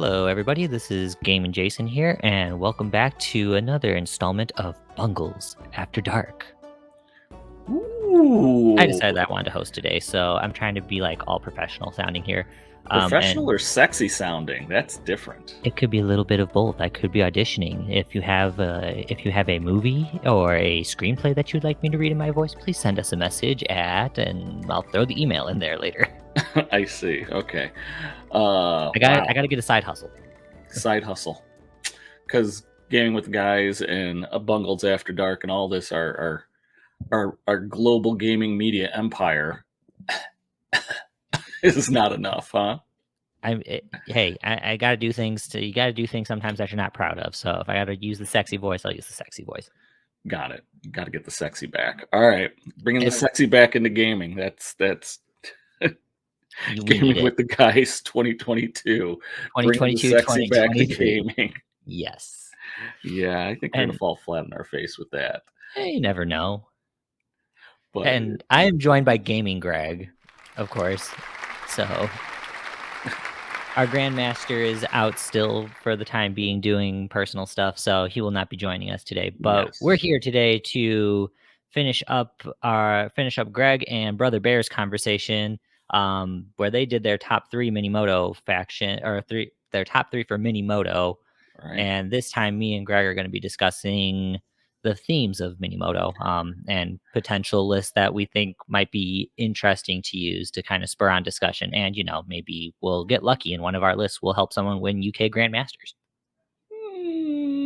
Hello, everybody. This is Game Jason here, and welcome back to another installment of Bungles After Dark. Ooh. I decided that I wanted to host today, so I'm trying to be like all professional sounding here. Professional and or sexy sounding? That's different. it could be a little bit of both. I could be auditioning. If you have a movie or a screenplay that you'd like me to read in my voice, please send us a message and I'll throw the email in there later. I see. Okay. I got to get a side hustle. Side hustle. Because gaming with the guys and Bungles After Dark and all this are our global gaming media empire is not enough, huh? I gotta do things. You gotta do things sometimes that you're not proud of. So if I gotta use the sexy voice, I'll use the sexy voice. Got it. Got to get the sexy back. All right, bringing the sexy back into gaming. That's gaming with the guys 2022. Bringing the sexy back to gaming. Yes. Yeah, I think we're gonna fall flat on our face with that. You never know. But and I am joined by Gaming Greg, of course. So our Grandmaster is out still for the time being doing personal stuff, so he will not be joining us today. But we're here today to finish up Greg and Brother Bear's conversation, where they did their top 3 Minimoto faction, or their top 3 for Minimoto. Right. And this time, me and Greg are going to be discussing the themes of Miniemoto, and potential lists that we think might be interesting to use to kind of spur on discussion. And, maybe we'll get lucky and one of our lists will help someone win UK Grandmasters.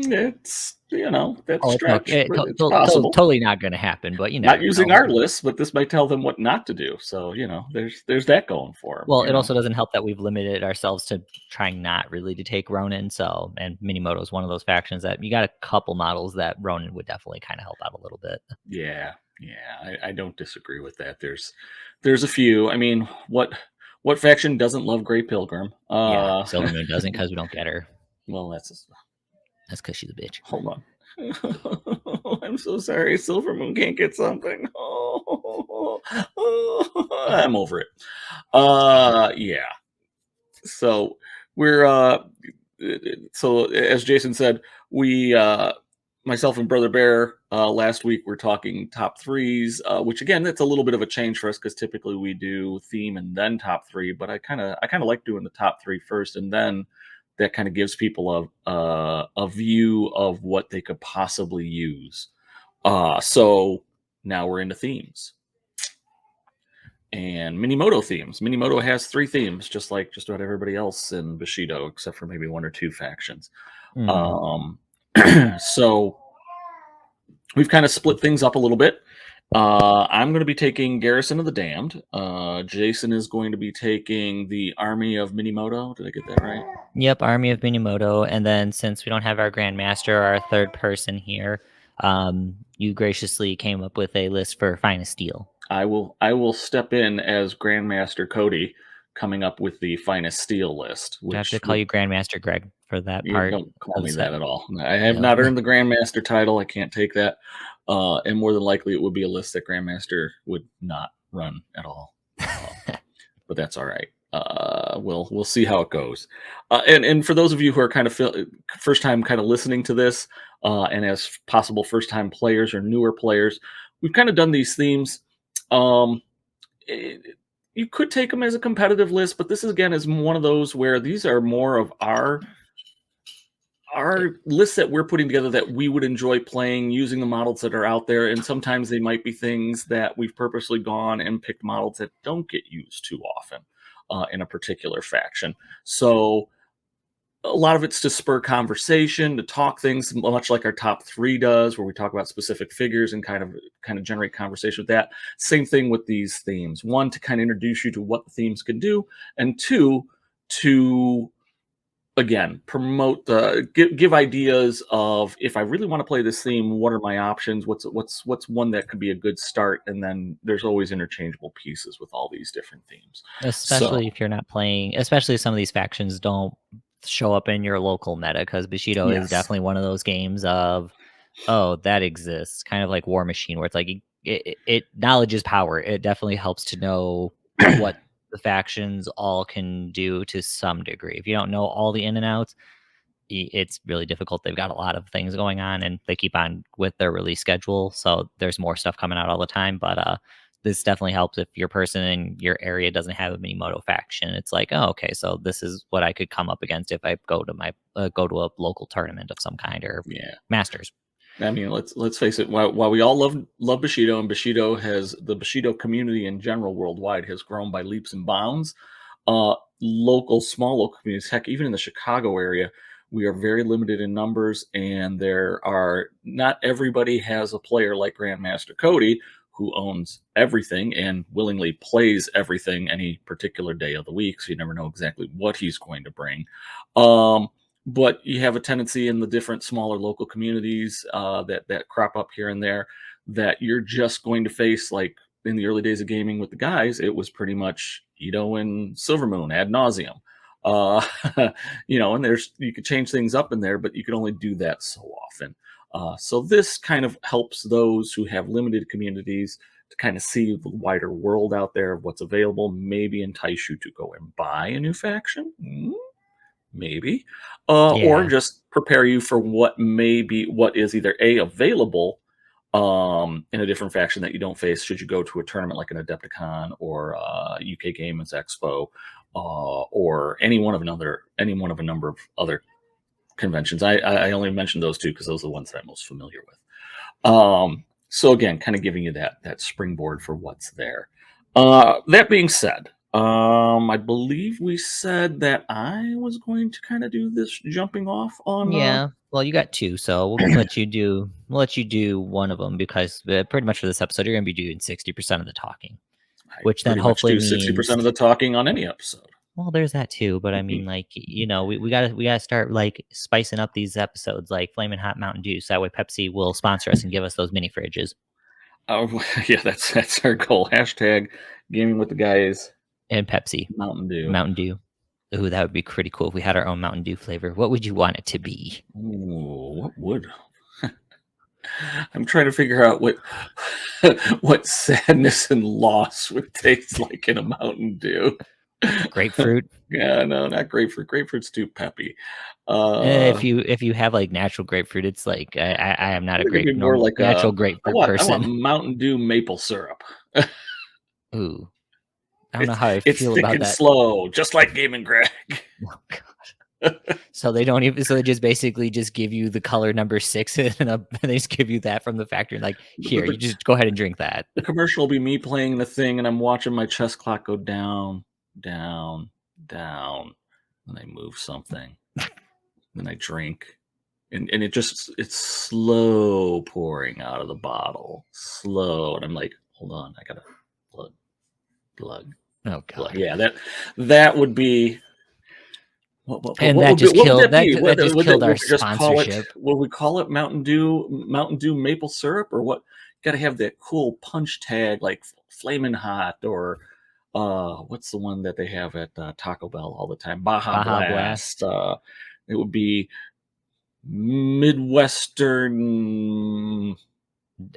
It's, that's stretch. It's possible. Totally not going to happen, but not using our list, but this might tell them what not to do. So, there's that going for them. Well, it also doesn't help that we've limited ourselves to trying not really to take Ronin. So, and Minimoto is one of those factions that you got a couple models that Ronin would definitely kind of help out a little bit. Yeah. I don't disagree with that. There's a few. I mean, what faction doesn't love Grey Pilgrim? Silver Moon doesn't because we don't get her. Well, that's because she's a bitch. Hold on. I'm so sorry. Silver Moon can't get something. I'm over it. Yeah. So we're so as Jason said, we myself and Brother Bear last week we're talking top 3s, which again that's a little bit of a change for us because typically we do theme and then top 3, but I kind of like doing the top 3 first, and then that kind of gives people a view of what they could possibly use. So now we're into themes. And Minimoto themes. Minimoto has 3 themes, just like just about everybody else in Bushido, except for maybe 1 or 2 factions. So we've kind of split things up a little bit. I'm going to be taking Garrison of the Damned. Jason is going to be taking the Army of Minimoto. Did I get that right? Yep, Army of Minimoto. And then since we don't have our Grandmaster, our third person here, you graciously came up with a list for Finest Steel. I will step in as Grandmaster Cody, coming up with the Finest Steel list. I have to call you Grandmaster Greg for that part. Don't call me that at all. I have not earned the Grandmaster title. I can't take that. And more than likely, it would be a list that Grandmaster would not run at all. But that's all right. We'll see how it goes. And for those of you who are kind of first time kind of listening to this, and as possible first time players or newer players, we've kind of done these themes. You could take them as a competitive list, but this again is one of those where these are more of our lists that we're putting together that we would enjoy playing using the models that are out there. And sometimes they might be things that we've purposely gone and picked models that don't get used too often in a particular faction. So a lot of it's to spur conversation, to talk things, much like our top 3 does, where we talk about specific figures and kind of generate conversation with that. Same thing with these themes. 1, to kind of introduce you to what the themes can do, and 2, to again promote give ideas of, if I really want to play this theme, what are my options? What's one that could be a good start? And then there's always interchangeable pieces with all these different themes. Especially if you're not playing, especially if some of these factions don't show up in your local meta, because Bushido is definitely one of those games of, oh, that exists, kind of like War Machine, where it's like it knowledge is power. It definitely helps to know what the factions all can do to some degree. If you don't know all the in and outs, it's really difficult. They've got a lot of things going on, and they keep on with their release schedule, so there's more stuff coming out all the time. But this definitely helps if your person in your area doesn't have a Minimoto faction. It's like, oh, okay, so this is what I could come up against if I go to my go to a local tournament of some kind or Masters. I mean, let's face it. While we all love Bushido, and the Bushido community in general worldwide has grown by leaps and bounds. Small local communities, heck, even in the Chicago area, we are very limited in numbers, and not everybody has a player like Grandmaster Cody who owns everything and willingly plays everything any particular day of the week. So you never know exactly what he's going to bring. But you have a tendency in the different smaller local communities that crop up here and there that you're just going to face. Like in the early days of gaming with the guys, it was pretty much Ito and Silvermoon ad nauseum. And you could change things up in there, but you could only do that so often. So this kind of helps those who have limited communities to kind of see the wider world out there of what's available, maybe entice you to go and buy a new faction. Maybe, or just prepare you for what is either available in a different faction that you don't face should you go to a tournament like an Adepticon or UK Games Expo or any one of a number of other conventions. I only mentioned those two because those are the ones that I'm most familiar with. So again, kind of giving you that springboard for what's there. That being said, I believe we said that I was going to kind of do this jumping off on. Yeah, well, you got two, so we'll let you do one of them because pretty much for this episode, you're going to be doing 60% of the talking, which then hopefully means 60% of the talking on any episode. Well, there's that too, but I mean, like, we gotta start like spicing up these episodes, like Flamin' Hot Mountain Dew, so that way Pepsi will sponsor us and give us those mini fridges. Oh yeah, that's our goal. Hashtag gaming with the guys and Pepsi. Mountain Dew. Mountain Dew. Ooh, that would be pretty cool if we had our own Mountain Dew flavor. What would you want it to be? Ooh, what would? I'm trying to figure out what sadness and loss would taste like in a Mountain Dew. Grapefruit? Yeah, no, not grapefruit. Grapefruit's too peppy. If you have like natural grapefruit, it's like I am not a natural grapefruit person. I want Mountain Dew maple syrup. Ooh, I don't know how I feel about that. It's thick and slow, just like Game & Greg. Oh god. So they don't even. So they just basically just give you the color number 6, and they just give you that from the factory. Like here, you just go ahead and drink that. The commercial will be me playing the thing, and I'm watching my chess clock go down, down, down. And I move something, then I drink, and it's slow pouring out of the bottle, slow, and I'm like, hold on, I gotta plug. Oh god, yeah, that would be. That just killed our sponsorship. Will we call it Mountain Dew maple syrup, or what? Got to have that cool punch tag like Flamin' Hot, or what's the one that they have at Taco Bell all the time? Baja Blast. It would be Midwestern.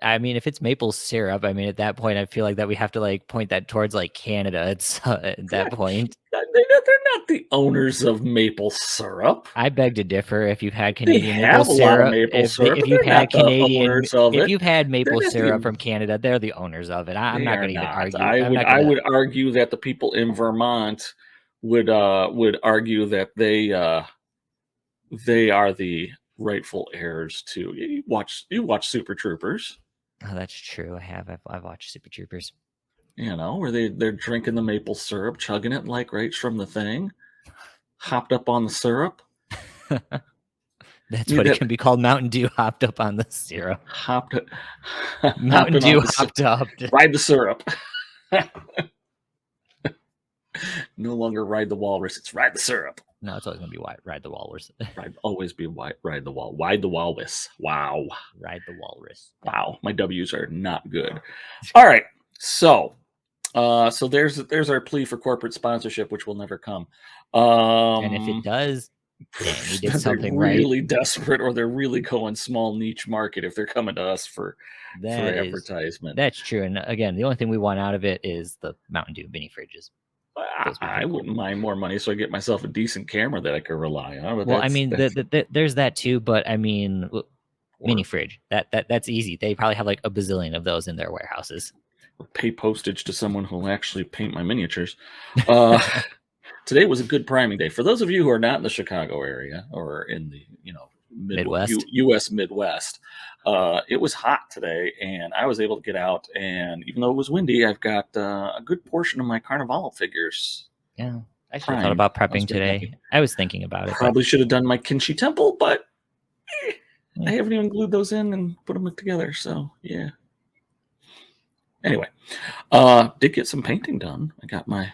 I mean, if it's maple syrup, I mean, at that point, I feel like that we have to like point that towards like Canada. It's at that point. They're not the owners of maple syrup. I beg to differ. If you've had Canadian maple syrup, if you've had Canadian, if you've had maple syrup from Canada, they're the owners of it. I'm not going to even argue. I would argue that the people in Vermont would argue that they are the rightful heirs to. You watch Super Troopers. Oh, that's true. I have. I've watched Super Troopers. You know, where they're drinking the maple syrup, chugging it like right from the thing, hopped up on the syrup. That's what it can be called. Mountain Dew hopped up on the syrup. Mountain Dew hopped up. Ride the syrup. No longer ride the walrus. It's ride the syrup. No, it's always going to be ride the walrus. Ride the walrus. Wow. Ride the walrus. Wow. My W's are not good. All right. So there's our plea for corporate sponsorship, which will never come. And if it does, we did something really desperate, or they're really going small niche market if they're coming to us for advertisement. That's true. And again, the only thing we want out of it is the Mountain Dew mini fridges. Those would be I pretty cool. wouldn't mind more money, so I get myself a decent camera that I could rely on. But Well, I that's mean, there's that too, but I mean, mini or fridge. That's easy. They probably have like a bazillion of those in their warehouses. pay postage to someone who will actually paint my miniatures. Uh, Today was a good priming day. For those of you who are not in the Chicago area or in the Midwest. U.S. Midwest, it was hot today, and I was able to get out. And even though it was windy, I've got a good portion of my Carnival figures Yeah, I should have thought primed. about I was prepping very happy. today. I was thinking about it, but Probably should have done my Kinshi Temple, but I yeah. haven't even glued those in and put them together. So yeah. Anyway, did get some painting done. I got my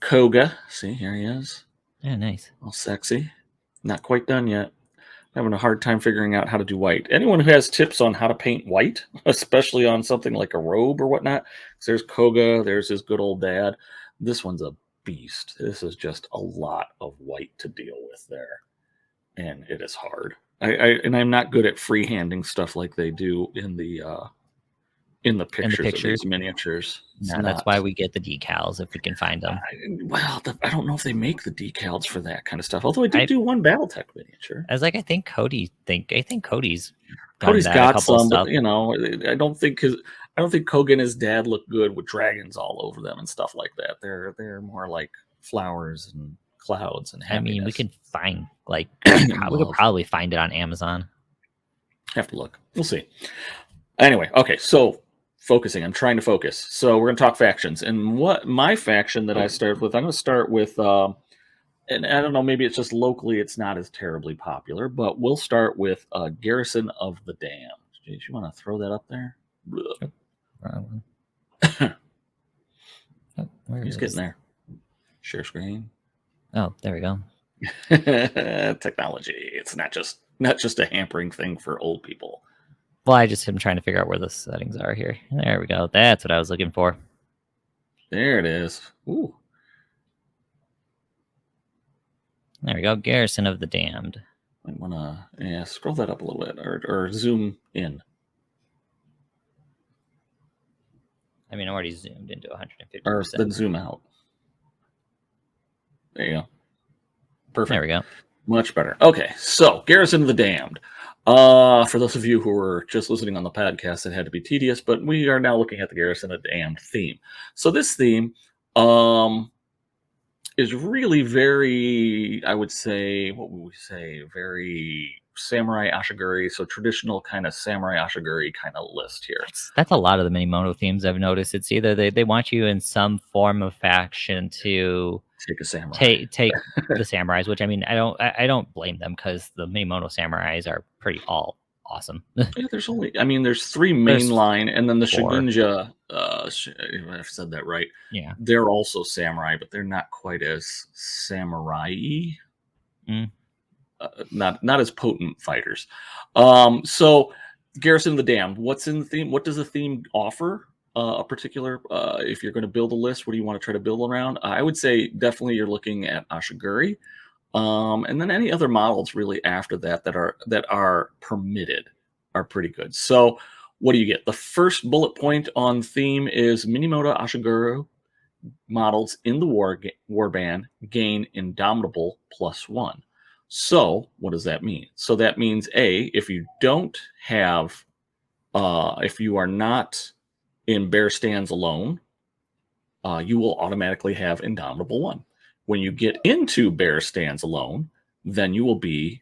Koga. See, here he is. Yeah, nice. All sexy. Not quite done yet. Having a hard time figuring out how to do white. Anyone who has tips on how to paint white, especially on something like a robe or whatnot, 'cause there's Koga, there's his good old dad. This one's a beast. This is just a lot of white to deal with there, and it is hard. I'm not good at freehanding stuff like they do in the pictures of these miniatures. No, that's why we get the decals if we can find them. I don't know if they make the decals for that kind of stuff. Although I did do one BattleTech miniature. I was like, I think Cody's Cody's got some, stuff. but I don't think Koga and his dad look good with dragons all over them and stuff like that. They're more like flowers and clouds and happiness. I mean, we can find we could probably find it on Amazon. Have to look. We'll see. Anyway, okay, so focusing. I'm trying to focus. So we're going to talk factions. And what my faction that I started with, I'm going to start with, and I don't know, maybe it's just locally it's not as terribly popular, but we'll start with Garrison of the Damned. Jeez, you want to throw that up there? He's getting there. Share screen. Oh, there we go. Technology. It's not just a hampering thing for old people. Well, I just am trying to figure out where the settings are here. There we go. That's what I was looking for. There it is. Ooh. There we go. Garrison of the Damned. I want to scroll that up a little bit or zoom in. I mean, I already zoomed into 150%. Or then zoom out. There you go. Perfect. There we go. Much better. Okay, so Garrison of the Damned. For those of you who were just listening on the podcast, it had to be tedious, but we are now looking at the Garrison of the Damned theme. So this theme is really very, I would say, very Samurai Ashiguri, so traditional kind of Samurai Ashiguri kind of list here. That's a lot of the Minimoto themes I've noticed. It's either they want you in some form of faction to take a samurai, take the samurais, which I mean, I don't blame them because the Minimoto samurais are pretty all awesome. Yeah, there's three mainline, and then the Shogunja. I've said that right. Yeah, they're also samurai, but they're not quite as samurai-y. Not as potent fighters. So Garrison of the Damned. What's in the theme? What does the theme offer? A particular, if you're going to build a list, what do you want to try to build around? I would say definitely you're looking at Ashiguri, and then any other models really after that are permitted are pretty good. So what do you get? The first bullet point on theme is Minimoto Ashiguru models in the warband gain Indomitable +1. So what does that mean? So that means if you don't have, if you are not in bear stands alone, you will automatically have Indomitable 1. When you get into bear stands alone, then you will be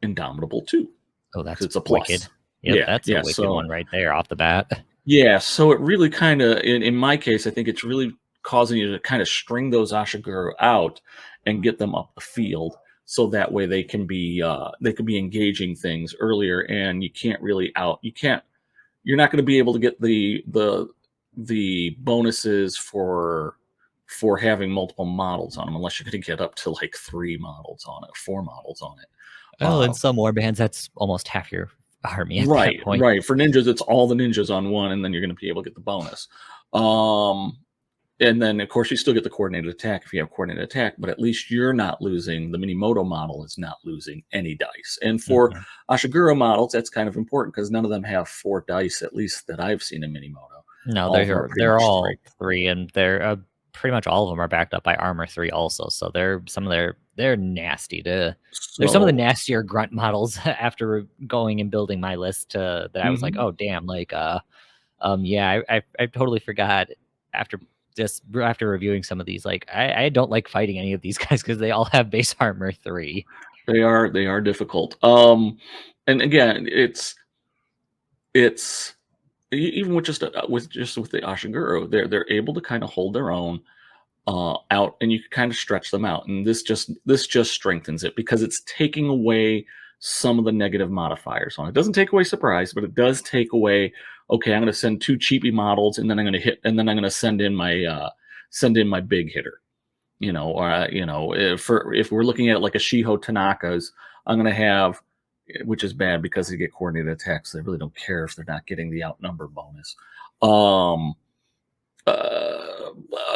Indomitable 2. Oh, it's a plus. Wicked. Yep, that's a wicked one right there off the bat. Yeah, so it really kind of, in my case, I think it's really causing you to kind of string those Ashiguru out and get them up the field, so that way they can be engaging things earlier, and you're not going to be able to get the bonuses for having multiple models on them unless you're going to get up to like 3 models on it, 4 models on it. Oh, in some warbands, that's almost half your army at that point. Right. For ninjas, it's all the ninjas on one, and then you're going to be able to get the bonus. And then, of course, you still get the coordinated attack if you have coordinated attack, but at least you're not losing. The Minimoto model is not losing any dice. And for Ashiguru models, that's kind of important because none of them have 4 dice, at least that I've seen in Minimoto. No, they're all 3, and they're pretty much all of them are backed up by armor 3 also. So they're nasty to. They're some of the So, nastier grunt models after going and building my list that I was like, mhm. oh damn, like yeah, I totally forgot after after reviewing some of these, like I don't like fighting any of these guys because they all have base armor 3. They are difficult. And again, it's even with just with the Ashiguro, they're able to kind of hold their own out, and you can kind of stretch them out, and this just strengthens it because it's taking away some of the negative modifiers on it. It doesn't take away surprise, but it does take away. Okay, I'm going to send two cheapy models, and then I'm going to send in my big hitter. If we're looking at like a Shiho Tanaka's, I'm going to have, which is bad because they get coordinated attacks. So they really don't care if they're not getting the outnumber bonus. Um,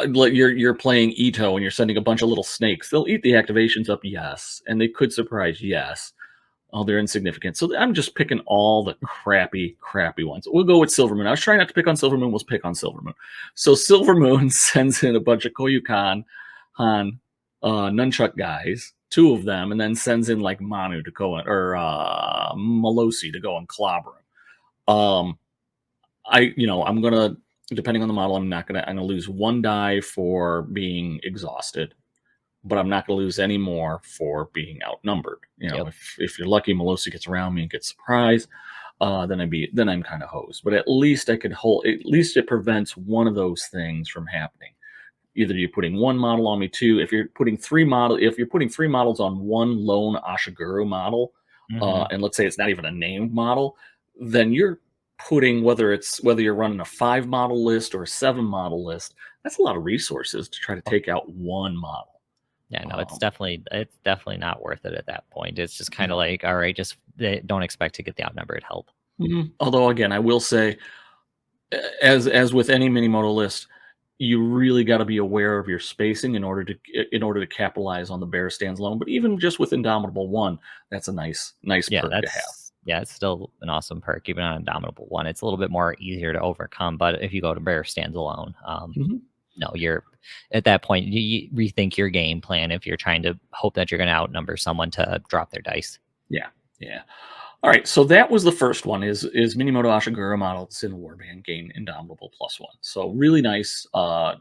like you're playing Ito and you're sending a bunch of little snakes. They'll eat the activations up, yes, and they could surprise, yes. Oh, they're insignificant. So I'm just picking all the crappy ones. We'll go with Silvermoon. I was trying not to pick on Silvermoon. We'll pick on Silvermoon. So Silvermoon sends in a bunch of Koyukan Han nunchuck guys, two of them, and then sends in like Manu to go in, or Malosi to go and clobber him. I'm gonna, depending on the model, I'm gonna lose one die for being exhausted, but I'm not gonna lose any more for being outnumbered. Yep. If you're lucky, Melosi gets around me and gets surprised, then I'm kind of hosed. But at least I could hold. At least it prevents one of those things from happening. Either you're putting one model on me, two. If you're putting three models on one lone Ashiguru model, Hmm. and let's say it's not even a named model, then you're putting, whether you're running a 5 model list or a 7 model list, that's a lot of resources to try to take out one model. Yeah, no, Um, it's definitely not worth it at that point. It's just kind of no. like, all right, just don't expect to get the outnumbered help. Although again, I will say, as with any Minimoto list, you really got to be aware of your spacing in order to capitalize on the bear stands alone. But even just with Indomitable One, that's a nice Yeah, perk to have. it's still an awesome perk, even on Indomitable One. It's a little bit more easier to overcome, but if you go to Bear Stands alone, Mhm. no, you're at that point you rethink your game plan if you're trying to hope that you're going to outnumber someone to drop their dice. Yeah, yeah. All right, so that was the first one. Is Minimoto Ashiguru model Sin Warband gain Indomitable +1. So really nice.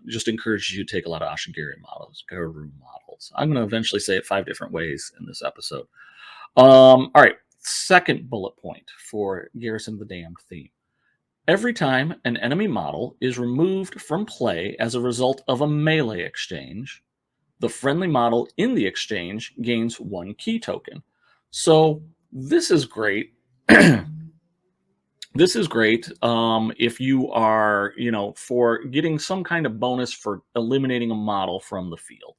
Just encourages you to take a lot of Ashigiri models, Guru models. I'm going to eventually say it 5 different ways in this episode. All right, second bullet point for Garrison the Damned theme. Every time an enemy model is removed from play as a result of a melee exchange, the friendly model in the exchange gains 1 key token. So this is great. This is great if you are, for getting some kind of bonus for eliminating a model from the field.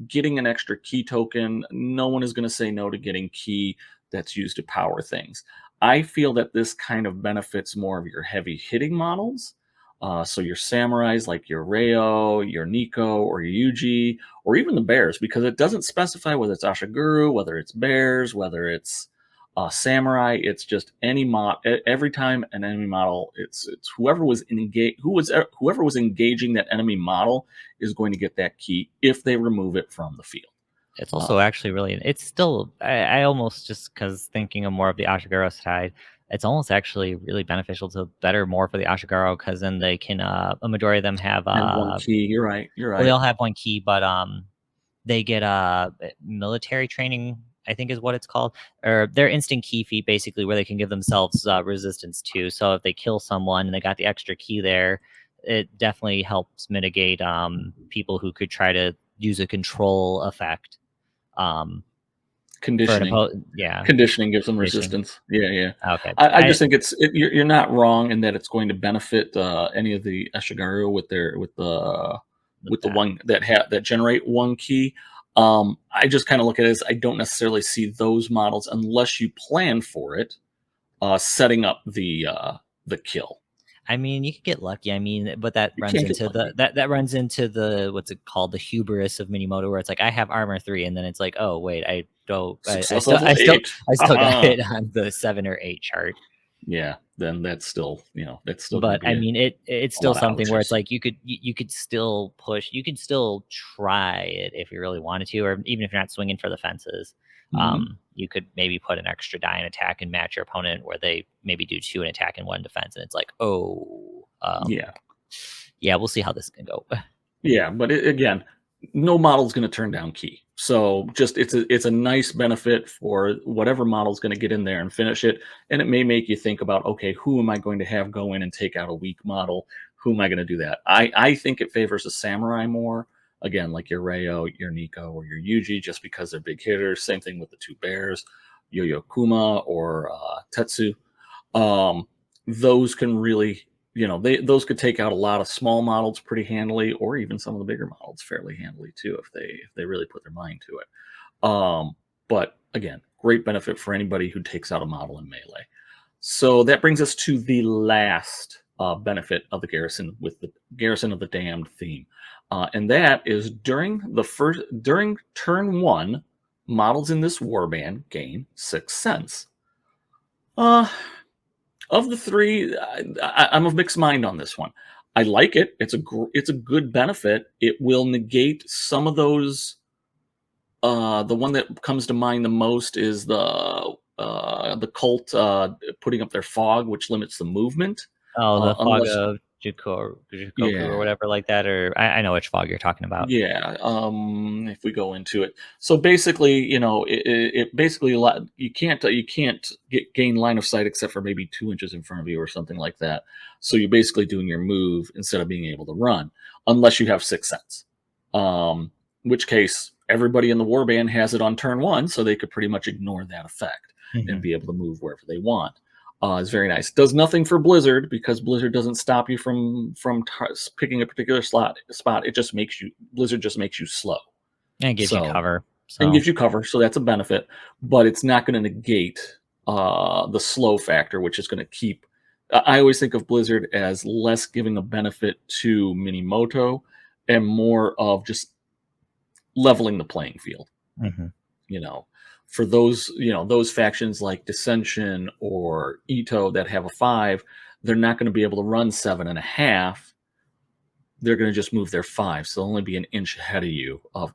Getting an extra key token, no one is going to say no to getting key that's used to power things. I feel that this kind of benefits more of your heavy hitting models. So your samurais like your Reo, your Nico, or your Yuji, or even the bears, because it doesn't specify whether it's Ashiguru, whether it's bears, whether it's samurai. It's just any mod. Every time an enemy model, it's whoever was engaging that enemy model is going to get that key if they remove it from the field. It's Uh, also actually really, it's still, I almost just because thinking of more of the Ashiguro side, it's almost actually really beneficial to better more for the Ashiguro because then they can, a majority of them have, and 1 key. You're right. You're well, they right. all have one key, but they get military training, I think is what it's called, or their instant key feat basically, where they can give themselves resistance to. So if they kill someone and they got the extra key there, it definitely helps mitigate people who could try to use a control effect um, for an Conditioning. opponent. Yeah, Conditioning gives them conditioning. resistance. Yeah, yeah. Okay, I just think you're not wrong in that it's going to benefit any of the Ashigaru with the that. one that generate 1 key. I just kind of look at it as I don't necessarily see those models unless you plan for it, setting up the kill. I mean, you could get lucky. I mean, but that You runs can't get into lucky. that runs into the what's it called, the hubris of Minimoto, where it's like I have armor 3, and then it's like, oh wait, I don't, Success level 8. I still got hit on the 7 or 8 chart. Yeah, then that's still that's still going to But be I a mean, it's still lot of something where it's outages. like you could still push, you could still try it if you really wanted to, or even if you're not swinging for the fences. Hmm. You could maybe put an extra die in attack and match your opponent where they maybe do 2 in attack and 1 defense, and it's like, oh, Yeah. yeah, we'll see how this can go. Yeah, but again, no model's going to turn down key. So just it's a nice benefit for whatever model's going to get in there and finish it, and it may make you think about, okay, who am I going to have go in and take out a weak model? Who am I going to do that? I think it favors a samurai more. Again, like your Reo, your Nico, or your Yuji, just because they're big hitters. Same thing with the two bears, Yo-Yo Kuma or Tatsu. um, those can really, those could take out a lot of small models pretty handily, or even some of the bigger models fairly handily too, if they really put their mind to it. But again, great benefit for anybody who takes out a model in melee. So that brings us to the last benefit of the Garrison with the Garrison of the Damned theme, and that is during turn one, models in this warband gain 6 cents. Uh, of the three, I'm of mixed mind on this one. I like it. It's a good benefit. It will negate some of those. The one that comes to mind the most is the cult putting up their fog, which limits the movement. Oh, the fog Unless of Jikoku or Yeah. whatever like that, or I know which fog you're talking about. Yeah, if we go into it, so basically, it basically you can't gain line of sight except for maybe 2 inches in front of you or something like that. So you're basically doing your move instead of being able to run, unless you have 6 cents. Which case everybody in the warband has it on turn one, so they could pretty much ignore that effect and Mhm. be able to move wherever they want. It's very nice. Does nothing for Blizzard because Blizzard doesn't stop you from picking a particular spot. It just makes you Blizzard just makes you slow. And it gives you So cover. and So gives you cover, so that's a benefit. But it's not going to negate the slow factor, which is going to keep. I always think of Blizzard as less giving a benefit to Minimoto and more of just leveling the playing field. mhm. you know for those factions like Dissension or Ito that have a 5, they're not going to be able to run 7.5. They're going to just move their 5, so they'll only be an inch ahead of you of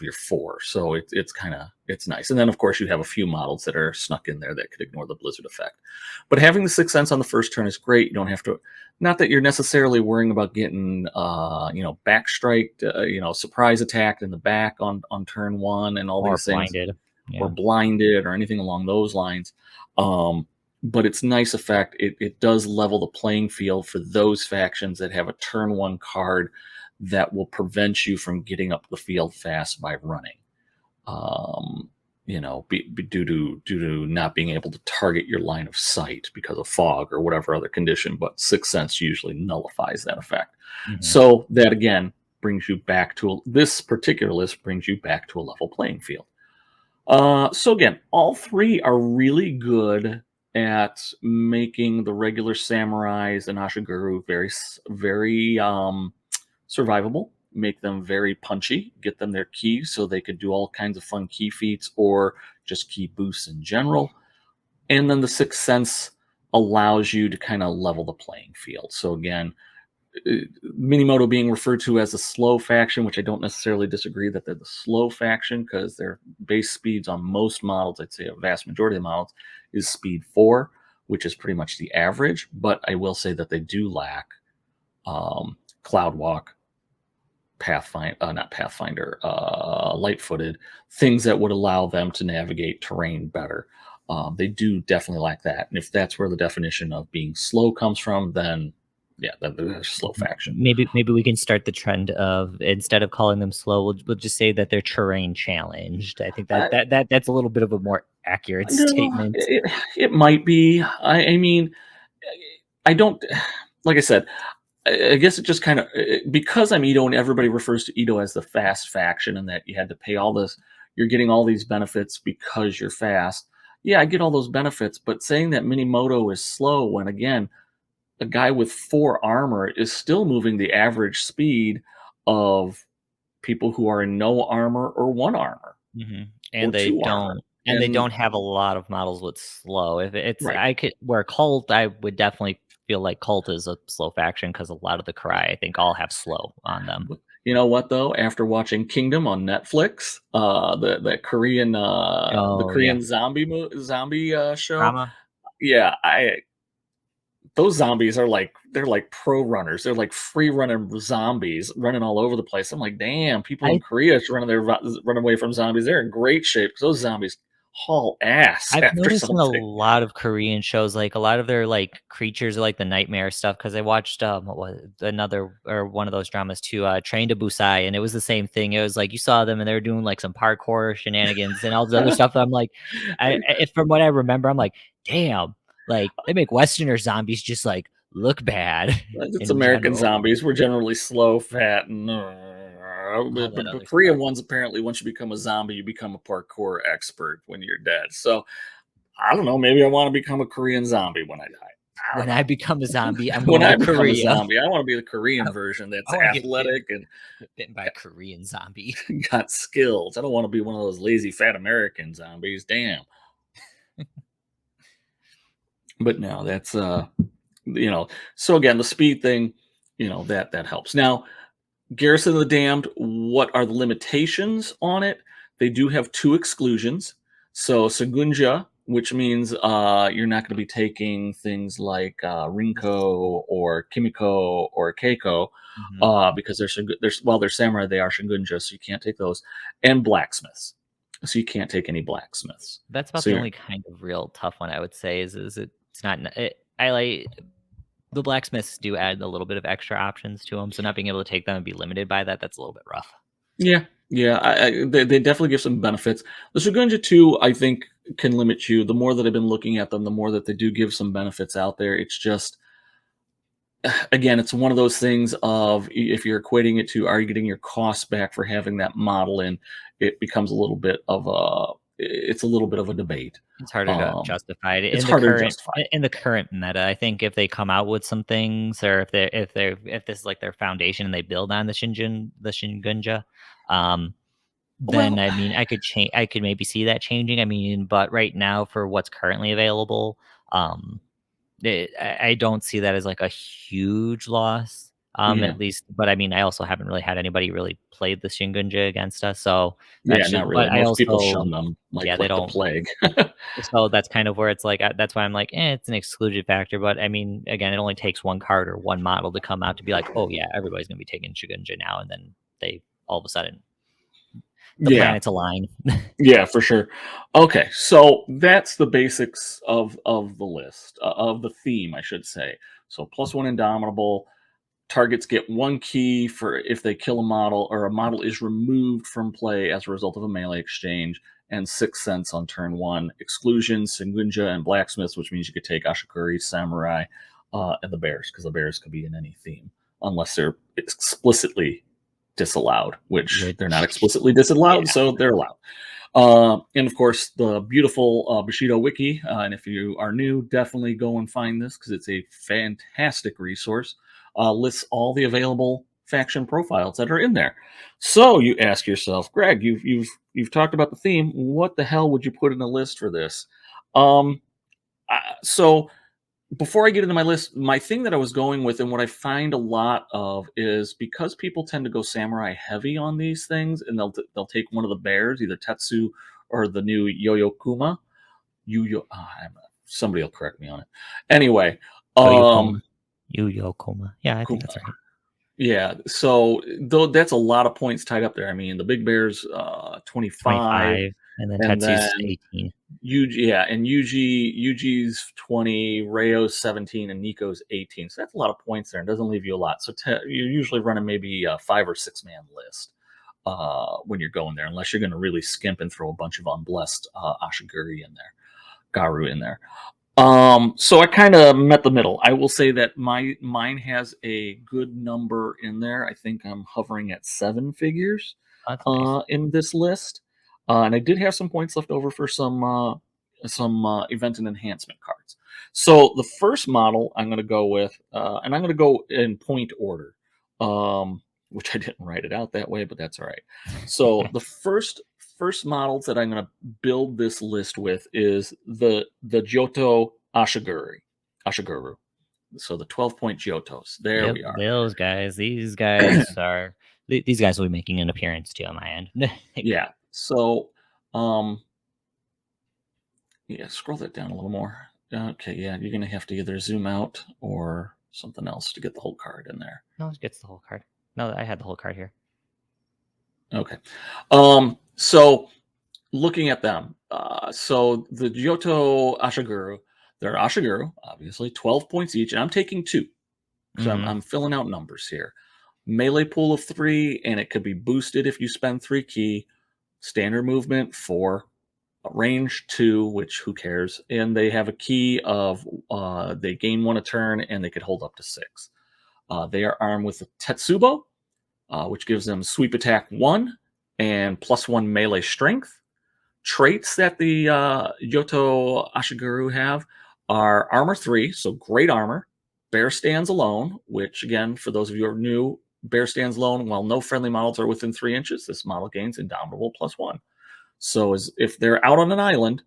your 4. So it's nice. And then of course you have a few models that are snuck in there that could ignore the Blizzard effect. But having the 6 cents on the first turn is great. You don't have to, not that you're necessarily worrying about getting backstriked, surprise attacked in the back on turn one and all Or these things, blinded. or Yeah. blinded or anything along those lines. But it's nice effect. It does level the playing field for those factions that have a turn one card that will prevent you from getting up the field fast by running. Um, due to not being able to target your line of sight because of fog or whatever other condition. But 6 cents usually nullifies that effect. Mhm. So that again brings you back to this particular list brings you back to a level playing field. So again, all three are really good at making the regular samurais and Ashiguru very survivable, make them very punchy, get them their keys so they could do all kinds of fun key feats or just key boosts in general. And then the Sixth Sense allows you to kind of level the playing field. So again, Minimoto being referred to as a slow faction, which I don't necessarily disagree that they're the slow faction because their base speeds on most models, I'd say a vast majority of the models, is speed 4, which is pretty much the average. But I will say that they do lack Cloud Walk, not Pathfinder, light footed, things that would allow them to navigate terrain better. They do definitely lack that. And if that's where the definition of being slow comes from, then yeah, they're a slow faction. Maybe we can start the trend of, instead of calling them slow, we'll just say that they're terrain challenged. I think I, that's a little bit of a more accurate no, statement. it might be. I mean, I don't. Like I said, I guess it just kind of because I'm Ito and everybody refers to Ito as the fast faction and that you had to pay all this, you're getting all these benefits because you're fast. Yeah, I get all those benefits, but saying that Minimoto is slow when again a guy with 4 armor is still moving the average speed of people who are in no armor or 1 armor Mhm. or And they 2 don't armor. And they don't have a lot of models with slow. If it's right. I could where Cult, I would definitely feel like Cult is a slow faction because a lot of the Karai, I think, all have slow on them. You know what though? After watching Kingdom on Netflix, the Oh, yeah. Korean zombie show, Drama? yeah, I those zombies are like they're like pro runners. They're like free running zombies running all over the place. I'm like, damn, people in I Korea run away from zombies. They're in great shape because those zombies haul ass I've after noticed in a something. lot of Korean shows, like, a lot of their, like, creatures are like the nightmare stuff. Because I watched, what was it? Another or one of those dramas too, Train to Busan, and it was the same thing. It was like you saw them and they were doing, like, some parkour shenanigans and all this other stuff. I'm like, from what I remember, I'm like, "Damn, like, they make Westerner zombies just, like, look bad It's in American general." zombies. We're generally slow, fat, and All that but other Korean stuff. ones apparently once you become a zombie, you become a parkour expert when you're dead. So I don't know. Maybe I want to become a Korean zombie when I die. I don't When I know. become a zombie, I'm When going I to become a Korea. zombie, I want to be the Korean I version that's I wanna get athletic and bitten by a Korean zombie. got skills. I don't want to be one of those lazy fat American zombies. Damn. But no, that's you know. So again, the speed thing, that helps. Now, Garrison of the Damned, what are the limitations on it? They do have two exclusions. So Sagunja, which means you're not going to be taking things like Rinko or Kimiko or Keiko Mhm. because they're samurai, they are Shogunja, so you can't take those. And blacksmiths, so you can't take any blacksmiths. That's about So the you're only kind of real tough one I would say is it's not I like the blacksmiths do add a little bit of extra options to them, so not being able to take them and be limited by that, that's a little bit rough. Yeah, yeah, they definitely give some benefits. The Shogunja 2, I think, can limit you. The more that I've been looking at them, the more that they do give some benefits out there. It's just, again, it's one of those things of if you're equating it to are you getting your costs back for having that model in, it becomes a little bit of a debate. It's harder to Um, justify it it's harder to justify. in the current meta. I think if they come out with some things or if this is like their foundation and they build on the Shingunja, um, then Well, I mean I could maybe see that changing. I mean, but right now for what's currently available, um I don't see that as, like, a huge loss, yeah, at least but, I mean, I also haven't really had anybody really play the Shingunja against us, so that yeah, should not really. but I Most people also shun them yeah, they like the don't plague. so that's kind of where it's like, that's why I'm like, it's an exclusion factor," but, I mean, again, it only takes 1 card or 1 model to come out to be like, "Oh, yeah, everybody's gonna be taking Shingunja now," and then they all of a sudden, the Yeah, planets align. yeah, for sure. Okay, so that's the basics of the list of the theme, I should say. So +1 Indomitable. Targets get 1 key for if they kill a model or a model is removed from play as a result of a melee exchange, and 6 cents on turn 1. Exclusions, Sengunja, and Blacksmiths, which means you could take Ashikuri, Samurai, and the Bears, because the Bears could be in any theme, unless they're explicitly disallowed, which they're not Which explicitly disallowed, yeah. so they're allowed. And of course, the beautiful Bushido Wiki. And if you are new, definitely go and find this because it's a fantastic resource. Lists all the available faction profiles that are in there. So you ask yourself, Greg, you've talked about the theme. What the hell would you put in a list for this? Um, so before I get into my list, my thing that I was going with and what I find a lot of is because people tend to go samurai heavy on these things and they'll take one of the bears, either Tatsu or the new Yo-Yo Kuma. Somebody will correct me on it. Anyway, Yoyokoma. um Yuyokoma. Yeah, I think Kuma. that's right. Yeah, so though that's a lot of points tied up there. I mean, the big bear's 25 25, and then and Tetsu's then 18. Yuji's 20, Rayo's 17, and Nico's 18. So that's a lot of points there and doesn't leave you a lot. So you're usually running maybe a 5 or 6 man list when you're going there, unless you're going to really skimp and throw a bunch of unblessed Ashiguri in there, Garu in there. So I kind of met the middle. I will say that mine has a good number in there. I think I'm hovering at 7 figures Oh, that's nice. in this list, and I did have some points left over for some event and enhancement cards. So the first model I'm going to go with, and I'm going to go in point order, which I didn't write it out that way, but that's all right. So the first models that I'm going to build this list with is the Jyoto Ashiguru. So the 12-point Jyotos. There Yep, we are. those guys. These guys are. These guys will be making an appearance too on my end. Yeah. So, yeah, scroll that down a little more. Okay, yeah, you're gonna have to either zoom out or something else to get the whole card in there. No, it gets the whole card. No, I had the whole card here. Okay. So looking at them, so the Jyoto Ashiguru, they're Ashiguru, obviously, 12 points each, and I'm taking 2 because I'm filling out numbers here. Melee pool of 3, and it could be boosted if you spend 3 ki. Standard movement 4, range 2, which who cares, and they have a ki of they gain 1 a turn, and they could hold up to 6. They are armed with a Tetsubo, which gives them sweep attack 1 and +1 melee strength. Traits that the Jyoto Ashiguru have are armor 3, so great armor. Bear stands alone, which again, for those of you who are new, bear stands alone while no friendly models are within 3 inches. This model gains indomitable +1. So if they're out on an island,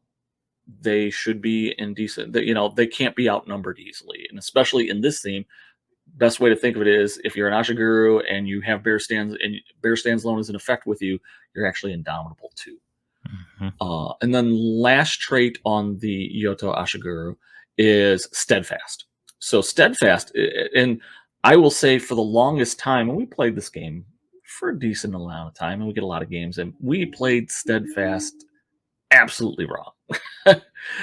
they should be in decent. They can't be outnumbered easily, and especially in this theme, best way to think of it is if you're an Ashiguru and you have bear stands and bear stands alone is in effect with you, you're actually indomitable too. And then last trait on the Jyoto Ashiguru is steadfast. So steadfast, and I will say for the longest time, and we played this game for a decent amount of time, and we get a lot of games, and we played steadfast absolutely wrong.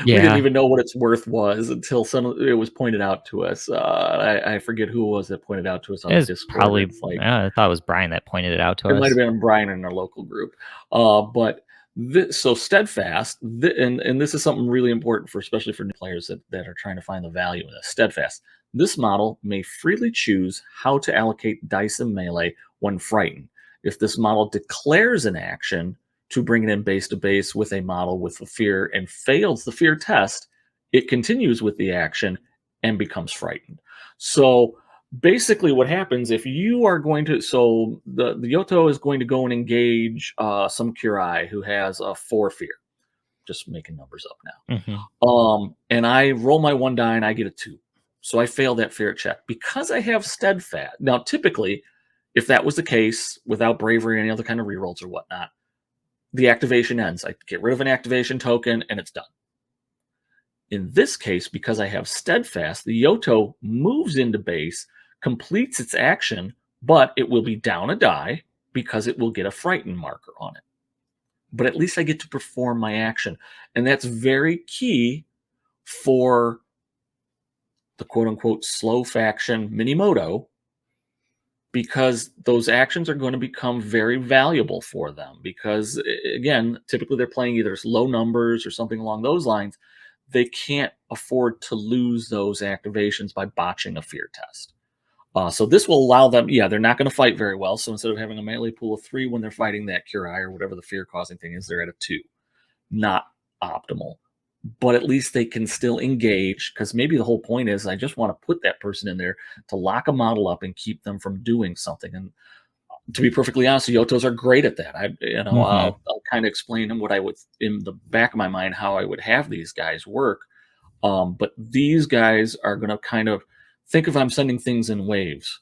We didn't even know what its worth was until it was pointed out to us. I forget who it was that pointed out to us on It the was Discord. probably. It's like, I thought it was Brian that pointed it out to it us. might have been Brian in our local group. But so steadfast, and this is something really important for especially for new players that are trying to find the value in this. Steadfast. This model may freely choose how to allocate dice and melee when frightened. If this model declares an action to bring it in base to base with a model with a fear and fails the fear test, it continues with the action and becomes frightened. So basically what happens if you are going to, so the Jyoto is going to go and engage some Kurai who has a 4 fear, just making numbers up now. And I roll my 1 die and I get a 2, so I fail that fear check because I have steadfast. Now typically if that was the case without bravery or any other kind of rerolls or whatnot, the activation ends. I get rid of an activation token and it's done. In this case, because I have steadfast, the Jyoto moves into base, completes its action, but it will be down a die because it will get a frightened marker on it. But at least I get to perform my action. And that's very key for the quote-unquote slow faction Minimoto, because those actions are going to become very valuable for them. Because, again, typically they're playing either low numbers or something along those lines. They can't afford to lose those activations by botching a fear test. So this will allow them, they're not going to fight very well. So instead of having a melee pool of 3 when they're fighting that Kurai or whatever the fear-causing thing is, they're at a 2. Not optimal. But at least they can still engage, because maybe the whole point is I just want to put that person in there to lock a model up and keep them from doing something. And to be perfectly honest, the Yotos are great at that. I'll kind of explain them what I would, in the back of my mind, how I would have these guys work. But these guys are going to kind of think if I'm sending things in waves,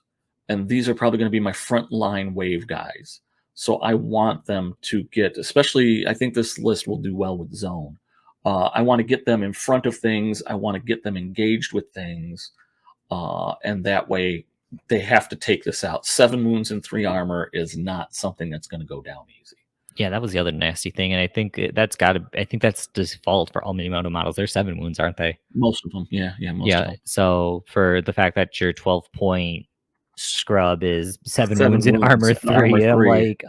and these are probably going to be my front line wave guys. So I want them to get, especially, I think this list will do well with zone. I want to get them in front of things. I want to get them engaged with things. And that way they have to take this out. 7 wounds and 3 armor is not something that's going to go down easy. Yeah, that was the other nasty thing. And I think that's default for all Minimoto models. They're 7 wounds, aren't they? Most of them. Yeah. Most of them. So for the fact that your 12-point scrub is 7 wounds in armor 3, I'm like,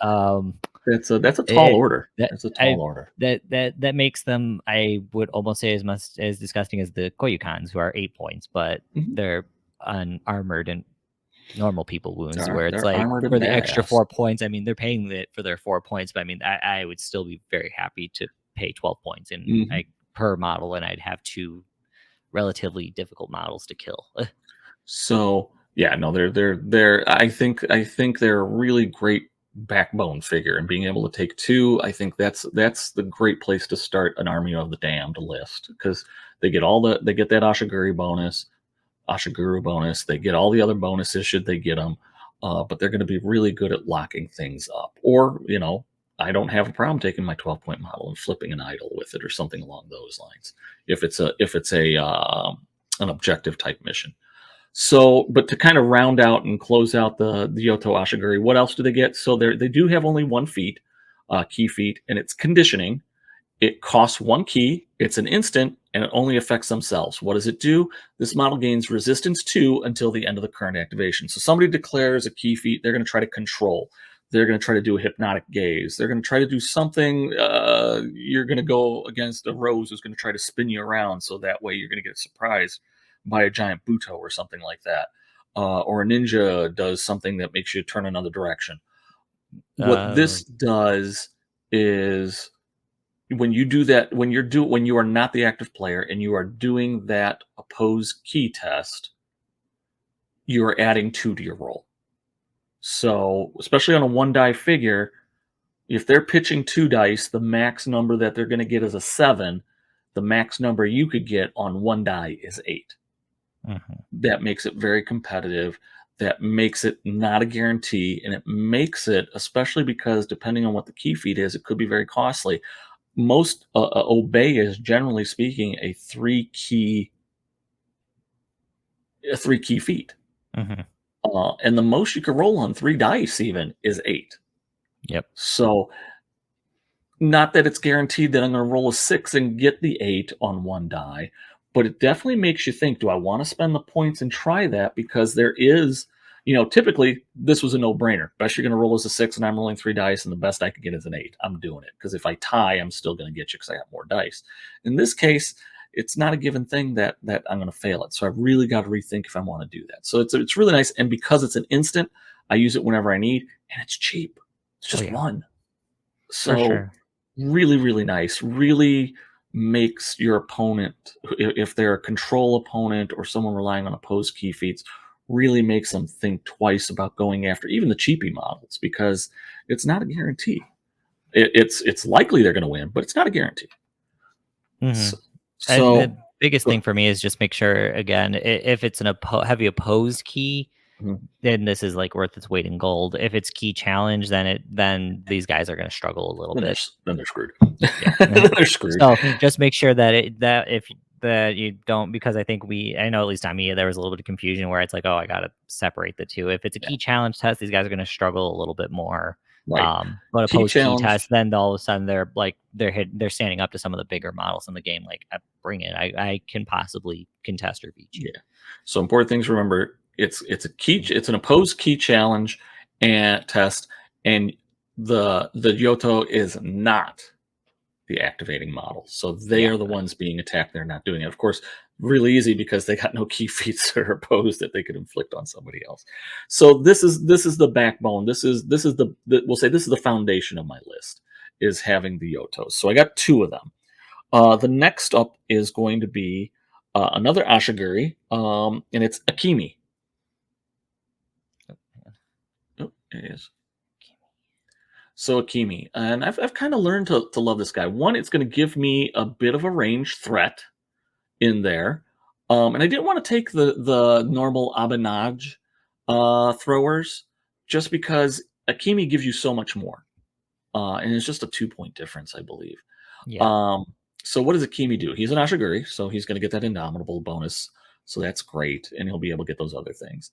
that's a tall order. That's a tall order. That makes them, I would almost say, as much as disgusting as the Koyukans, who are 8 points, but they're unarmored and normal people wounds, where it's like for the extra 4 points. I mean, they're paying it for their 4 points, but I mean, I would still be very happy to pay 12 points in per model, and I'd have 2 relatively difficult models to kill. So yeah, no, they're I think they're a really great backbone figure, and being able to take two, I think that's the great place to start an Army of the Damned list, because they get that Ashiguru bonus, they get all the other bonuses should they get them, but they're going to be really good at locking things up. Or I don't have a problem taking my 12-point model and flipping an idol with it or something along those lines if it's an objective type mission. So, but to kind of round out and close out the Jyoto Ashiguru, what else do they get? So they do have only one feat, key feat, and it's conditioning. It costs one key, it's an instant, and it only affects themselves. What does it do? This model gains resistance 2 until the end of the current activation. So somebody declares a key feat, they're going to try to control. They're going to try to do a hypnotic gaze. They're going to try to do something. You're going to go against a rose who's going to try to spin you around, so that way you're going to get surprised by a giant buto or something like that. Or a ninja does something that makes you turn another direction. What this does is, when you do that, when you are not the active player and you are doing that oppose key test, you are adding 2 to your roll. So, especially on a 1-die figure, if they're pitching 2 dice, the max number that they're going to get is a 7. The max number you could get on 1 die is 8. Mm-hmm. That makes it very competitive. That makes it not a guarantee, and it makes it, especially because depending on what the key feat is, it could be very costly. Most obey is, generally speaking, a 3-key feat. Mm-hmm. And the most you could roll on 3 dice even is 8. Yep. So, not that it's guaranteed that I'm going to roll a 6 and get the 8 on 1 die, but it definitely makes you think, do I want to spend the points and try that? Because there is, typically this was a no-brainer. Best you're going to roll is a 6, and I'm rolling 3 dice, and the best I can get is an 8. I'm doing it, because if I tie, I'm still going to get you because I have more dice. In this case, it's not a given thing that I'm going to fail it. So I've really got to rethink if I want to do that. So it's really nice, and because it's an instant, I use it whenever I need, and it's cheap. It's just one. So for sure. Really, really nice. Really makes your opponent, if they're a control opponent or someone relying on opposed key feats, really makes them think twice about going after even the cheapy models, because it's not a guarantee. It's likely they're going to win, but it's not a guarantee. Mm-hmm. So and the biggest thing for me is just make sure, again, if it's an heavy opposed key, then this is like worth its weight in gold. If it's key challenge, then these guys are going to struggle a little bit. Then they're screwed. Yeah. They're screwed. So just make sure that you don't, because I think I know at least on me, there was a little bit of confusion where it's like, oh, I got to separate the two. If it's a key challenge test, these guys are going to struggle a little bit more. Right. But opposed key test, then all of a sudden they're standing up to some of the bigger models in the game. Like, bring it. I can possibly contest or beat you. Yeah. So important things to remember. It's an opposed key challenge and test, and the Jyoto is not the activating model. So they are the ones being attacked. They're not doing it. Of course, really easy, because they got no key feats that are opposed that they could inflict on somebody else. So this is the backbone. This is we'll say this is the foundation of my list, is having the Jyotos. So I got 2 of them. The next up is going to be another Ashiguru, and it's Akimi. Oh, there it is. So Akimi, and I've kind of learned to love this guy. One, it's going to give me a bit of a range threat in there, and I didn't want to take the normal Abanage throwers, just because Akimi gives you so much more, and it's just a 2-point difference, I believe. Yeah. So what does Akimi do? He's an Ashiguru, so he's going to get that Indomitable bonus, so that's great, and he'll be able to get those other things.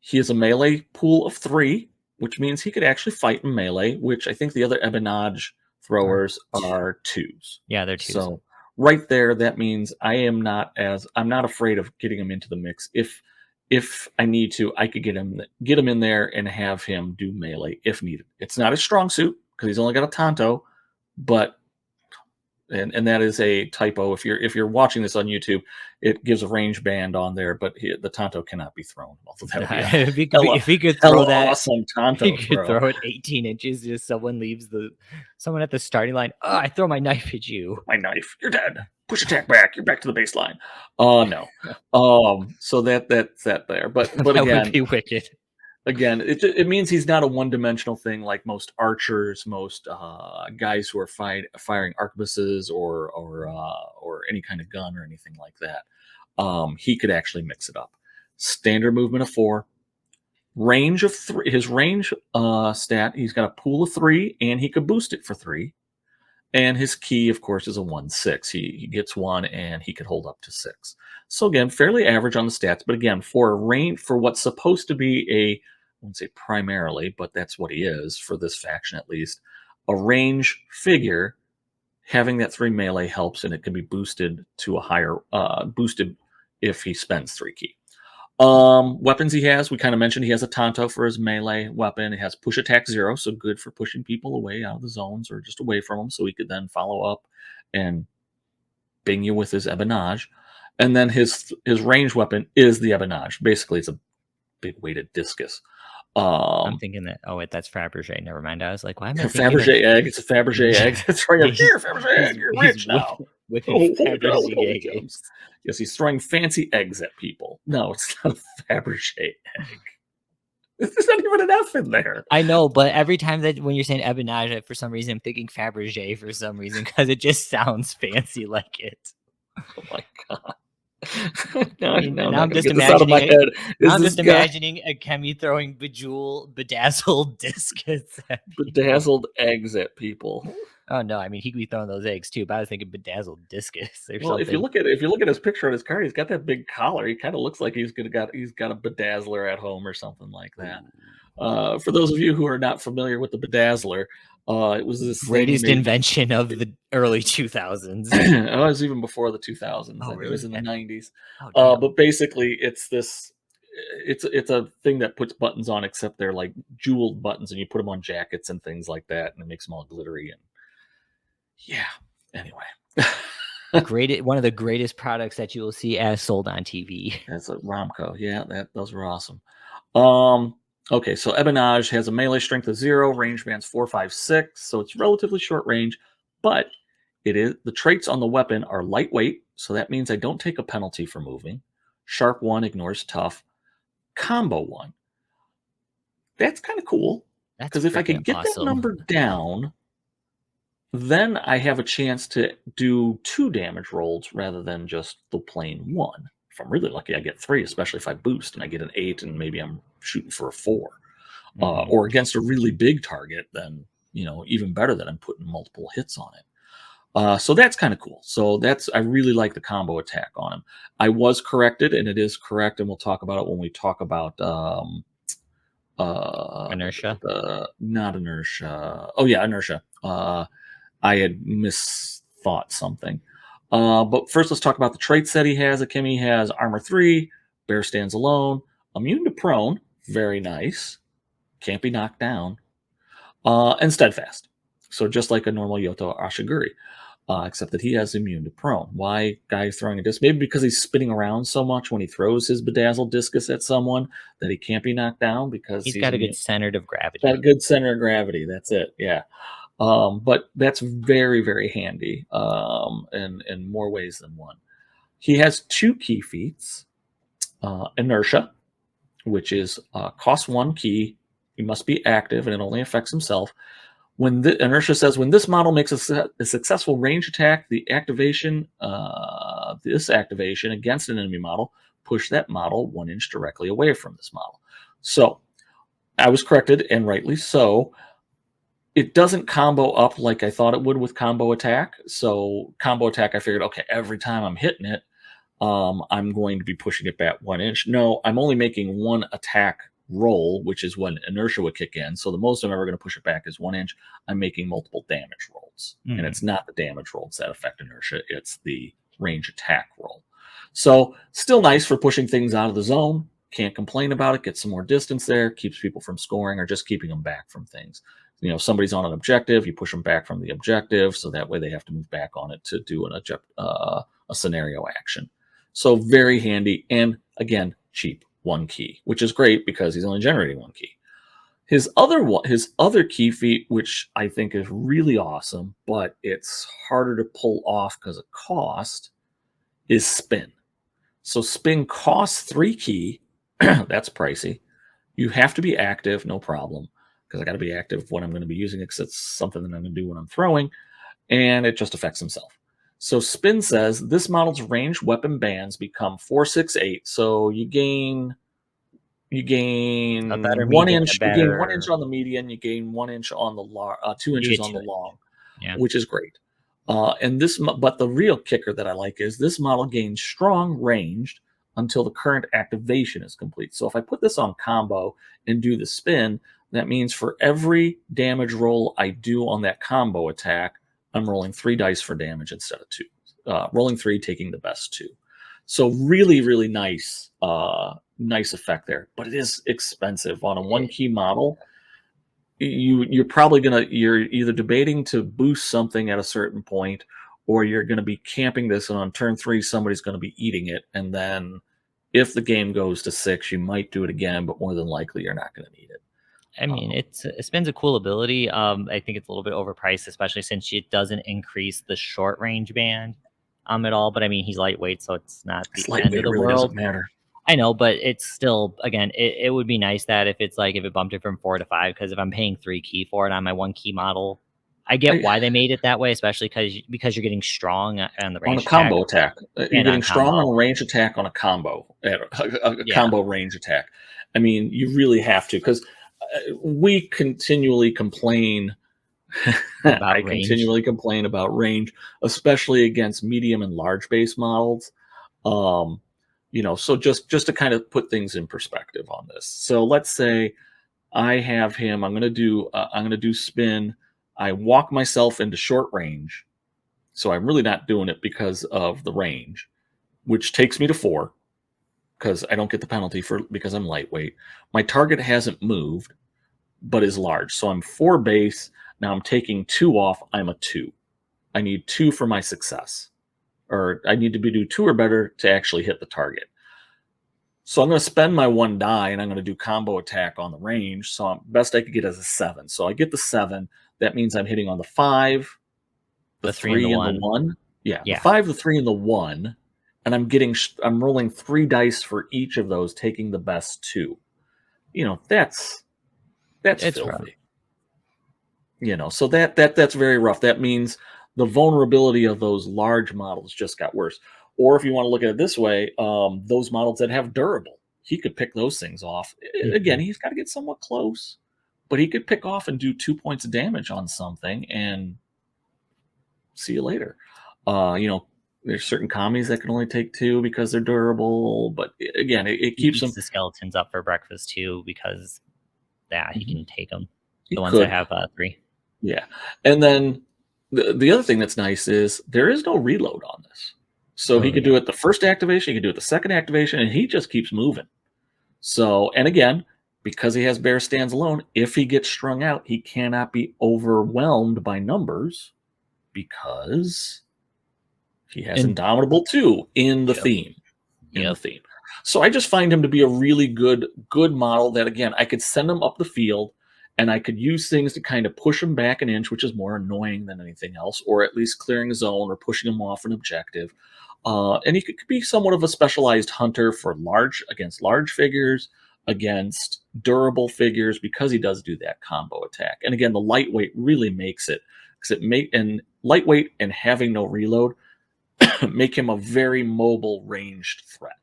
He has a melee pool of 3, which means he could actually fight in melee, which I think the other Ebonage throwers are 2s. Yeah, they're 2s. So right there, that means I'm not afraid of getting him into the mix. If I need to, I could get him in there and have him do melee if needed. It's not his strong suit, because he's only got a Tanto, but and that is a typo. If you're watching this on YouTube, it gives a range band on there, but the Tanto cannot be thrown. Although that would be if he could throw that awesome Tanto, he could throw it 18 inches. Just someone at the starting line. Oh, I throw my knife at you. My knife. You're dead. Push attack back. You're back to the baseline. No. So that's that there. But that again, would be wicked. Again, it means he's not a one-dimensional thing like most archers, most guys who are firing arquebuses or any kind of gun or anything like that. He could actually mix it up. Standard movement of 4, range of 3. His range stat, he's got a pool of 3, and he could boost it for 3. And his key, of course, is a 1/6. He gets 1, and he could hold up to 6. So again, fairly average on the stats. But again, for a range, for what's supposed to be I wouldn't say primarily, but that's what he is for this faction at least, a range figure, having that 3 melee helps, and it can be boosted to a higher, boosted if he spends 3 key. Weapons he has, we kind of mentioned he has a Tanto for his melee weapon. It has push attack 0, so good for pushing people away out of the zones or just away from them, so he could then follow up and bing you with his Ebonage. And then his range weapon is the Ebonage. Basically, it's a big weighted discus. I'm thinking that. Oh wait, that's Fabergé. Never mind. I was like, why am I thinking Fabergé egg. It's a Fabergé egg. That's right. Yeah, Here, Fabergé egg. You're rich now. Whipping Oh, Fabergé holy eggs. cows. Yes, he's throwing fancy eggs at people. No, it's not a Fabergé egg. There's not even an F in there. I know, but every time that when you're saying Ebonage, for some reason I'm thinking Fabergé for some reason because it just sounds fancy like it. Oh my god. Now I'm I'm just get this out of my head. I'm just imagining a Kemi throwing bedazzled discus at people. Bedazzled eggs at people. Oh no, I mean he could be throwing those eggs too, but I was thinking bedazzled discus or Well, something. if you look at his picture on his card, he's got that big collar. He kind of looks like he's got a bedazzler at home or something like that. For those of you who are not familiar with the bedazzler, it was this greatest invention of the early 2000s. It was even before the 2000s. Oh, It was in the 90s. Oh, but basically, it's this. It's a thing that puts buttons on, except they're like jeweled buttons, and you put them on jackets and things like that, and it makes them all glittery. And yeah. Anyway, one of the greatest products that you will see as sold on TV. That's a Romco. Yeah, those were awesome. Okay, so Ebonage has a melee strength of 0, range bands 4, 5, 6, so it's relatively short range, but the traits on the weapon are lightweight, so that means I don't take a penalty for moving. Sharp 1 ignores tough. Combo 1. That's kind of cool, because if I could get that number down, then I have a chance to do 2 damage rolls rather than just the plain 1. If I'm really lucky, I get 3, especially if I boost and I get an 8 and maybe I'm shooting for a 4. Or against a really big target, then, even better that I'm putting multiple hits on it. So that's kind of cool. So I really like the combo attack on him. I was corrected, and it is correct, and we'll talk about it when we talk about inertia. Not inertia. Oh yeah, inertia. I had misthought something. But first, let's talk about the traits that he has. Akemi has armor 3, bear stands alone, immune to prone, very nice, can't be knocked down, and steadfast. So just like a normal Jyoto Ashiguru, except that he has immune to prone. Why guy throwing a disc? Maybe because he's spinning around so much when he throws his bedazzled discus at someone that he can't be knocked down because he's got a good center of gravity. Got a good center of gravity. That's it. Yeah. But that's very, very handy in more ways than one. He has 2 key feats. Inertia, which is cost 1 key. He must be active, and it only affects himself. When inertia says when this model makes a successful range attack, this activation against an enemy model, push that model 1 inch directly away from this model. So I was corrected, and rightly so. It doesn't combo up like I thought it would with combo attack. So combo attack, I figured, okay, every time I'm hitting it, I'm going to be pushing it back 1 inch. No, I'm only making 1 attack roll, which is when inertia would kick in. So the most I'm ever going to push it back is 1 inch. I'm making multiple damage rolls. And it's not the damage rolls that affect inertia. It's the range attack roll. So still nice for pushing things out of the zone. Can't complain about it. Get some more distance there. Keeps people from scoring or just keeping them back from things. Somebody's on an objective, you push them back from the objective, so that way they have to move back on it to do a scenario action. So very handy, and again, cheap, 1 key, which is great because he's only generating 1 key. His other key feat, which I think is really awesome, but it's harder to pull off because of cost, is spin. So spin costs 3 key. That's pricey. You have to be active, no problem, because I got to be active when I'm going to be using it because it's something that I'm going to do when I'm throwing, and it just affects himself. So spin says this model's ranged weapon bands become 4, 6, 8. So you A gain better 1 median, a inch. You gain 1 inch better on the median. You gain 1 inch on the 2 inches you get on 2 the it. long, Yeah. which is great. But the real kicker that I like is this model gains strong ranged until the current activation is complete. So if I put this on combo and do the spin, that means for every damage roll I do on that combo attack, I'm rolling 3 dice for damage instead of 2. Rolling 3, taking the best 2. So really, really nice, nice effect there. But it is expensive on a 1 key model. You're either debating to boost something at a certain point, or you're going to be camping this, and on turn 3 somebody's going to be eating it, and then if the game goes to 6 you might do it again, but more than likely you're not going to need it. I mean, it spins a cool ability. I think it's a little bit overpriced, especially since it doesn't increase the short range band at all. But I mean, he's lightweight, so it's not It's the end lightweight, of it the really doesn't world. matter. I know, but it's still, again, it would be nice that if it's like if it bumped it from 4 to 5, because if I'm paying 3 key for it on my 1 key model, I get why they made it that way, especially because you're getting strong on the On a range attack combo attack, you're and on getting strong on combo. a range attack on a combo, a Yeah, combo range attack. I mean, you really have to, because we continually complain. I about range. continually complain about range, especially against medium and large base models. Um, so just to kind of put things in perspective on this. So let's say I have him. I'm gonna do spin. I walk myself into short range, so I'm really not doing it because of the range, which takes me to 4 because I don't get the penalty because I'm lightweight. My target hasn't moved, but is large, so I'm 4 base. Now I'm taking 2 off. I'm a 2. I need 2 for my success, or I need to do 2 or better to actually hit the target. So I'm going to spend my 1 die, and I'm going to do combo attack on the range. So best I could get is a 7. So I get the 7. That means I'm hitting on the 5, the The 3 and the 3, and the 1. 1. Yeah, the Yeah. 5, the 3, and the 1. And I'm rolling 3 dice for each of those, taking the best 2. That's It's rough. filthy. So that's very rough. That means the vulnerability of those large models just got worse. Or if you want to look at it this way, those models that have durable, he could pick those things off. Again, he's got to get somewhat close, but he could pick off and do 2 points of damage on something and see you later. There's certain commies that can only take 2 because they're durable, but again, it He keeps eats them. the skeletons up for breakfast too because, yeah, he Mhm. can take them. He The ones that could, have 3. yeah. And then the other thing that's nice is there is no reload on this. So he Oh, could yeah. do it the first activation, he could do it the second activation, and he just keeps moving. So, and again, because he has bear stands alone, if he gets strung out, he cannot be overwhelmed by numbers because he has And Indomitable 2 in the yep. theme. In the Yep. theme. So I just find him to be a really good model that, again, I could send him up the field and I could use things to kind of push him back an inch, which is more annoying than anything else, or at least clearing a zone or pushing him off an objective. And he could be somewhat of a specialized hunter for against large figures, against durable figures, because he does do that combo attack. And again, the lightweight really makes it, because and lightweight and having no reload make him a very mobile ranged threat.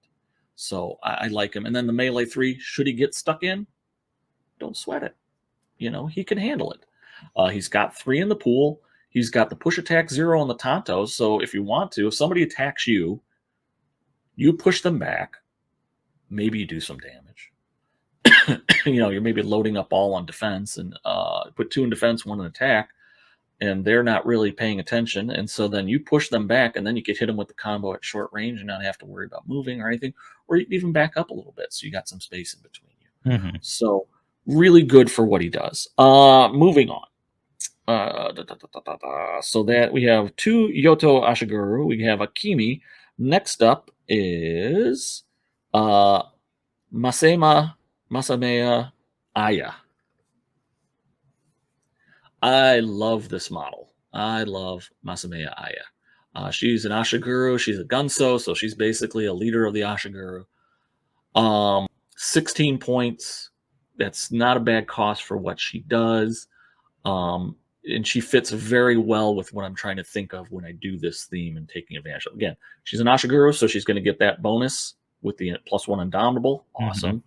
So I like him. And then the melee 3, should he get stuck in, don't sweat it. He can handle it. He's got 3 in the pool. He's got the push attack 0 on the Tontos. So if you want to, if somebody attacks you, you push them back. Maybe you do some damage. You're maybe loading up all on defense and put 2 in defense, 1 in attack, and they're not really paying attention. And so then you push them back, and then you could hit them with the combo at short range and not have to worry about moving or anything, or you can even back up a little bit so you got some space in between you. Mm-hmm. So really good for what he does. Moving on. So that we have 2 Jyoto Ashiguru. We have Akimi. Next up is Masamea Aya. I love this model. I love Masamea Aya. She's an Ashiguru. She's a Gunso, so she's basically a leader of the Ashiguru. 16 points, That's not a bad cost for what she does. And she fits very well with what I'm trying to think of when I do this theme and taking advantage of. Again, she's an Ashiguru, so she's going to get that bonus with the +1 Indomitable. Awesome.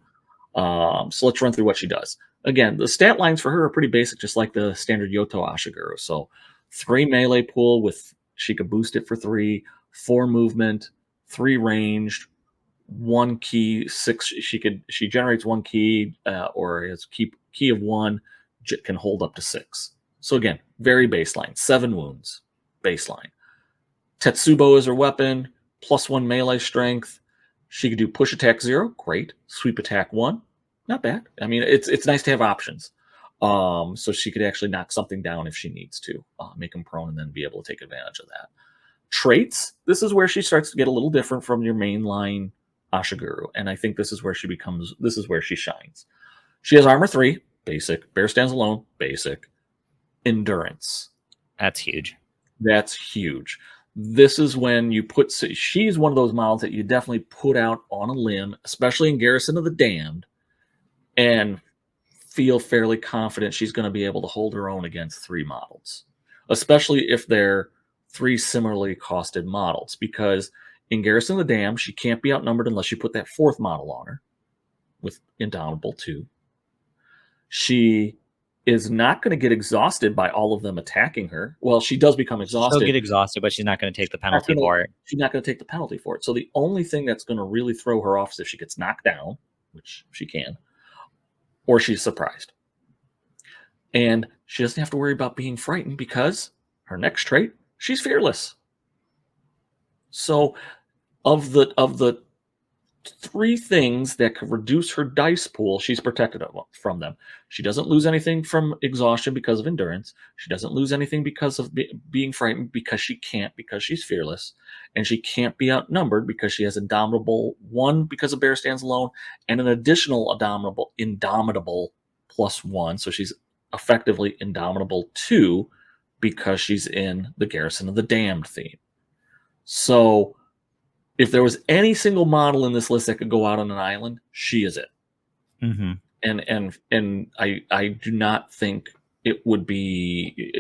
So let's run through what she does. Again, the stat lines for her are pretty basic, just like the standard Jyoto Ashiguru. So 3 melee pool with she could boost it for 3, 4 movement, 3 ranged, 1 key, 6. She generates 1 key or has key of 1, can hold up to 6. So again, very baseline. 7 wounds, baseline. Tetsubo is her weapon, +1 melee strength. She could do push attack 0, great. Sweep attack 1, not bad. I mean, it's nice to have options. So she could actually knock something down if she needs to, make them prone, and then be able to take advantage of that. Traits, this is where she starts to get a little different from your mainline Ashiguru, and I think this is where she shines. She has armor 3, basic. Bear stands alone, basic. Endurance. That's huge. That's huge. This is when you put. She's one of those models that you definitely put out on a limb, especially in Garrison of the Damned, and feel fairly confident she's going to be able to hold her own against 3 models, especially if they're 3 similarly costed models. Because in Garrison of the Damned, she can't be outnumbered unless you put that 4th model on her with Indomitable 2. She is not going to get exhausted by all of them attacking her. Well, she does become exhausted. She'll get exhausted, but she's not going to take the penalty for it. She's not going to take the penalty for it. So the only thing that's going to really throw her off is if she gets knocked down, which she can, or she's surprised. And she doesn't have to worry about being frightened because her next trait, she's fearless. So of the 3 things that could reduce her dice pool, she's protected from them. She doesn't lose anything from exhaustion because of endurance. She doesn't lose anything because of being frightened, because she can't, because she's fearless. And she can't be outnumbered because she has Indomitable 1 because of Bear Stands Alone, and an additional Indomitable +1. So she's effectively Indomitable 2 because she's in the Garrison of the Damned theme. So if there was any single model in this list that could go out on an island, she is it. And I do not think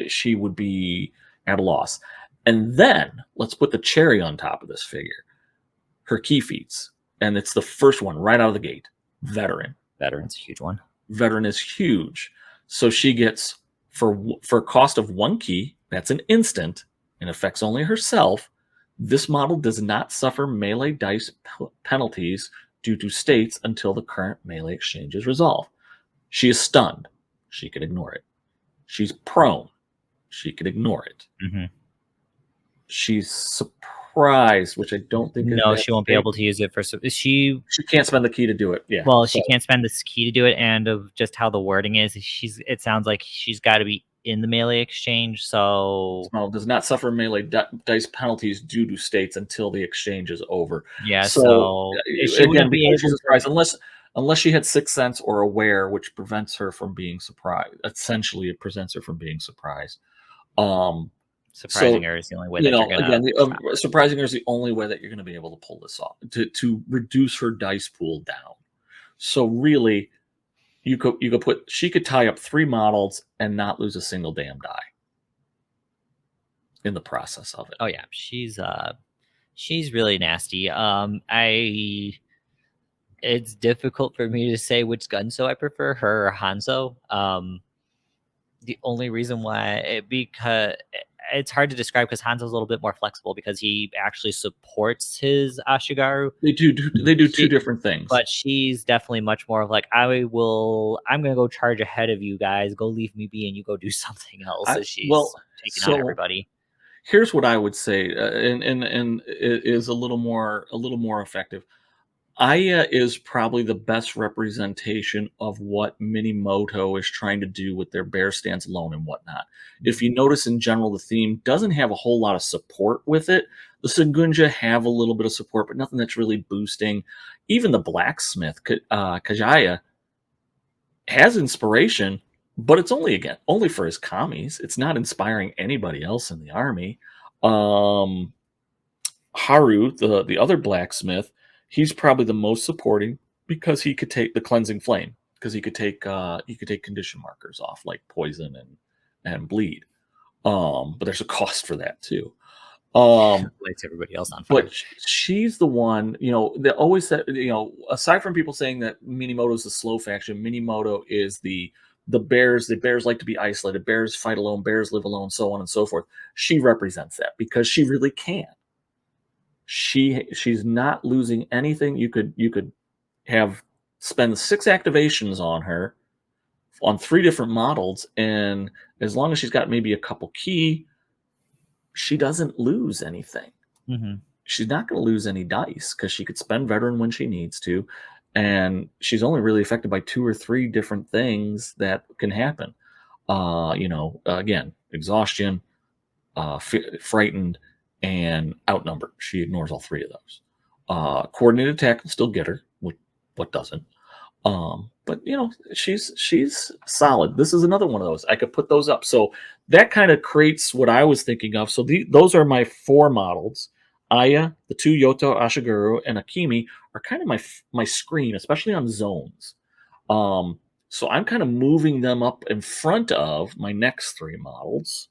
she would be at a loss. And then let's put the cherry on top of this figure. Her key feats. And it's the first one right out of the gate. Veteran. Veteran's a huge one. Veteran is huge. So she gets, for cost of 1 key, that's an instant, and affects only herself. This model does not suffer melee dice penalties due to states until the current melee exchange is resolved. She is stunned. She can ignore it. She's prone. She can ignore it. She's surprised, which I don't think. No, she won't be able to use it for. She can't spend the key to do it. Yeah. Well, she can't spend the key to do it, and of just how the wording is, it sounds like she's got to be in the melee exchange. So this model does not suffer melee dice penalties due to states until the exchange is over. Yeah. So she wouldn't be able to surprise unless she had Sixth Sense or Aware, which prevents her from being surprised. Essentially, it prevents her from being surprised. Surprising her is the only way that you're going to. Surprising her is the only way that you're going to be able to pull this off, to reduce her dice pool down. So really, she could tie up 3 models and not lose a single damn die in the process of it. Oh yeah, she's really nasty. It's difficult for me to say which Gunso I prefer, her or Hanzo. The only reason why, because it's hard to describe, because Hanzo's a little bit more flexible because he actually supports his Ashigaru. They do 2 different things. But she's definitely much more of like, I'm going to go charge ahead of you guys. Go leave me be and you go do something else. So she's taking out everybody. Here's what I would say, and it is a little more effective. Aya is probably the best representation of what Minimoto is trying to do with their Bear Stands Alone and whatnot. If you notice, in general, the theme doesn't have a whole lot of support with it. The Sagunja have a little bit of support, but nothing that's really boosting. Even the blacksmith, Kajaya, has inspiration, but it's only for his commies. It's not inspiring anybody else in the army. Haru, the other blacksmith, he's probably the most supporting because he could take the cleansing flame. because you could take condition markers off like poison and bleed. But there's a cost for that too. Lights everybody else on fire. But she's the one, they always said, aside from people saying that Minimoto is the slow faction, Minimoto is the bears. The bears like to be isolated. Bears fight alone. Bears live alone. So on and so forth. She represents that because she really can. She's not losing anything. You could have spend 6 activations on her on 3 different models, and as long as she's got maybe a couple key, she doesn't lose anything. Mm-hmm. She's not going to lose any dice because she could spend veteran when she needs to, and she's only really affected by 2 or 3 different things that can happen. Again, exhaustion, frightened, and outnumbered. She ignores all 3 of those. Coordinated attack will still get her. What doesn't? But she's solid. This is another one of those. I could put those up. So that kind of creates what I was thinking of. So those are my 4 models. Aya, the 2 Jyoto Ashiguru, and Akemi are kind of my screen, especially on zones. So I'm kind of moving them up in front of my next 3 models.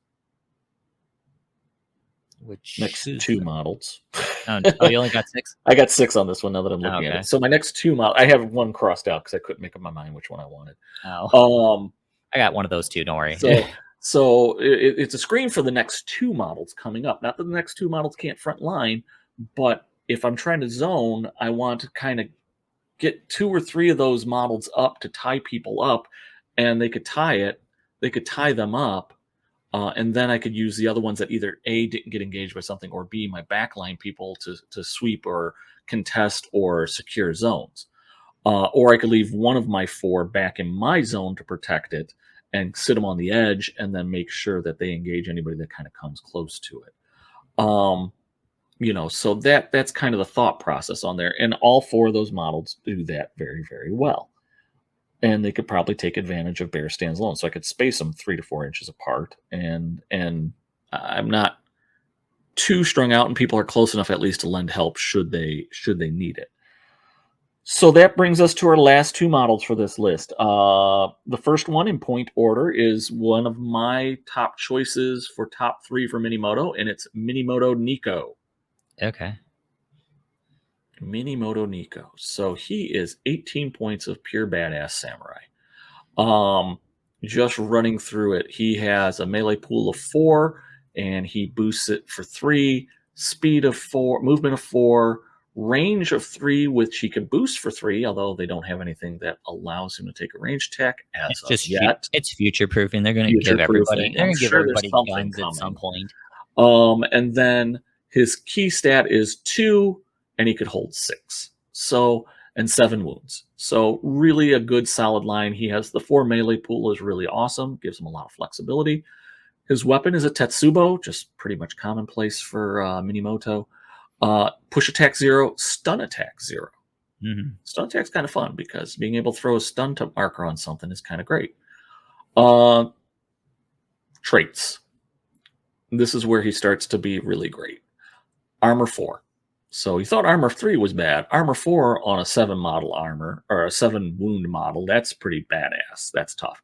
Next 2 models. Oh, you only got 6? I got 6 on this one now that I'm looking at it. So my next 2 models, I have 1 crossed out because I couldn't make up my mind which one I wanted. Oh. I got one of those too. Don't worry. So it's a screen for the next 2 models coming up. Not that the next 2 models can't front line, but if I'm trying to zone, I want to kind of get 2 or 3 of those models up to tie people up, and they could tie them up. And then I could use the other ones that either A, didn't get engaged by something, or B, my backline people to sweep or contest or secure zones. Or I could leave one of my 4 back in my zone to protect it and sit them on the edge and then make sure that they engage anybody that kind of comes close to it. So that's kind of the thought process on there. And all 4 of those models do that very, very well. And they could probably take advantage of bear stands alone. So I could space them 3 to 4 inches apart, and I'm not too strung out, and people are close enough at least to lend help should they need it. So that brings us to our last 2 models for this list. The first one in point order is one of my top choices for top 3 for Minimoto, and it's Minimoto Nico. Okay. Miniemoto Nico. So he is 18 points of pure badass samurai. Just running through it, he has a melee pool of 4, and he boosts it for 3, speed of 4, movement of 4, range of 3, which he can boost for 3, although they don't have anything that allows him to take a range attack as of yet. It's future proofing. They're going to give everybody. They're going to give everybody guns at some point. And then his key stat is 2. And he could hold 6. And 7 wounds. So really a good solid line. He has the 4 melee pool is really awesome. Gives him a lot of flexibility. His weapon is a Tetsubo, just pretty much commonplace for Minimoto. Push attack 0, stun attack 0. Mm-hmm. Stun attack's kind of fun because being able to throw a stun marker on something is kind of great. Traits. This is where he starts to be really great. Armor 4. So you thought armor 3 was bad. Armor 4 on a 7 model armor, or a 7 wound model, that's pretty badass. That's tough.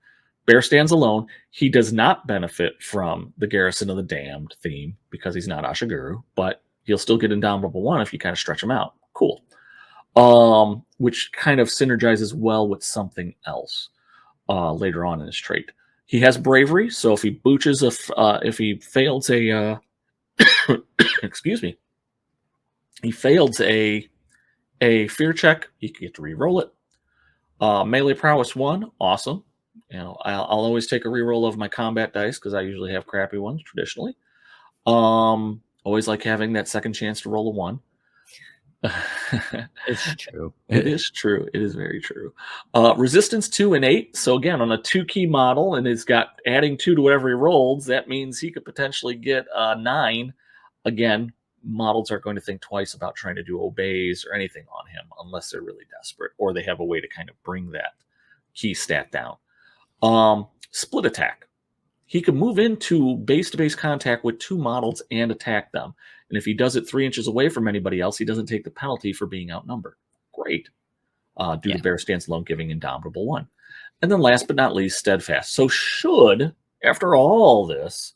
Bear stands alone. He does not benefit from the Garrison of the Damned theme because he's not Ashiguru, but he'll still get Indomitable 1 if you kind of stretch him out. Cool. Which kind of synergizes well with something else later on in his trait. He has bravery, so if he booches if he fails a excuse me, he failed a fear check, he can get to re-roll it. Melee prowess 1, awesome. I'll always take a re-roll of my combat dice because I usually have crappy ones traditionally. Always like having that second chance to roll a 1. It's true. It is true. It is very true. Resistance 2 and 8. So again, on a 2 key model, and it's got adding 2 to whatever he rolls, that means he could potentially get 9. Again, models aren't going to think twice about trying to do obeys or anything on him unless they're really desperate or they have a way to kind of bring that key stat down. Split attack. He can move into base-to-base contact with 2 models and attack them. And if he does it 3 inches away from anybody else, he doesn't take the penalty for being outnumbered. Great. Due to bear stance alone giving Indomitable 1. And then last but not least, steadfast. So should, after all this,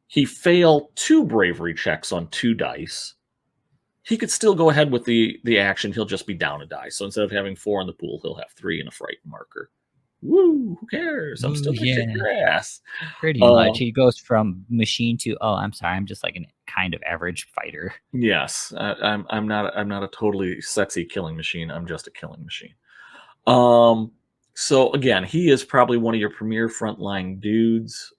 he fail 2 bravery checks on 2 dice, he could still go ahead with the action. He'll just be down a die. So instead of having 4 in the pool, he'll have 3 in a fright marker. Woo! Who cares? I'm still Ooh, gonna kick yeah. your ass. Pretty much. He goes from machine to, oh, I'm sorry, I'm just like an kind of average fighter. Yes, I'm not a totally sexy killing machine. I'm just a killing machine. Um, so again, he is probably one of your premier frontline dudes,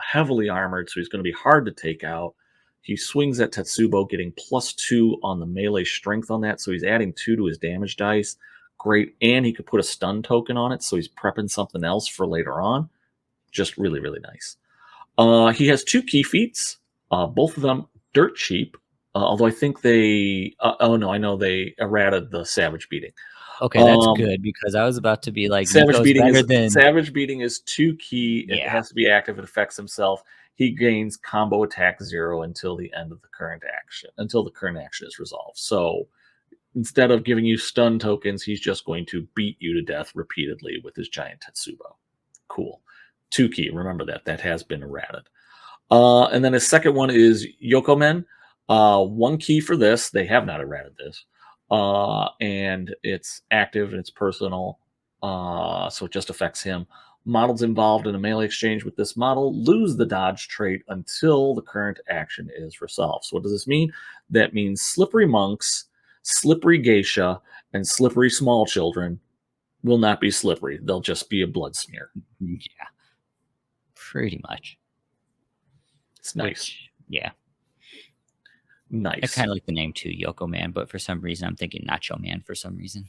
heavily armored, so he's going to be hard to take out. He swings at Tetsubo, getting +2 on the melee strength on that, so he's adding 2 to his damage dice. Great, and he could put a stun token on it, so he's prepping something else for later on. Just really, really nice. He has 2 key feats, both of them dirt cheap. Although I think they, oh no, I know they errated the Savage Beating. Okay, that's good because I was about to be like, Nico's better than. Savage Beating is 2 key. It Yeah. has to be active. It affects himself. He gains combo attack 0 until the end of the current action, until the current action is resolved. So instead of giving you stun tokens, he's just going to beat you to death repeatedly with his giant Tetsubo. Cool. 2 key. Remember that. That has been errated. And then his second one is Yokomen. 1 key for this. They have not errated this. And it's active and it's personal. So it just affects him. Models involved in a melee exchange with this model lose the dodge trait until the current action is resolved. So what does this mean? That means slippery monks, slippery geisha, and slippery small children will not be slippery. They'll just be a blood smear. Yeah. Pretty much. It's nice. Yeah. Nice. I kind of like the name too, Yoko Man, but for some reason I'm thinking Nacho Man for some reason.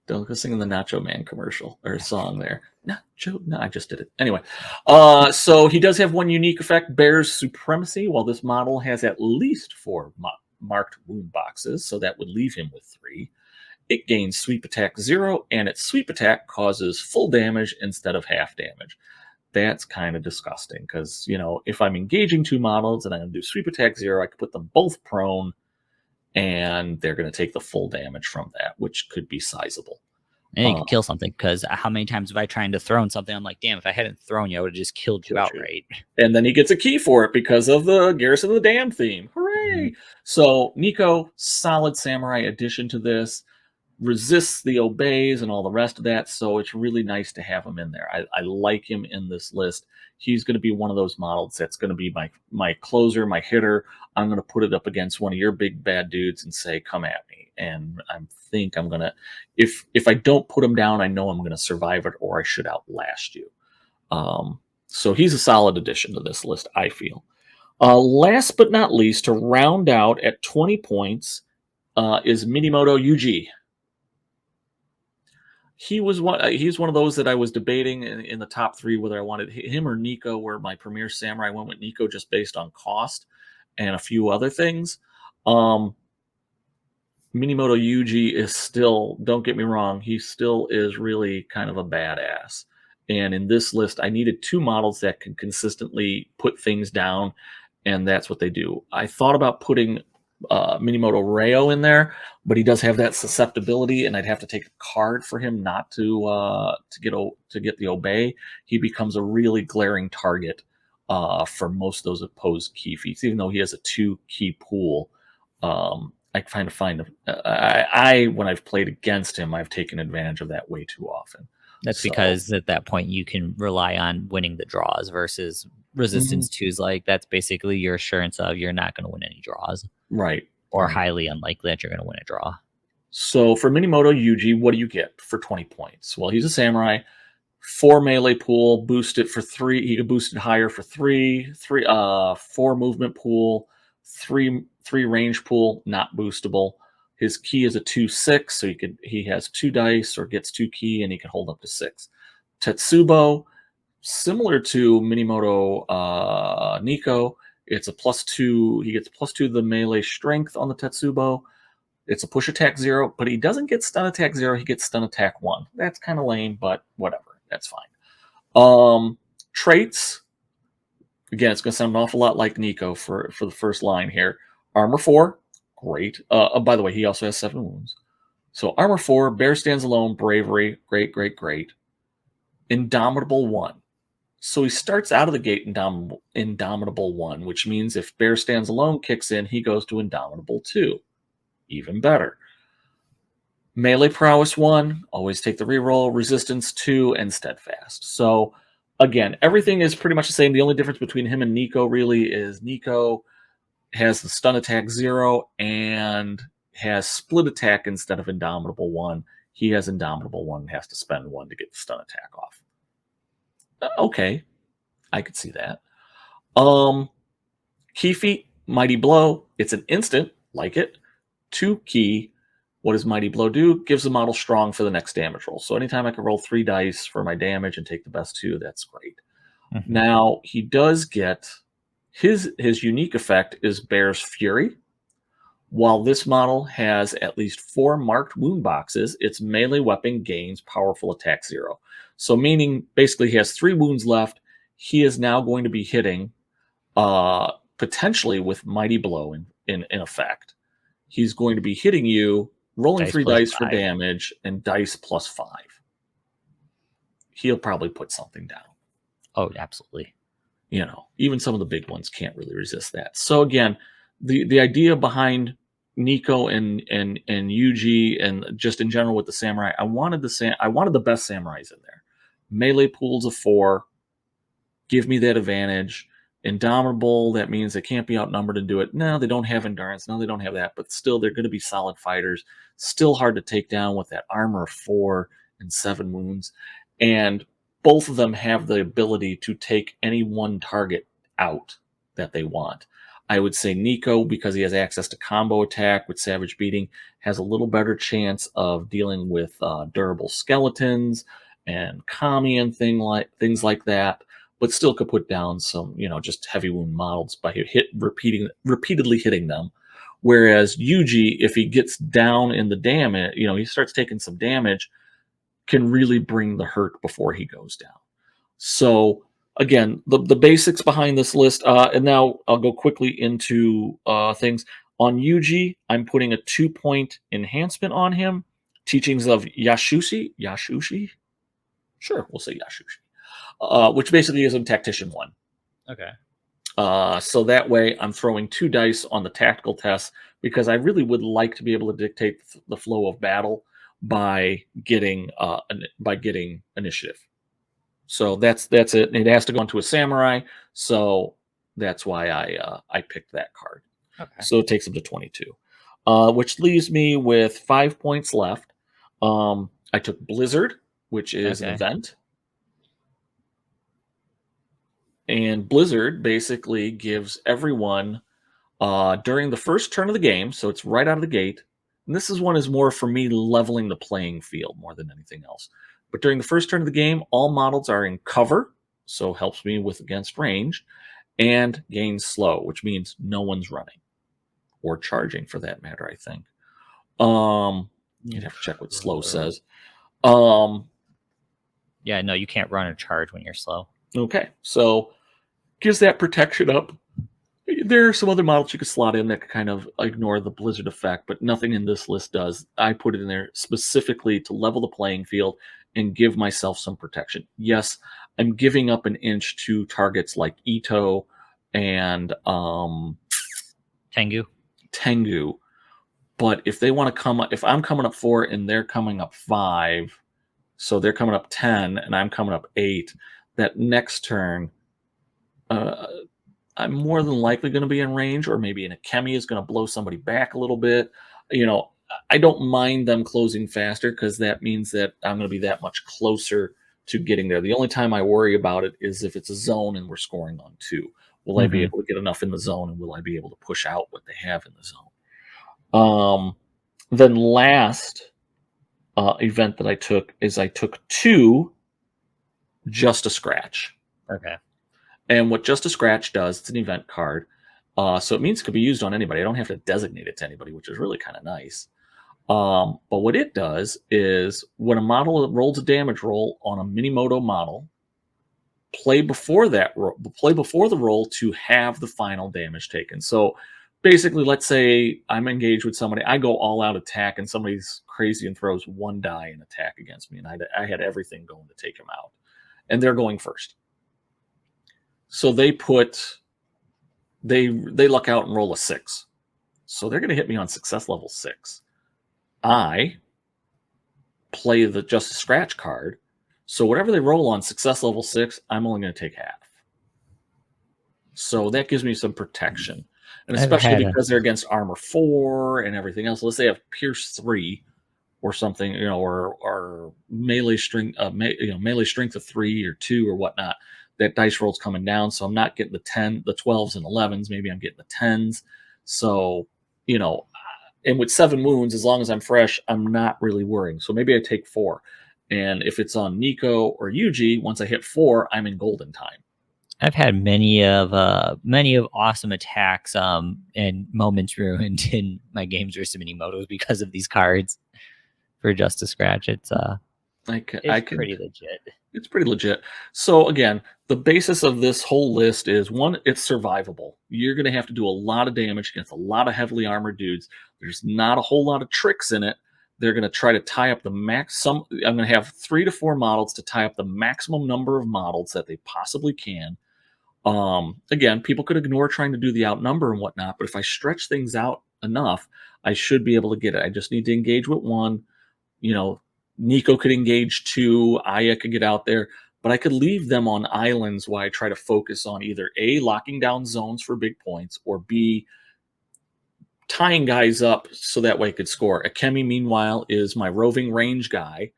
Don't go singing the Nacho Man commercial or song there. Nacho, no, I just did it. Anyway, so he does have 1 unique effect, Bear's Supremacy. While this model has at least 4 marked wound boxes, so that would leave him with 3. It gains sweep attack 0, and its sweep attack causes full damage instead of half damage. That's kind of disgusting because, you know, if I'm engaging 2 models and I'm going to do sweep attack 0, I could put them both prone and they're going to take the full damage from that, which could be sizable. And you can kill something because how many times have I tried to throw something? I'm like, damn, if I hadn't thrown you, I would have just killed you outright. And then he gets a key for it because of the Garrison of the Dam theme. Hooray! Mm-hmm. So Nico, solid samurai addition to this. Resists the obeys and all the rest of that, so it's really nice to have him in there. I like him in this list. He's going to be one of those models that's going to be my closer, my hitter. I'm going to put it up against one of your big bad dudes and say, come at me. And I think I'm going to, if I don't put him down, I know I'm going to survive it or I should outlast you. So he's a solid addition to this list, I feel. Last but not least, to round out at 20 points is Minimoto Yuji. He's one of those that I was debating in the top 3 whether I wanted him or Nico were my premier samurai. I went with Nico just based on cost and a few other things. Minimoto Yuji is still, don't get me wrong, he still is really kind of a badass. And in this list, I needed 2 models that can consistently put things down, and that's what they do. I thought about putting Minimoto Reo in there, but he does have that susceptibility, and I'd have to take a card for him not to get the obey. He becomes a really glaring target for most of those opposed key feats, even though he has a 2 key pool. I kind of find when I've played against him, I've taken advantage of that way too often. That's because at that point you can rely on winning the draws versus resistance 2's like that's basically your assurance of you're not going to win any draws. Right. Or highly unlikely that you're going to win a draw. So for Minimoto Yuji, what do you get for 20 points? Well, he's a samurai. 4 melee pool, boost it for 3. He could boost it higher for 3. 4 movement pool, 3 range pool, not boostable. His key is a 2/6, so he has 2 dice or gets 2 key, and he can hold up to 6. Tetsubo, similar to Minimoto Nico, it's a +2. He gets +2 to the melee strength on the Tetsubo. It's a push attack 0, but he doesn't get stun attack 0. He gets stun attack 1. That's kind of lame, but whatever. That's fine. Traits. Again, it's going to sound an awful lot like Nico for the first line here. Armor 4. Great. By the way, he also has 7 wounds. So armor 4, bear stands alone, bravery, great, great, great. Indomitable 1. So he starts out of the gate Indomitable 1, which means if bear stands alone kicks in, he goes to Indomitable 2. Even better. Melee prowess 1, always take the reroll, resistance 2, and steadfast. So again, everything is pretty much the same. The only difference between him and Nico really is Nico has the stun attack 0 and has split attack instead of Indomitable 1. He has Indomitable 1 and has to spend 1 to get the stun attack off. Okay, I could see that. Key feat, Mighty Blow. It's an instant, like it. 2 key. What does Mighty Blow do? Gives the model strong for the next damage roll. So anytime I can roll 3 dice for my damage and take the best 2, that's great. Mm-hmm. Now, he does get his unique effect is Bear's Fury. While this model has at least 4 marked wound boxes, its melee weapon gains powerful attack 0. So meaning basically he has 3 wounds left. He is now going to be hitting potentially with Mighty Blow in effect. He's going to be hitting you, rolling Dice 3 plus dice for 5. damage, and dice plus 5. He'll probably put something down. Oh, absolutely. You know, even some of the big ones can't really resist that. So again, the idea behind Nico and Yuji and just in general with the samurai, I wanted the best samurais in there. Melee pools of 4, give me that advantage. Indomitable, that means they can't be outnumbered and do it. No, they don't have endurance. No, they don't have that. But still, they're going to be solid fighters. Still hard to take down with that armor of 4 and 7 wounds. And both of them have the ability to take any one target out that they want. I would say Nico, because he has access to combo attack with Savage Beating, has a little better chance of dealing with durable skeletons and Kami and things like that, but still could put down some, just heavy wound models by repeatedly hitting them. Whereas Yuji, if he gets down in the damage, he starts taking some damage, can really bring the hurt before he goes down. So again, the basics behind this list, and now I'll go quickly into things. On Yuji, I'm putting a 2-point enhancement on him. Teachings of Yashushi? Sure, we'll say Yashushi. Which basically is a Tactician 1. Okay. So that way I'm throwing 2 dice on the tactical test because I really would like to be able to dictate the flow of battle by getting initiative. So that's it. It has to go into a samurai, so that's why I picked that card. Okay. So it takes him to 22, which leaves me with 5 points left. I took Blizzard, which is an event. And Blizzard basically gives everyone during the first turn of the game, so it's right out of the gate. And this one is more for me leveling the playing field more than anything else. But during the first turn of the game, all models are in cover, so helps me with against range, and gains slow, which means no one's running or charging for that matter, I think. You'd have to check what slow says. Yeah, no, you can't run or charge when you're slow. Okay, so gives that protection up. There are some other models you could slot in that kind of ignore the Blizzard effect, but nothing in this list does. I put it in there specifically to level the playing field and give myself some protection. Yes, I'm giving up an inch to targets like Ito and Tengu. But if they want to come up, if I'm coming up 4 and they're coming up 5, so they're coming up 10 and I'm coming up 8, that next turn, I'm more than likely going to be in range, or maybe an Akemi is going to blow somebody back a little bit. I don't mind them closing faster because that means that I'm going to be that much closer to getting there. The only time I worry about it is if it's a zone and we're scoring on 2. Will I be able to get enough in the zone, and will I be able to push out what they have in the zone? Then last event that I took is I took 2 Just a Scratch. Okay. And what Just a Scratch does, it's an event card. So it means it could be used on anybody. I don't have to designate it to anybody, which is really kind of nice. But what it does is when a model rolls a damage roll on a Minimoto model, play before the roll to have the final damage taken. So basically, let's say I'm engaged with somebody, I go all out attack, and somebody's crazy and throws 1 die in attack against me, and I had everything going to take him out, and they're going first. So they luck out and roll a 6. So they're going to hit me on success level 6. I play the just a scratch card. So whatever they roll on success level 6, I'm only going to take half. So that gives me some protection. And especially because they're against armor 4 and everything else. Let's say I have pierce 3 or something, or melee strength, melee strength of 3 or 2 or whatnot. That dice roll's coming down, so I'm not getting the 12s and 11s. Maybe I'm getting the 10s. So, and with 7 wounds, as long as I'm fresh, I'm not really worrying. So maybe I take 4. And if it's on Nico or Yuji, once I hit 4, I'm in golden time. I've had many of awesome attacks and moments ruined in my games versus Minimotos because of these cards for just a scratch. It's pretty legit. It's pretty legit. So again, the basis of this whole list is, 1, it's survivable. You're going to have to do a lot of damage against a lot of heavily armored dudes. There's not a whole lot of tricks in it. They're going to try to tie up the max. I'm going to have 3 to 4 models to tie up the maximum number of models that they possibly can. Again, people could ignore trying to do the outnumber and whatnot, but if I stretch things out enough, I should be able to get it. I just need to engage with 1. Nico could engage 2, Aya could get out there, but I could leave them on islands while I try to focus on either A, locking down zones for big points, or B, tying guys up so that way I could score. Akemi, meanwhile, is my roving range guy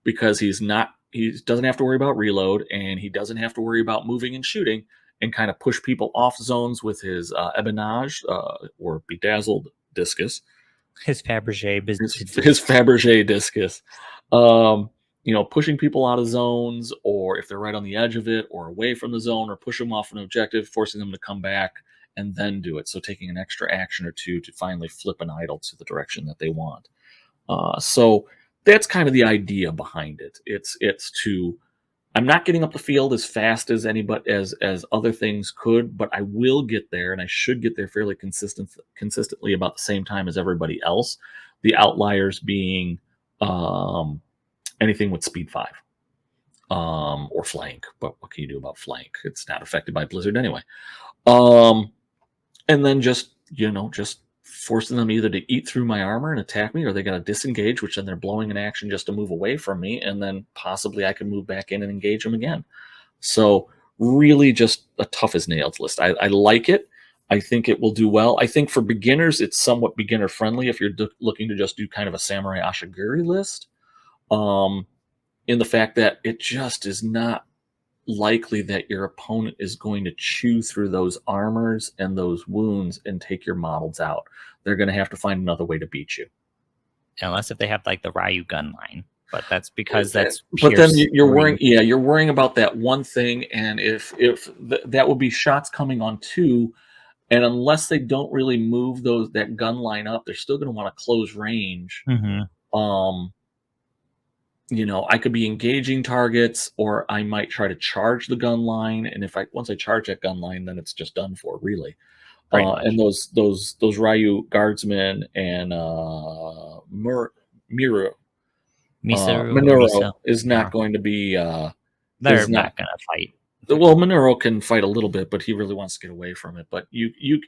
because he doesn't have to worry about reload, and he doesn't have to worry about moving and shooting, and kind of push people off zones with his Ebonage or Bedazzled Discus. His Fabergé Discus. Pushing people out of zones, or if they're right on the edge of it or away from the zone, or push them off an objective, forcing them to come back and then do it. So taking an extra action or 2 to finally flip an idol to the direction that they want. So that's kind of the idea behind it. I'm not getting up the field as fast as anybody as other things could, but I will get there, and I should get there fairly consistently about the same time as everybody else. The outliers being anything with speed 5 or flank. But what can you do about flank? It's not affected by Blizzard anyway. And then just forcing them either to eat through my armor and attack me, or they got to disengage, which then they're blowing an action just to move away from me, and then possibly I can move back in and engage them again. So really just a tough as nails list. I like it. I think it will do well. I think for beginners, it's somewhat beginner friendly if you're looking to just do kind of a Samurai Ashiguru list. In the fact that it just is not likely that your opponent is going to chew through those armors and those wounds and take your models out. They're going to have to find another way to beat you. Unless if they have like the Ryu gun line. But that's because that's. But then you're worrying. Yeah, you're worrying about that one thing, and if that would be shots coming on 2, and unless they don't really move that gun line up, they're still going to want to close range. Mm-hmm. I could be engaging targets, or I might try to charge the gun line, and once I charge that gun line, then it's just done for, really. And those Ryu guardsmen and Minoru is not going to be. They're not going to fight. Well, Minoru can fight a little bit, but he really wants to get away from it. But you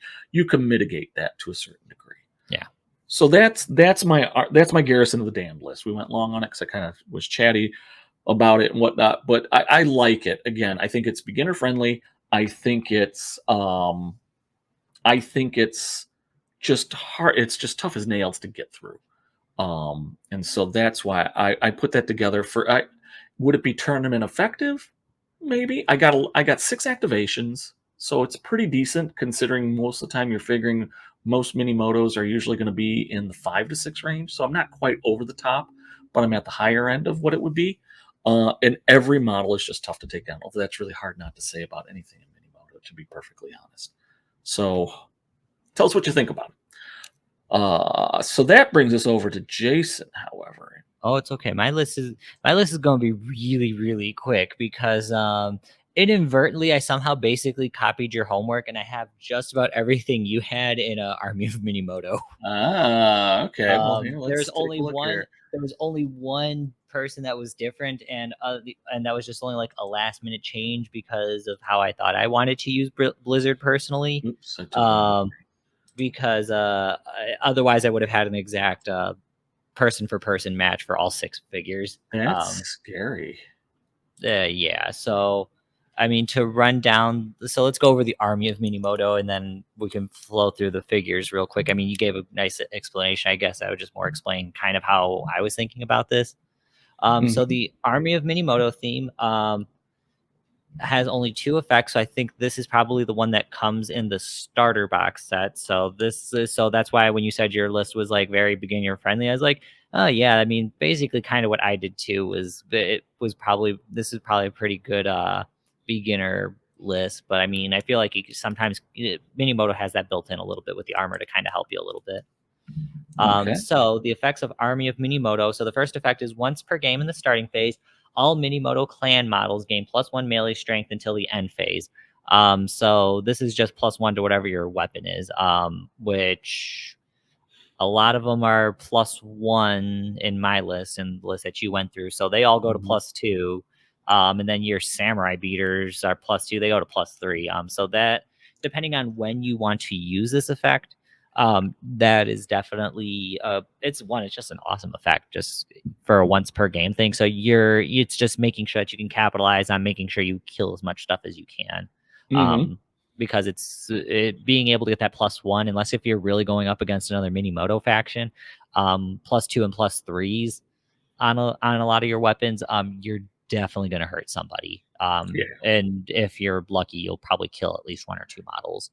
can mitigate that to a certain degree. Yeah. So that's my Garrison of the Damned list. We went long on it because I kind of was chatty about it and whatnot, but I like it. Again, I think it's beginner friendly. I think it's just hard. It's just tough as nails to get through. And so that's why I put that together. Would it be tournament effective? Maybe. I got 6 activations, so it's pretty decent considering most of the time you're figuring most Minimotos are usually going to be in the 5 to 6 range. So I'm not quite over the top, but I'm at the higher end of what it would be. And every model is just tough to take down. Although that's really hard not to say about anything in Minimoto, to be perfectly honest. So tell us what you think about it. So that brings us over to Jason, however. Oh, it's okay. My list is going to be really, really quick because inadvertently, I somehow basically copied your homework, and I have just about everything you had in Army of Minimoto. Ah, okay. Well, here, let's take a look here. There was only one person that was different, and and that was just only like a last minute change because of how I thought I wanted to use Blizzard personally. Oops, I took that. Um, because otherwise I would have had an exact person for person match for all 6 figures. That's scary. Yeah. So, I mean, to run down, so let's go over the army of Minimoto, and then we can flow through the figures real quick. I mean, you gave a nice explanation. I guess I would just more explain kind of how I was thinking about this. So Mhm. the army of Minimoto theme, has only 2 effects, so I think this is probably the one that comes in the starter box set. So that's why when you said your list was like very beginner friendly, I was like, oh yeah, I mean basically kind of what I did too. Was it was probably This is probably a pretty good beginner list, but I mean I feel like sometimes Minimoto has that built in a little bit with the armor to kind of help you a little bit. Okay. So the effects of Army of Minimoto. So the first effect is once per game in the starting phase, all Minimoto clan models gain +1 melee strength until the end phase. So this is just +1 to whatever your weapon is, which a lot of them are +1 in my list and the list that you went through. So they all go to Mhm. +2. And then your samurai beaters are +2. They go to +3. So that depending on when you want to use this effect, that is definitely it's just an awesome effect just for a once per game thing. So it's just making sure that you can capitalize on making sure you kill as much stuff as you can. Mhm. Um, because being able to get that +1, unless if you're really going up against another Minimoto faction, +2 and +3s on a lot of your weapons, you're definitely going to hurt somebody. Yeah. And if you're lucky, you'll probably kill at least 1 or 2 models.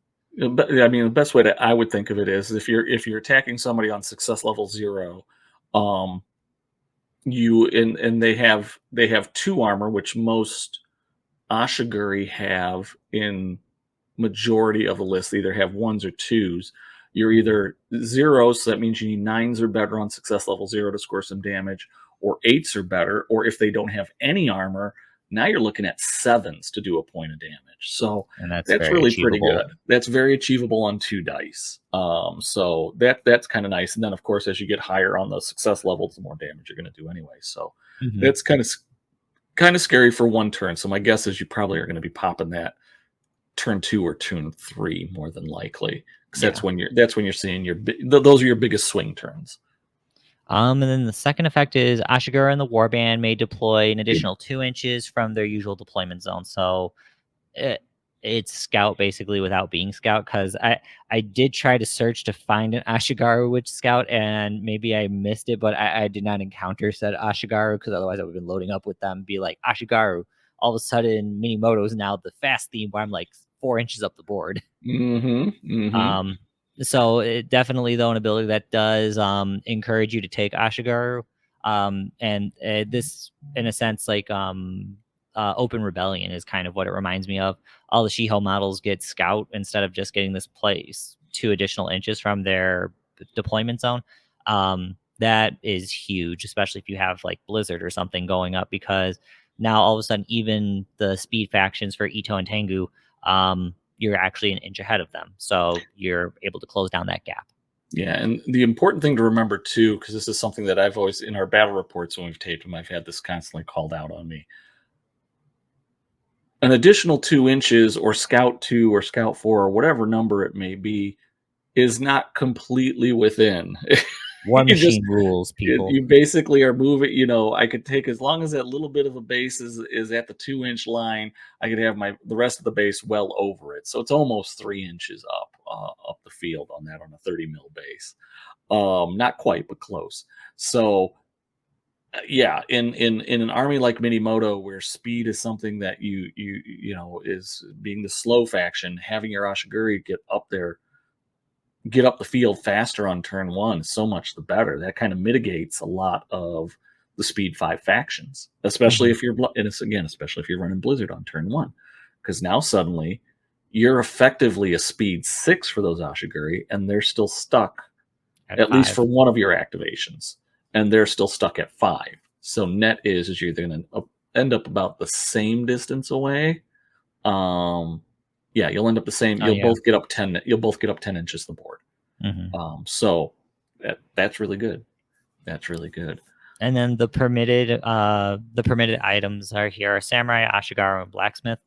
But I mean, the best way that I would think of it is if you're attacking somebody on success level 0, um, you and they have 2 armor, which most Ashiguri have in majority of the list. They either have 1s or 2s. You're Mhm. either 0s, so that means you need 9s or better on success level 0 to score some damage, or 8s or better, or if they don't have any armor, now you're looking at 7s to do a point of damage. So And that's that's very really pretty achievable. good. That's very achievable on 2 dice. So that's kind of nice. And then, of course, as you get higher on the success levels, the more damage you're going to do anyway. So Mhm. that's kind of scary for 1 turn. So my guess is you probably are going to be popping that turn 2 or turn 3 more than likely, because Yeah. that's when you're seeing those are your biggest swing turns. And then the second effect is Ashigura and the Warband may deploy an additional 2 inches from their usual deployment zone. So it, it's Scout basically without being Scout, because I did try to search to find an Ashigaru with Scout, and maybe I missed it, but I did not encounter said Ashigaru, because otherwise I would have been loading up with them and be like, Ashigaru. All of a sudden, Minimoto is now the fast theme where I'm like 4 inches up the board. Mhm, mhm. Um, so it definitely though an ability that does encourage you to take Ashigaru. And this in a sense like Open Rebellion is kind of what it reminds me of. All the Shiho models get Scout instead of just getting this place 2 additional inches from their deployment zone. That is huge, especially if you have like Blizzard or something going up, because now all of a sudden even the speed factions for Ito and Tengu, you're actually an inch ahead of them. So you're able to close down that gap. Yeah, and the important thing to remember too, because this is something that I've always in our battle reports when we've taped them, I've had this constantly called out on me. An additional 2 inches or Scout 2 or Scout 4 or whatever number it may be is not completely within. War You just Machine rules, people. you basically are moving. I could take as long as that little bit of a base is at the 2 inch line. I could have the rest of the base well over it, so it's almost 3 inches up the field on that on a 30 mil base. Not quite, but close. So yeah, in an army like Minimoto, where speed is something that is being the slow faction, having your Ashiguri get up the field faster on turn 1, so much the better. That kind of mitigates a lot of the speed 5 factions, especially Mhm. if especially if you're running Blizzard on turn 1, because now suddenly you're effectively a speed 6 for those Ashiguri, and they're still stuck At at least 5. for one of your activations, and they're still stuck at 5. So net is you're going to end up about the same distance away, yeah, you'll end up the same. Oh You'll yeah. both get up 10. You'll both get up 10 inches the board. Hmm. So that's really good. That's really good. And then the permitted items are here: samurai, ashigaru, and blacksmith.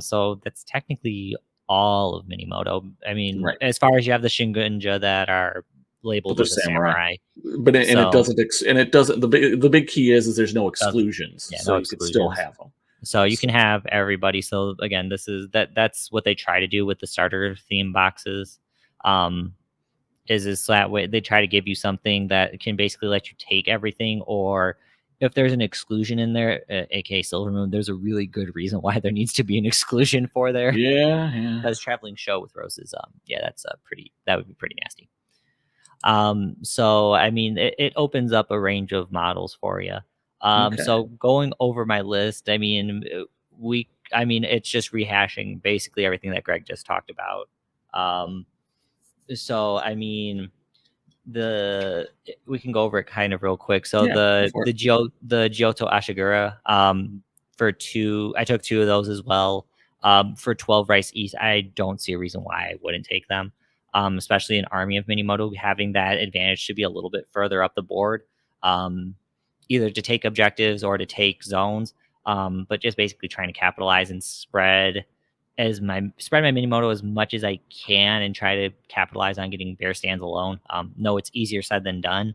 So that's technically all of Minimoto. I mean, Right. as far as you have the shingunja that are But labeled they're as a samurai. samurai. But and it So doesn't and it doesn't the big key is there's no doesn't exclusions, yeah, so no you could still exclusions. have them. So you can So have everybody. So again, that's what they try to do with the starter theme boxes. Um, is that way they try to give you something that can basically let you take everything, or if there's an exclusion in there, aka Silver Moon, there's a really good reason why there needs to be an exclusion for there. yeah, yeah. Because traveling show with roses, yeah, that's that would be pretty nasty. So I mean, it opens up a range of models for you. Okay. So going over my list, I mean, I mean, it's just rehashing basically everything that Greg just talked about. Um, so I mean, we can go over it kind of real quick. So Yeah, go for it. the Jyoto Ashigura, for two, I took two of those as well. For 12 rice east, I don't see a reason why I wouldn't take them. Especially in Army of Minimoto, having that advantage to be a little bit further up the board, um, either to take objectives or to take zones. But just basically trying to capitalize and spread my Minimoto as much as I can and try to capitalize on getting bear stands alone. No, it's easier said than done,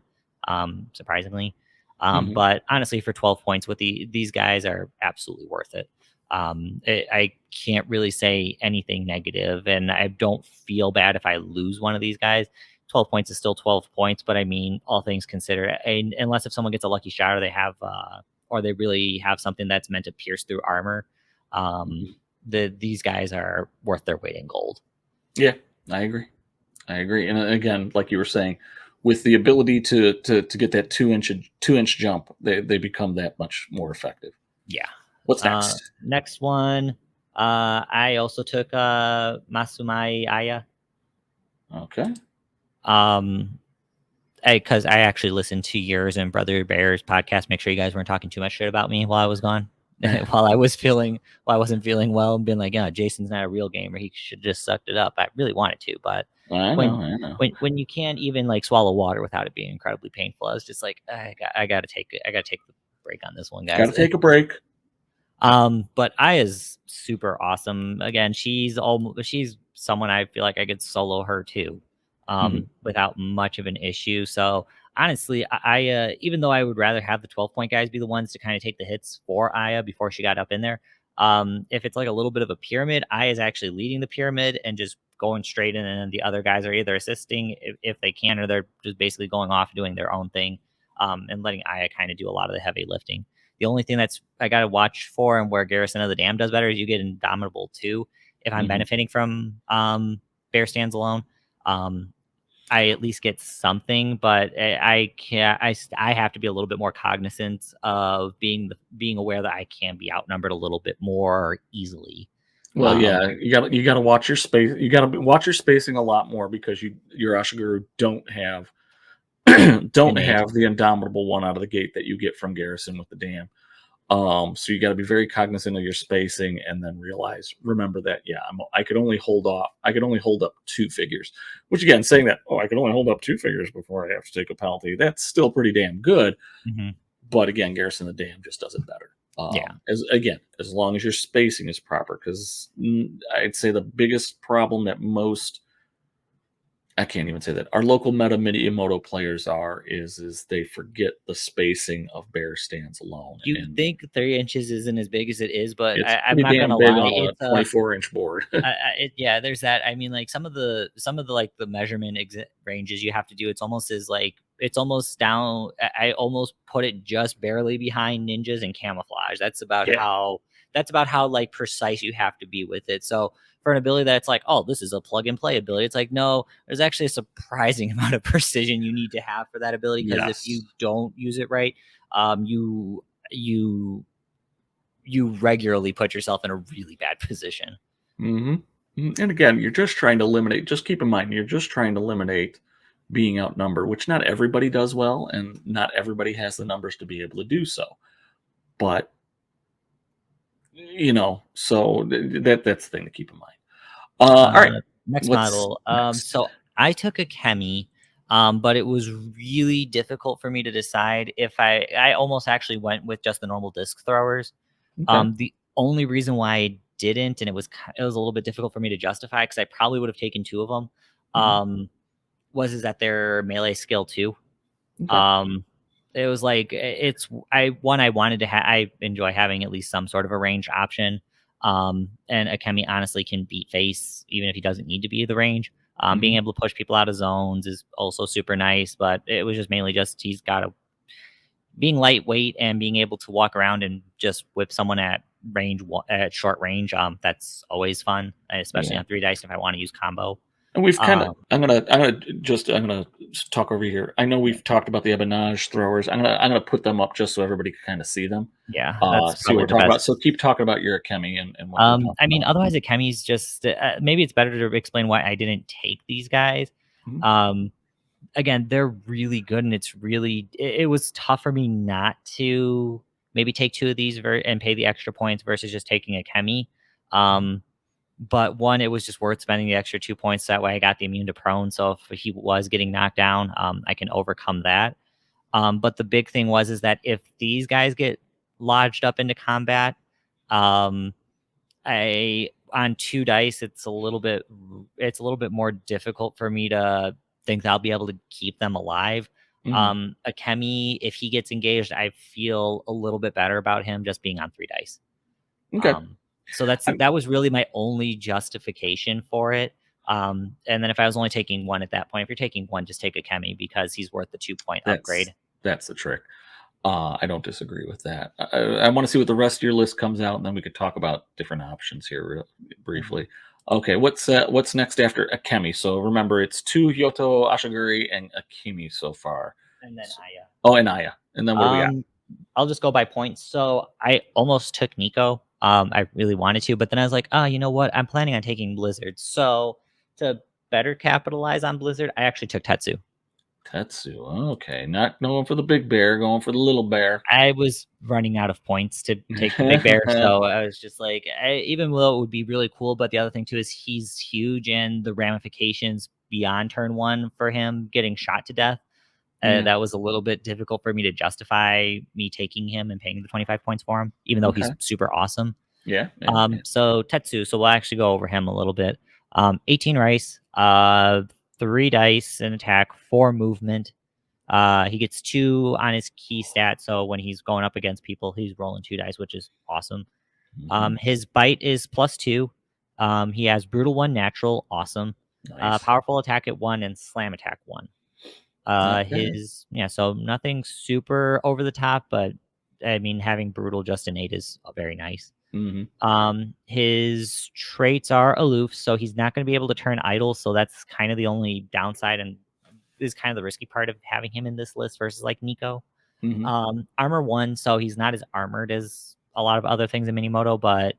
surprisingly. Hmm. But honestly, for 12 points, these guys are absolutely worth it. I can't really say anything negative, and I don't feel bad if I lose one of these guys. 12 points is still 12 points, but I mean, all things considered, unless if someone gets a lucky shot or or they really have something that's meant to pierce through armor, um, these guys are worth their weight in gold. Yeah, I agree. I agree. And again, like you were saying, with the ability to get that 2-inch jump, they become that much more effective. Yeah. What's next? Next one, I also took Masumai Aya. Okay. Um, because I actually listened to yours and Brother Bear's podcast. Make sure you guys weren't talking too much shit about me while I was gone. While I wasn't feeling well, and being like, yeah, Jason's not a real gamer. He should just sucked it up. I really wanted to, but I know, when I know. when you can't even like swallow water without it being incredibly painful, I was just like, I gotta take the break on this one, Got to guys. take a break. But Aya's super awesome. Again, she's someone I feel like I could solo her too, Hmm. without much of an issue. So honestly, even though I would rather have the 12-point guys be the ones to kind of take the hits for Aya before she got up in there. If it's like a little bit of a pyramid, Aya is actually leading the pyramid and just going straight in, and then the other guys are either assisting if they can, or they're just basically going off doing their own thing, and letting Aya kind of do a lot of the heavy lifting. The only thing that's I got to watch for, and where Garrison of the Dam does better, is you get Indomitable too. If I'm Hmm. benefiting from Bear Stands alone, um, I at least get something. But I can't. I have to be a little bit more cognizant of being aware that I can be outnumbered a little bit more easily. Well, Um, yeah, you got to watch your space. You got to watch your spacing a lot more because your Ashiguru don't innate. have the indomitable one out of the gate that you get from Garrison with the dam. So you got to be very cognizant of your spacing, and then remember that, yeah, I could only hold off. I could only hold up two figures. Which again, saying that, I can only hold up two figures before I have to take a penalty. That's still pretty damn good. Mhm. But again, Garrison the Dam just does it better. Yeah. As long as your spacing is proper, because I'd say the biggest problem that most I can't even say that our local meta Miniemoto players is they forget the spacing of bear stands alone, You and think 3 inches isn't as big as it is, but it's I'm pretty not damn gonna big lie, on a it's 24-inch board. yeah, there's that. I mean, like some of the like the measurement ranges you have to do. It's almost as like it's almost down. I almost put it just barely behind ninjas and camouflage. Yeah. That's about how like precise you have to be with it. So for an ability that's like, oh, this is a plug and play ability, it's like no, there's actually a surprising amount of precision you need to have for that ability, because if you Yes. don't use it right, um, you you regularly put yourself in a really bad position. Hmm. And again, you're just trying to eliminate. Just keep in mind, you're just trying to eliminate being outnumbered, which not everybody does well, and not everybody has the numbers to be able to do so. But So that's the thing to keep in mind. All Uh, right, Next what's model. next? So I took a chemi, but it was really difficult for me to decide if I almost actually went with just the normal disc throwers. Okay. The only reason why I didn't, and it was a little bit difficult for me to justify because I probably would have taken two of them. Mhm. Was is that their melee skill too? Okay. Um, it was like I wanted to I enjoy having at least some sort of a range option. And Akemi honestly can beat face even if he doesn't need to be the range. Being Mhm. able to push people out of zones is also super nice, but it was just mainly just he's got a being lightweight and being able to walk around and just whip someone at at short range. That's always fun, especially Yeah. on three dice if I want to use combo. And we've kind of. Um, I'm gonna just talk over here. I know yeah, we've talked about the Ebenage throwers. I'm gonna put them up just so everybody can kind of see them. yeah, that's See what probably we're the talking about. best. So keep talking about your Akemi and what we're talking I mean, about. otherwise, a chemi's just maybe it's better to explain why I didn't take these guys. Mhm. Um, Again, they're really good, and it was tough for me not to maybe take two of these and pay the extra points versus just taking a chemi. Mhm. But one, it was just worth spending the extra 2 points. That way, I got the immune to prone. So if he was getting knocked down, I can overcome that. But the big thing was is that if these guys get lodged up into combat, um, I on two dice, it's a little bit more difficult for me to think that I'll be able to keep them alive. Mhm. Akemi, if he gets engaged, I feel a little bit better about him just being on three dice. Okay. Um, so I'm, that was really my only justification for it. And then if I was only taking one at that point, if you're taking one, just take a Kemi because he's worth the 2 point that's upgrade. that's the trick. I don't disagree with that. I want to see what the rest of your list comes out, and then we could talk about different options here Mhm. briefly. Okay, what's next after Akemi? So remember, it's two Hyoto Ashiguri and Akemi so far. And then S- Aya. Oh, and Aya, and then what do we got? I'll just go by points. So I almost took Nico. I really wanted to, but then I was like, oh, you know what? I'm planning on taking Blizzard. So to better capitalize on Blizzard, I actually took Tetsu. Tatsu. Okay, not going for the big bear, going for the little bear. I was running out of points to take the big bear, so I was just like, even though it would be really cool, but the other thing too is he's huge, and the ramifications beyond turn one for him getting shot to death. Yeah. That was a little bit difficult for me to justify me taking him and paying the 25 points for him, even though he's Okay. super awesome. Yeah. Yeah. Yeah. So Tetsu, so we'll actually go over him a little bit. 18 rice, three dice in attack, four movement. He gets two on his key stat, so when he's going up against people, he's rolling two dice, which is awesome. Hmm. His bite is +2. He has brutal one, natural, awesome. Nice. Powerful attack at one and slam attack one. Okay. So nothing super over the top, but I mean having brutal just innate is very nice. Hmm. His traits are aloof, so he's not going to be able to turn idle. So that's kind of the only downside, and is kind of the risky part of having him in this list versus like Nico. Hmm. Armor one, so he's not as armored as a lot of other things in Minimoto, but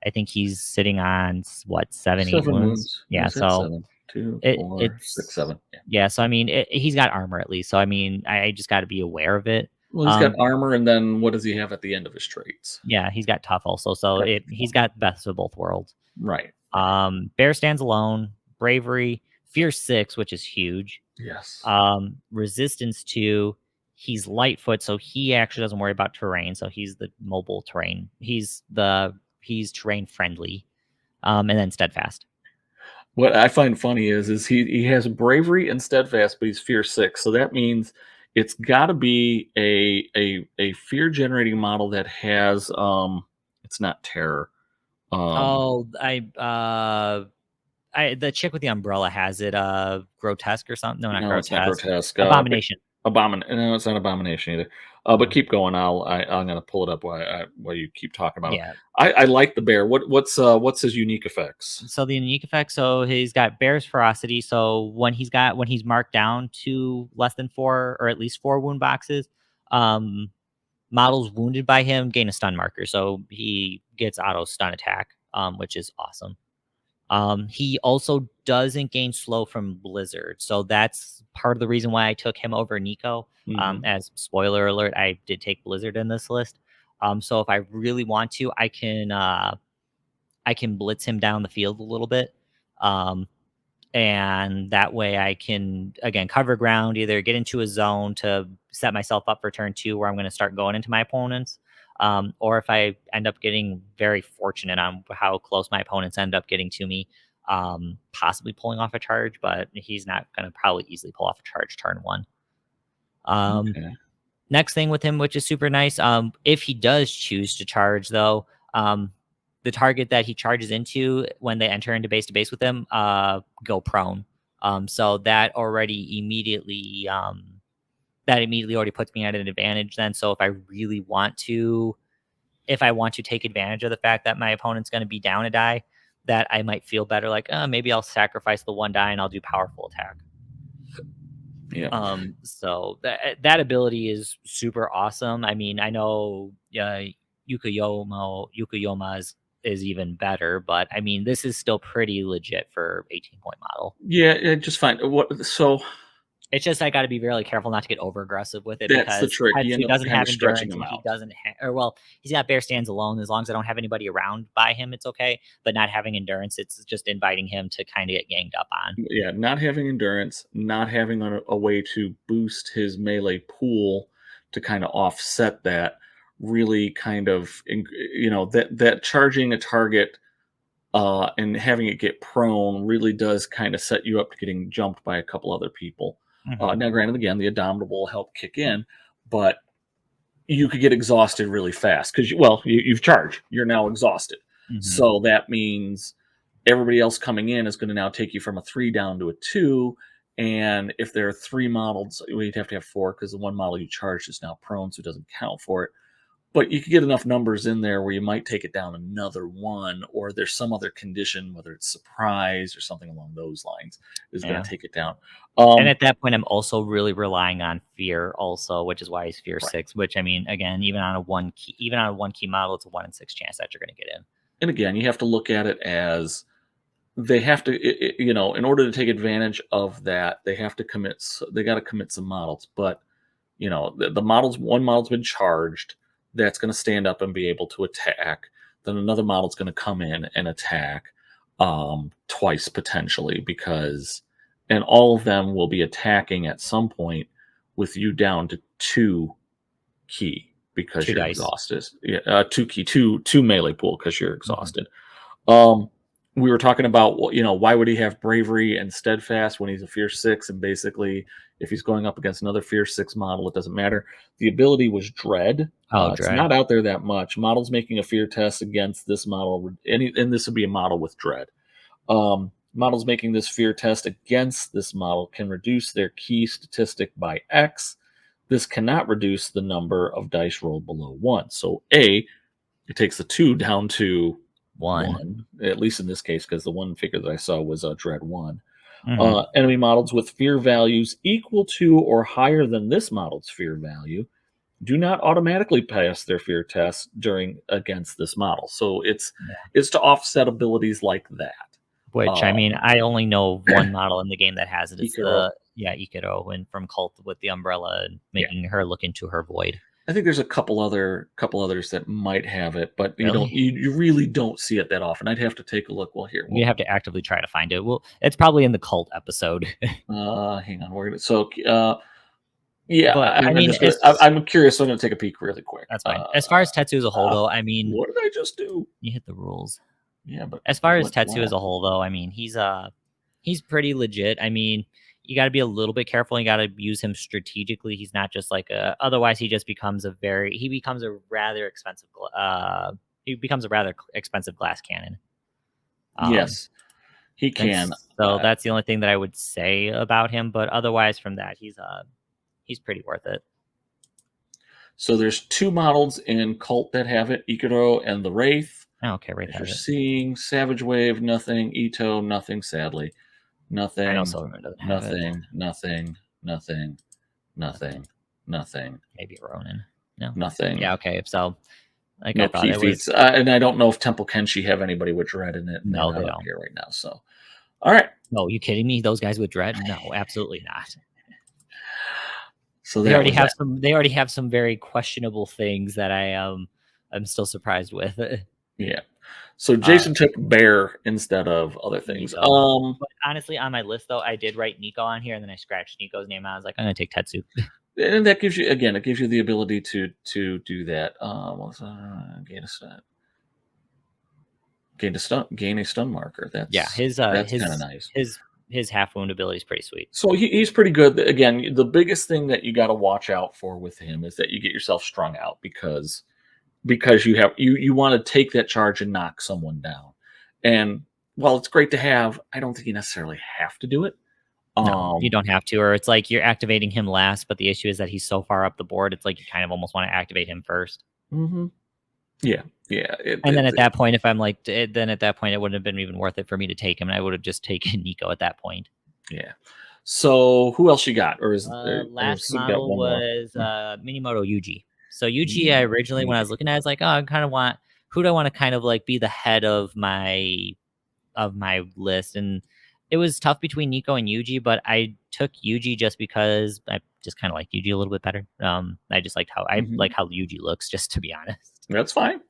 I think he's sitting on what 7, 8 7 wounds. wounds. Yeah, He's at so 7. 2, it 4, 6, it's 7. Yeah. yeah. So I mean, he's got armor at least. So I mean, I just got to be aware of it. Well, he's got Um, armor, and then what does he have at the end of his traits? yeah, he's got tough also. So Tough he's one. got best of both worlds. Right. Right. Bear stands alone, bravery, fear 6, which is huge. Yes. Resistance 2, he's lightfoot, so he actually doesn't worry about terrain. So he's the mobile terrain. He's terrain friendly. And then steadfast. What I find funny is he has bravery and steadfast, but he's fear 6. So that means it's got to be a fear generating model that has it's not terror. Um Oh, the chick with the umbrella has it. Grotesque or something. No, not no, it's not grotesque. grotesque. But Abomination. no, it's not abomination either. But No. keep going. I'm gonna pull it up while you keep talking about it. Yeah. I like the bear. What's his unique effects? So the unique effect. So he's got Bear's ferocity. So when he's marked down to less than four or at least four wound boxes, um, models wounded by him gain a stun marker. So he gets auto stun attack, which is awesome. He also doesn't gain slow from Blizzard, so that's part of the reason why I took him over Nico. Hmm. As spoiler alert, I did take Blizzard in this list. So if I really want to, I can blitz him down the field a little bit. And that way I can, again, cover ground, either get into a zone to set myself up for turn 2 where I'm going to start going into my opponents. Or if I end up getting very fortunate on how close my opponents end up getting to me, possibly pulling off a charge, but he's not going to probably easily pull off a charge turn 1. Okay. Next thing with him, which is super nice, if he does choose to charge, though, the target that he charges into when they enter into base to base with him, go prone. So that immediately already puts me at an advantage. Then, so if I want to take advantage of the fact that my opponent's going to be down a die, that I might feel better. Like, maybe I'll sacrifice the 1 die and I'll do powerful attack. Yeah. So that ability is super awesome. I mean, I know Yukiyoma is even better, but I mean, this is still pretty legit for 18-point model. Yeah, just fine. So It's just I got to be really careful not to get over aggressive with it, that's the because trick. You Tatsu end up doesn't kind have of stretching endurance, him and he out. doesn't he's got bear stands alone. As long as I don't have anybody around by him, it's okay. But not having endurance, it's just inviting him to kind of get ganged up on. Yeah, not having endurance, not having a way to boost his melee pool to kind of offset that, really kind of, that charging a target and having it get prone really does kind of set you up to getting jumped by a couple other people. Mm-hmm. Now, granted, again, the Indomitable will help kick in, but you could get exhausted really fast because, you've charged. You're now exhausted. Mm-hmm. So that means everybody else coming in is going to now take you from a 3 down to a 2. And if there are 3 models, you'd have to have 4 because the one model you charged is now prone, so it doesn't count for it. But you could get enough numbers in there where you might take it down another 1, or there's some other condition, whether it's surprise or something along those lines, is going to take it down. And at that point, I'm also really relying on fear, also, which is why he's fear Right. 6. Which, I mean, again, even on a 1 key model, it's a 1 in 6 chance that you're going to get in. And again, you have to look at it as they have to, in order to take advantage of that, they have to commit. They got to commit some models, but the models. One model's been charged. That's going to stand up and be able to attack. Then another model's going to come in and attack twice potentially, and all of them will be attacking at some point with you down to 2 key because 2 you're dice. exhausted. Yeah, 2 key, two melee pool because you're exhausted. We were talking about, why would he have bravery and steadfast when he's a fear 6, and basically if he's going up against another fear 6 model, it doesn't matter. The ability was dread. Dread. It's not out there that much. Models making a fear test against this model, and this would be a model with dread. Models making this fear test against this model can reduce their key statistic by X. This cannot reduce the number of dice rolled below 1. So it takes the 2 down to 1, at least in this case, because the one figure that I saw was a dread 1. Enemy models with fear values equal to or higher than this model's fear value do not automatically pass their fear test against this model. So it's to offset abilities like that. Which, I mean, I only know one model in the game that has it. It's Ikaro. Ikaro, and from Cult with the umbrella and making her look into her void. I think there's a couple others that might have it, but Really? you really don't see it that often. I'd have to take a look. Well, here You have to actively try to find it. Well, it's probably in the Cult episode. Hang on, we're gonna But, I mean, I'm curious, so I'm gonna take a peek really quick. That's fine. As far as Tatsu as a whole, though, I mean, what did I just do? You hit the rules. Yeah, but as far as Tatsu as a whole, though, I mean, he's pretty legit. I mean, you got to be a little bit careful. You got to use him strategically. He's not just like otherwise he just becomes a rather expensive glass cannon. Yes, he can. So that's the only thing that I would say about him. But otherwise, from that, he's pretty worth it. So there's 2 models in Cult that have it: Ikaro and the Wraith. Okay, Wraith has it. Seeing Savage Wave, nothing. Ito, nothing. Sadly, nothing. I know Silverman doesn't have it. Nothing. Maybe Ronin. No, nothing. Yeah, okay. So, like, no I thought key it feats, was... and I don't know if Temple Kenshi have anybody with dread in it. No, they don't here right now. So, all right. No, you kidding me? Those guys with dread? No, absolutely not. So they already have some very questionable things that I I'm still surprised with. Yeah. So Jason took Bear instead of other things. Nico. But honestly, on my list though, I did write Nico on here, and then I scratched Nico's name out. I was like, I'm gonna take Tatsu. And that gives you again, it gives you the ability to do that. Gain a stun marker. Yeah, That's kind of nice. his half wound ability is pretty sweet. So he's pretty good. Again, the biggest thing that you got to watch out for with him is that you get yourself strung out because you want to take that charge and knock someone down. And while it's great to have, I don't think you necessarily have to do it. No, you don't have to, or it's like you're activating him last, but the issue is that he's so far up the board, it's like you kind of almost want to activate him first. Mm-hmm. Yeah. And then at that point, if I'm like, then at that point, it wouldn't have been even worth it for me to take him, and I would have just taken Nico at that point. Yeah. So who else you got? Or is last Sid got model one more? was Minimoto Yuji. So Yuji, I originally when I was looking at, it, I was like, oh, I kind of want who do I want to kind of like be the head of my list, and it was tough between Nico and Yuji, but I took Yuji just because I just kind of like Yuji a little bit better. I just liked how like how Yuji looks, just to be honest. That's fine.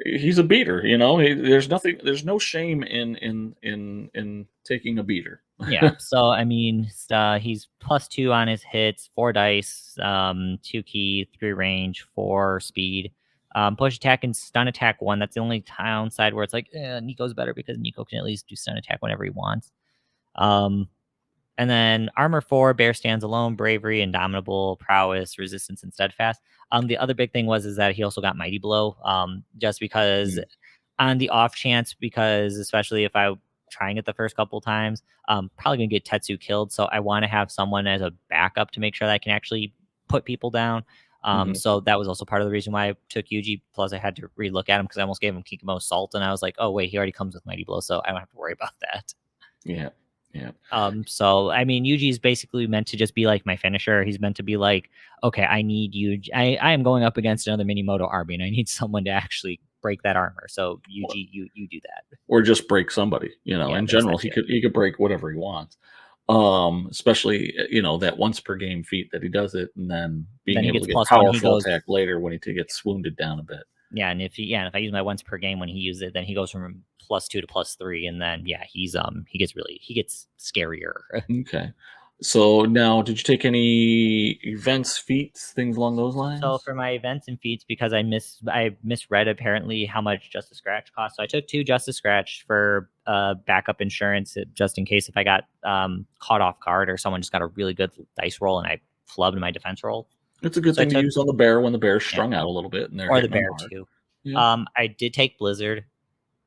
He's a beater, you know. There's no shame in taking a beater. Yeah. So I mean, he's +2 on his hits, 4 dice, 2 key, 3 range, 4 speed, push attack and stun attack 1. That's the only downside where it's like Nico's better because Nico can at least do stun attack whenever he wants. And then armor 4, bear stands alone, bravery, indomitable, prowess, resistance, and steadfast. The other big thing is that he also got mighty blow. Just because on the off chance, because especially if I trying it the first couple times, probably gonna get Tatsu killed. So I want to have someone as a backup to make sure that I can actually put people down. So that was also part of the reason why I took Yuji. Plus, I had to relook at him because I almost gave him Kikimo Salt, and I was like, oh wait, he already comes with mighty blow, so I don't have to worry about that. Yeah. So I mean, Yuji is basically meant to just be like my finisher. He's meant to be like, okay, I need Yuji. I am going up against another Minimoto army, and I need someone to actually break that armor. So Yuji, you do that, or just break somebody. You know, in general, he could break whatever he wants. Especially that once per game feat that he does it, and then being able to get powerful attack later when he gets wounded down a bit. Yeah, and if I use my once per game when he uses it, then he goes from +2 to +3, and then he gets scarier. Okay. So now, did you take any events, feats, things along those lines? So for my events and feats, because I misread apparently how much Justice Scratch costs. So I took 2 Justice Scratch for backup insurance, just in case if I got caught off guard or someone just got a really good dice roll and I flubbed my defense roll. It's a good thing to use on the bear when the bear's strung out a little bit, or the bear too. Yeah. I did take Blizzard.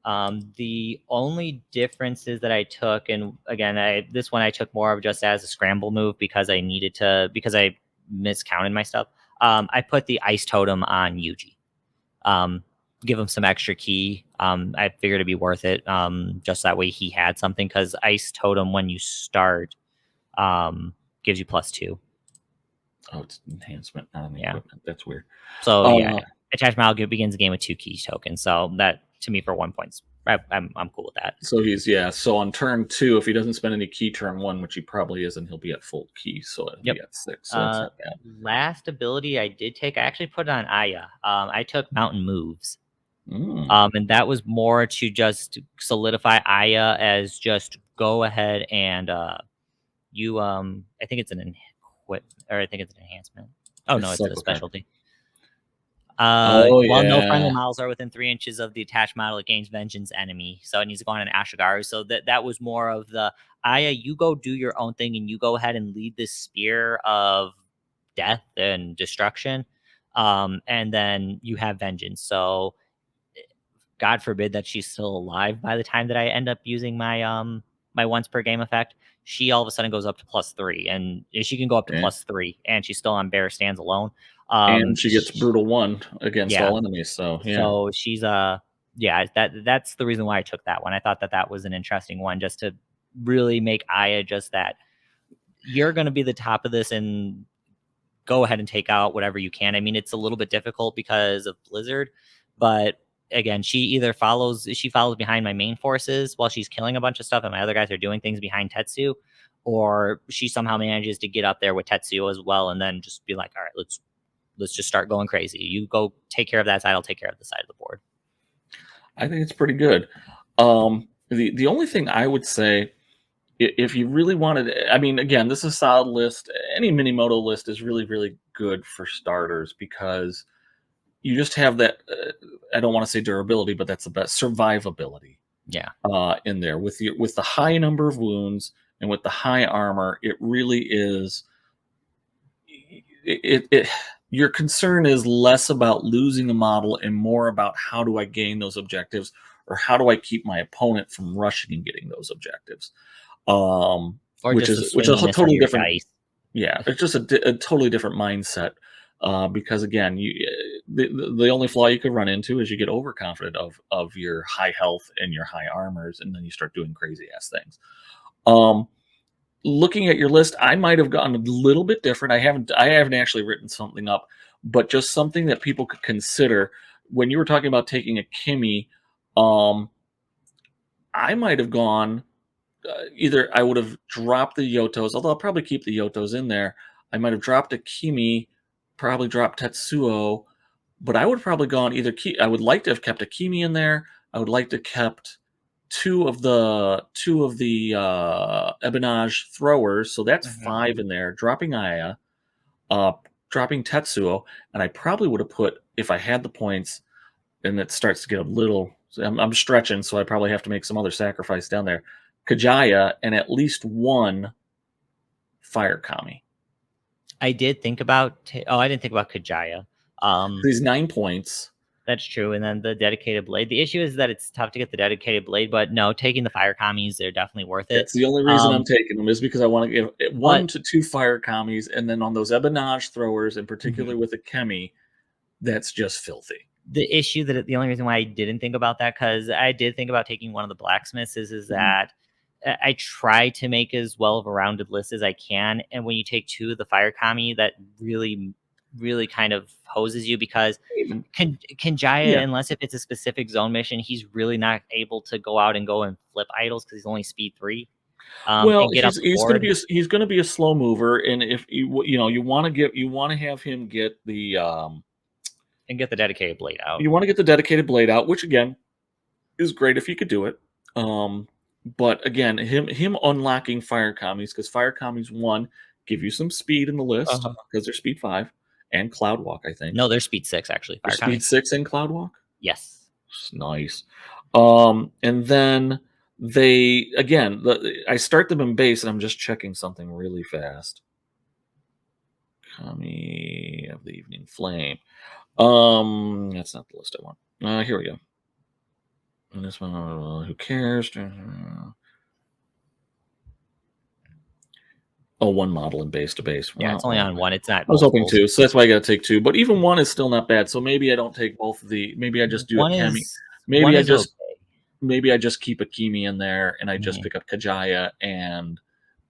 The only differences that I took, and again, this one I took more of just as a scramble move because I needed to, because I miscounted my stuff. I put the Ice Totem on Yuji. Give him some extra key. I figured it'd be worth it. Just that way he had something, because Ice Totem when you start gives you +2. Oh, it's enhancement, not an equipment. That's weird. So attachment model begins the game with 2 key tokens. So that to me for 1 point, I'm cool with that. So so on turn 2, if he doesn't spend any key turn 1, which he probably isn't, he'll be at full key. So he'll be at 6. So that's not bad. Last ability I did take, I actually put it on Aya. I took Mountain Moves. And that was more to just solidify Aya as just go ahead and I think it's an enhancement. Oh no, it's a specialty. No friendly models are within 3 inches of the attached model, it gains vengeance enemy. So it needs to go on an Ashiguru. So that was more of the Aya, you go do your own thing and you go ahead and lead this spear of death and destruction. And then you have vengeance. So God forbid that she's still alive by the time that I end up using my my once per game effect. She all of a sudden goes up to +3, and she can go up to +3, and she's still on bear stands alone. And she gets brutal 1 against all enemies. So so she's that's the reason why I took that one. I thought that was an interesting one, just to really make Aya just that you're going to be the top of this and go ahead and take out whatever you can. I mean, it's a little bit difficult because of Blizzard, but again, she follows behind my main forces while she's killing a bunch of stuff, and my other guys are doing things behind Tatsu, or she somehow manages to get up there with Tatsu as well, and then just be like, all right, let's let's just start going crazy. You go take care of that side, I'll take care of the side of the board. I think it's pretty good. The only thing I would say, if you really wanted, I mean, again, this is a solid list. Any Minimoto list is really, really good for starters because you just have that. I don't want to say durability, but that's the best survivability. Yeah. In there with the high number of wounds and with the high armor, it really is. Your concern is less about losing a model and more about how do I gain those objectives or how do I keep my opponent from rushing and getting those objectives. Or Which just is the a swinginess of totally your different. dice. Yeah, it's just a totally different mindset. Because again, the only flaw you could run into is you get overconfident of your high health and your high armors, and then you start doing crazy ass things. Looking at your list, I might have gotten a little bit different. I haven't actually written something up, but just something that people could consider when you were talking about taking a Kimi. I might have gone either I would have dropped the Yotos, although I'll probably keep the Yotos in there. I might have dropped a Kimi, probably dropped Tetsuo, but I would have probably gone either I would like to have kept a Kimi in there. I would like to have kept two of the Ebonage throwers, so that's 5 in there. Dropping Aya, dropping Tetsuo, and I probably would have put, if I had the points, and it starts to get a little. I'm stretching, so I probably have to make some other sacrifice down there. Kajaya and at least one Fire Kami. I did think about. I didn't think about Kajaya. These 9 points. That's true. And then the dedicated blade. The issue is that it's tough to get the dedicated blade, but no, taking the fire commies, they're definitely worth it. That's the only reason I'm taking them is because I want to give 1 to 2 fire commies, and then on those Ebonage throwers, in particular with a Kemi, that's just filthy. The issue that the only reason why I didn't think about that, because I did think about taking one of the blacksmiths, is that I try to make as well of a rounded list as I can. And when you take 2 of the fire kami, that really, really kind of hoses you because Kenjaya, unless if it's a specific zone mission, he's really not able to go out and flip idols because he's only speed 3. Well, And get up the he's going board. to be a slow mover, and if you want to have him get the And get the dedicated blade out. You want to get the dedicated blade out, which again is great if you could do it. But again, him unlocking fire commies, because fire commies, 1, give you some speed in the list because they're speed 5 and cloud walk, I think. No, they're speed 6 actually. They're speed 6 and cloud walk. Yes. Nice. And then I start them in base, and I'm just checking something really fast. Kami of the Evening Flame. That's not the list I want. Here we go. And this one, who cares? Oh, 1 model in base to base. Yeah, it's only on 1. It's not. I was hoping 2, so that's why I got to take 2. But even 1 is still not bad. So maybe I don't take both of the. Maybe I just do a Kami. Maybe I just keep a Kimi in there, and I just pick up Kajaya and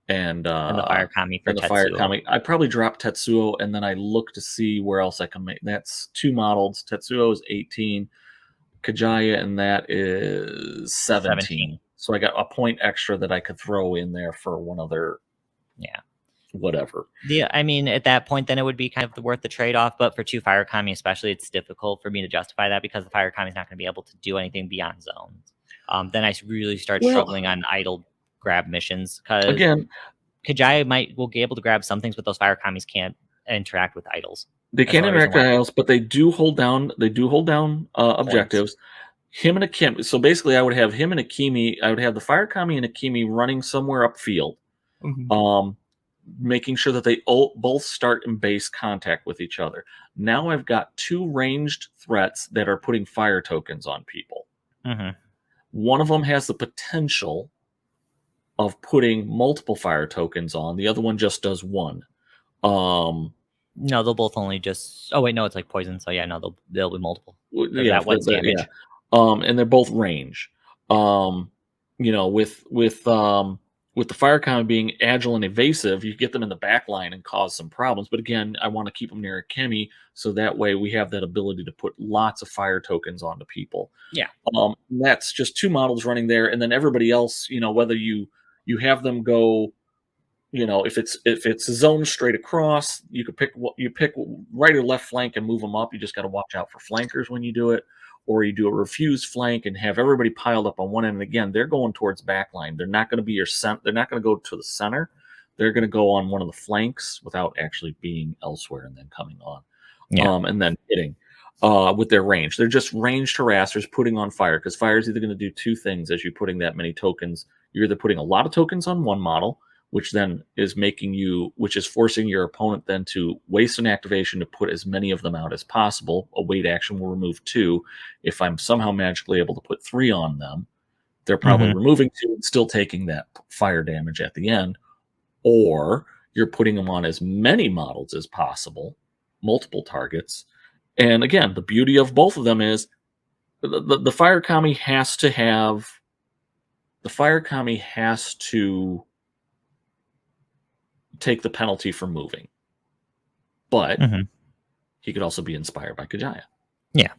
the fire kami for Tetsuo. Fire kami. I probably drop Tetsuo, and then I look to see where else I can make. That's 2 models. Tetsuo is 18. Kajaya, and that is 17. So I got a point extra that I could throw in there for one other. Yeah. Whatever. Yeah, I mean, at that point, then it would be kind of worth the trade-off. But for 2 fire kami, especially, it's difficult for me to justify that because the fire kami is not going to be able to do anything beyond zones. Then I really start struggling on idle grab missions because again, Kajaya will be able to grab some things, but those fire commies can't interact with idols. They can't interact with idols, but they do hold down. Objectives. Him and a Kimi. So basically, I would have him and a Kimi. I would have the fire kami and a Kimi running somewhere upfield, making sure that they both start in base contact with each other. Now I've got 2 ranged threats that are putting fire tokens on people. One of them has the potential of putting multiple fire tokens on. The other one just does 1. No, they'll both only just. Oh wait, no, it's like poison. So yeah, no, they'll be multiple. Yeah, that 1 damage. Yeah. And they're both range. With the fire kami being agile and evasive, you get them in the back line and cause some problems. But again, I want to keep them near a Kemi, so that way we have that ability to put lots of fire tokens onto people. Yeah. That's just 2 models running there, and then everybody else, whether you have them go if it's zoned straight across, you pick right or left flank and move them up. You just got to watch out for flankers when you do it, or you do a refused flank and have everybody piled up on one end. And again, they're going towards backline. They're not going to be They're not going to go to the center. They're going to go on one of the flanks without actually being elsewhere and then coming on, and then hitting with their range. They're just ranged harassers putting on fire, because fire is either going to do two things as you're putting that many tokens. You're either putting a lot of tokens on one model, which then is forcing your opponent then to waste an activation to put as many of them out as possible. A wait action will remove 2. If I'm somehow magically able to put 3 on them, they're probably removing 2 and still taking that fire damage at the end. Or you're putting them on as many models as possible, multiple targets. And again, the beauty of both of them is the fire kami has to take the penalty for moving, but he could also be inspired by Kajaya. Yeah.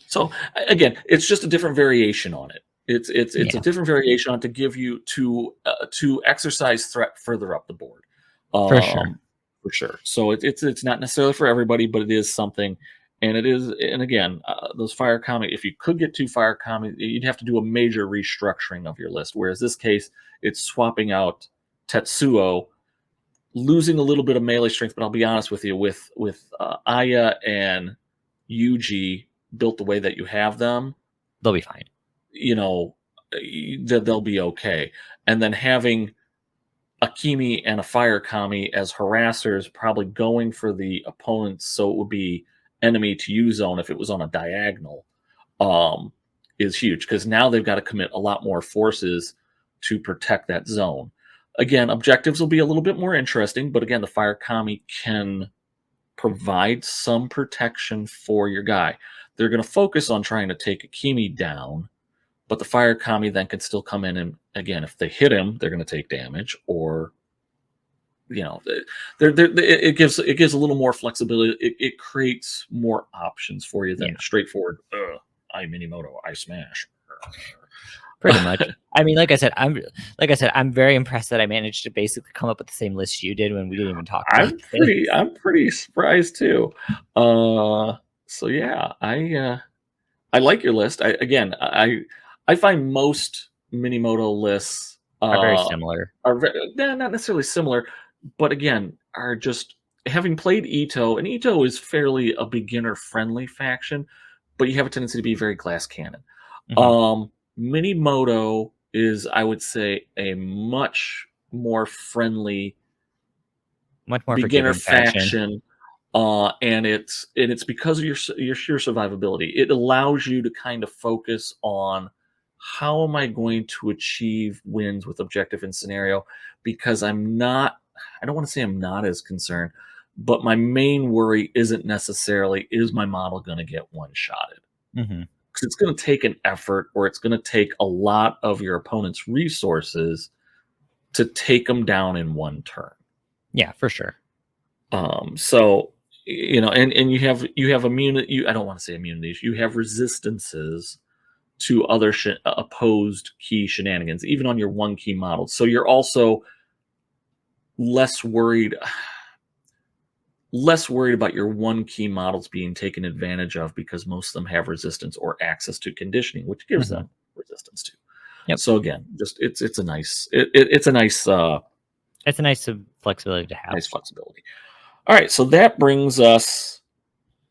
So again, it's just a different variation on it. It's a different variation on to give you to exercise threat further up the board. For sure. For sure. So it's not necessarily for everybody, but it is something. And it is, and again, those fire kami, if you could get 2 fire kami, you'd have to do a major restructuring of your list. Whereas this case, it's swapping out Tetsuo, losing a little bit of melee strength, but I'll be honest with you, with Aya and Yuji built the way that you have them, they'll be fine. They'll be okay. And then having Akimi and a fire kami as harassers, probably going for the opponents, so it would be enemy to you zone if it was on a diagonal, is huge, because now they've got to commit a lot more forces to protect that zone. Again, objectives will be a little bit more interesting, but again, the fire kami can provide some protection for your guy. They're going to focus on trying to take Akimi down, but the fire kami then can still come in, and again, if they hit him, they're going to take damage, or it gives a little more flexibility. It creates more options for you than straightforward. I Minimoto, I smash. Pretty much. I mean, like I said, I'm very impressed that I managed to basically come up with the same list you did when we didn't even talk about it. I'm pretty surprised too. So yeah, I like your list. I find most Minimoto lists are very similar. Not necessarily similar, but again, are just, having played Ito, and Ito is fairly a beginner-friendly faction, but you have a tendency to be very glass cannon. Minimoto is, I would say, a much more friendly, beginner faction. And it's because of your sheer survivability. It allows you to kind of focus on, how am I going to achieve wins with objective and scenario? Because I don't want to say I'm not as concerned, but my main worry isn't necessarily, is my model going to get one-shotted? Because it's going to take an effort, or it's going to take a lot of your opponent's resources to take them down in one turn. Yeah, for sure. So, and you have immunity. I don't want to say immunities. You have resistances to other opposed key shenanigans, even on your 1 key models. So you're also less worried about your 1 key models being taken advantage of, because most of them have resistance or access to conditioning, which gives them resistance to. So again, just it's a nice flexibility to have. Nice flexibility. All right, so that brings us.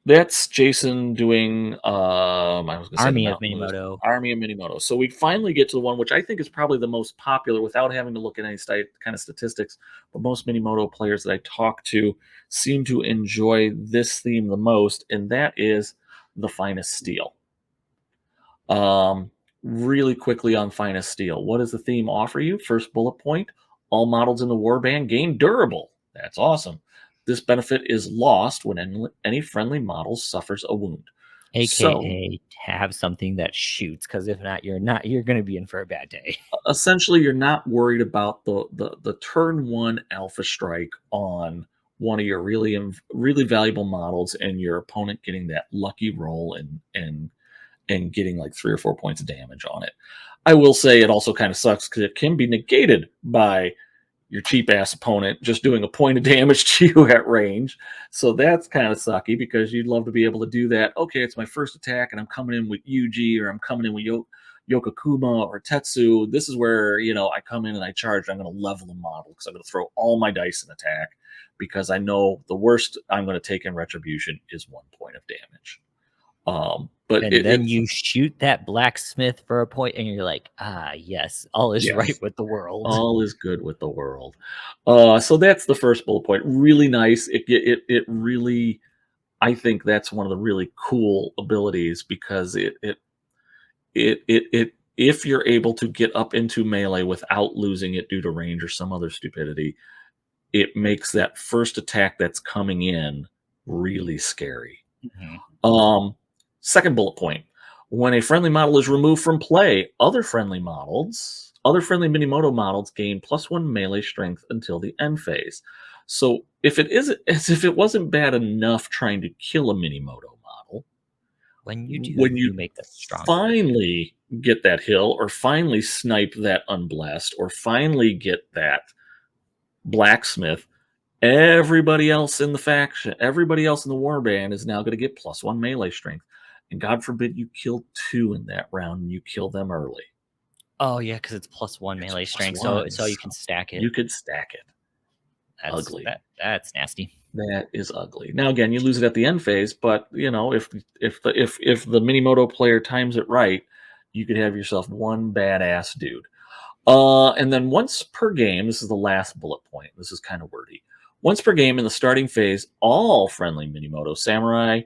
That's Jason doing Army of Minimoto. Army of Minimoto. So we finally get to the one which I think is probably the most popular, without having to look at any kind of statistics. But most Minimoto players that I talk to seem to enjoy this theme the most, and that is the Finest Steel. Really quickly on Finest Steel, what does the theme offer you? First bullet point: all models in the warband gain durable. That's awesome. This benefit is lost when any friendly model suffers a wound. AKA have something that shoots, because if not, you're going to be in for a bad day. Essentially, you're not worried about the turn 1 alpha strike on one of your really valuable models, and your opponent getting that lucky roll and getting like 3 or 4 points of damage on it. I will say it also kind of sucks, because it can be negated by your cheap ass opponent just doing a point of damage to you at range. So that's kind of sucky because you'd love to be able to do that. Okay, it's my first attack and I'm coming in with Yuji or I'm coming in with Yokokuma or Tatsu. This is where, I come in and I charge. I'm going to level the model because I'm going to throw all my dice in attack because I know the worst I'm going to take in retribution is 1 point of damage. But And then you shoot that blacksmith for a point, and you're like, yes, all is right with the world. All is good with the world. So that's the first bullet point. Really nice. It really, I think that's one of the really cool abilities because if you're able to get up into melee without losing it due to range or some other stupidity, it makes that first attack that's coming in really scary. Mm-hmm. Second bullet point. When a friendly model is removed from play, other friendly Minimoto models gain +1 melee strength until the end phase. So if it wasn't bad enough trying to kill a Minimoto model, when you do, when you you make them stronger. finally get that hill, or finally snipe that unblessed, or finally get that blacksmith, everybody else in the faction, everybody else in the warband is now going to get +1 melee strength. And God forbid you kill 2 in that round and you kill them early. Oh yeah, because it's +1 It's melee strength, +1, so you can stack it. you could stack it. That's Ugly. that's nasty. That is ugly. Now again, you lose it at the end phase, but if the Minimoto player times it right, you could have yourself one badass dude. And then once per game, this is the last bullet point. This is kind of wordy. Once per game in the starting phase, all friendly Minimoto samurai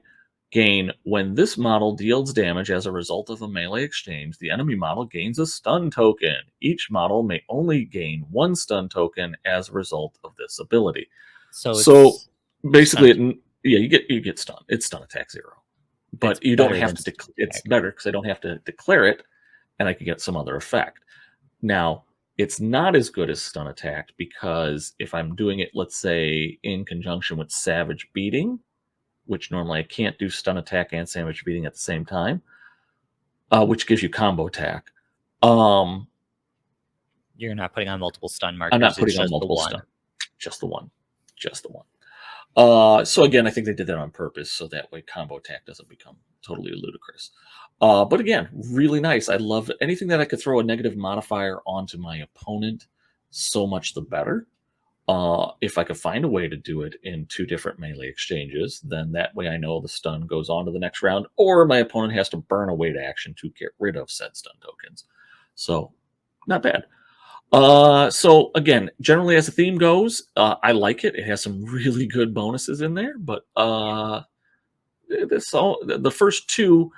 gain when this model deals damage as a result of a melee exchange. The enemy model gains a stun token. Each model may only gain 1 stun token as a result of this ability. So basically, you get stunned. It's stun attack 0, but you don't have to. It's better because I don't have to declare it, and I can get some other effect. Now, it's not as good as stun attack because if I'm doing it, let's say, in conjunction with savage beating, which normally I can't do stun attack and savage beating at the same time, which gives you combo attack. You're not putting on multiple stun markers. I'm not putting on multiple stun. Just the one. Just the one. So again, I think they did that on purpose so that way combo attack doesn't become totally ludicrous. But again, really nice. I love anything that I could throw a negative modifier onto my opponent. So much the better. If I could find a way to do it in 2 different melee exchanges, then that way I know the stun goes on to the next round, or my opponent has to burn a wait action to get rid of said stun tokens. So, not bad. So again, generally as the theme goes, I like it. It has some really good bonuses in there, but the first 2,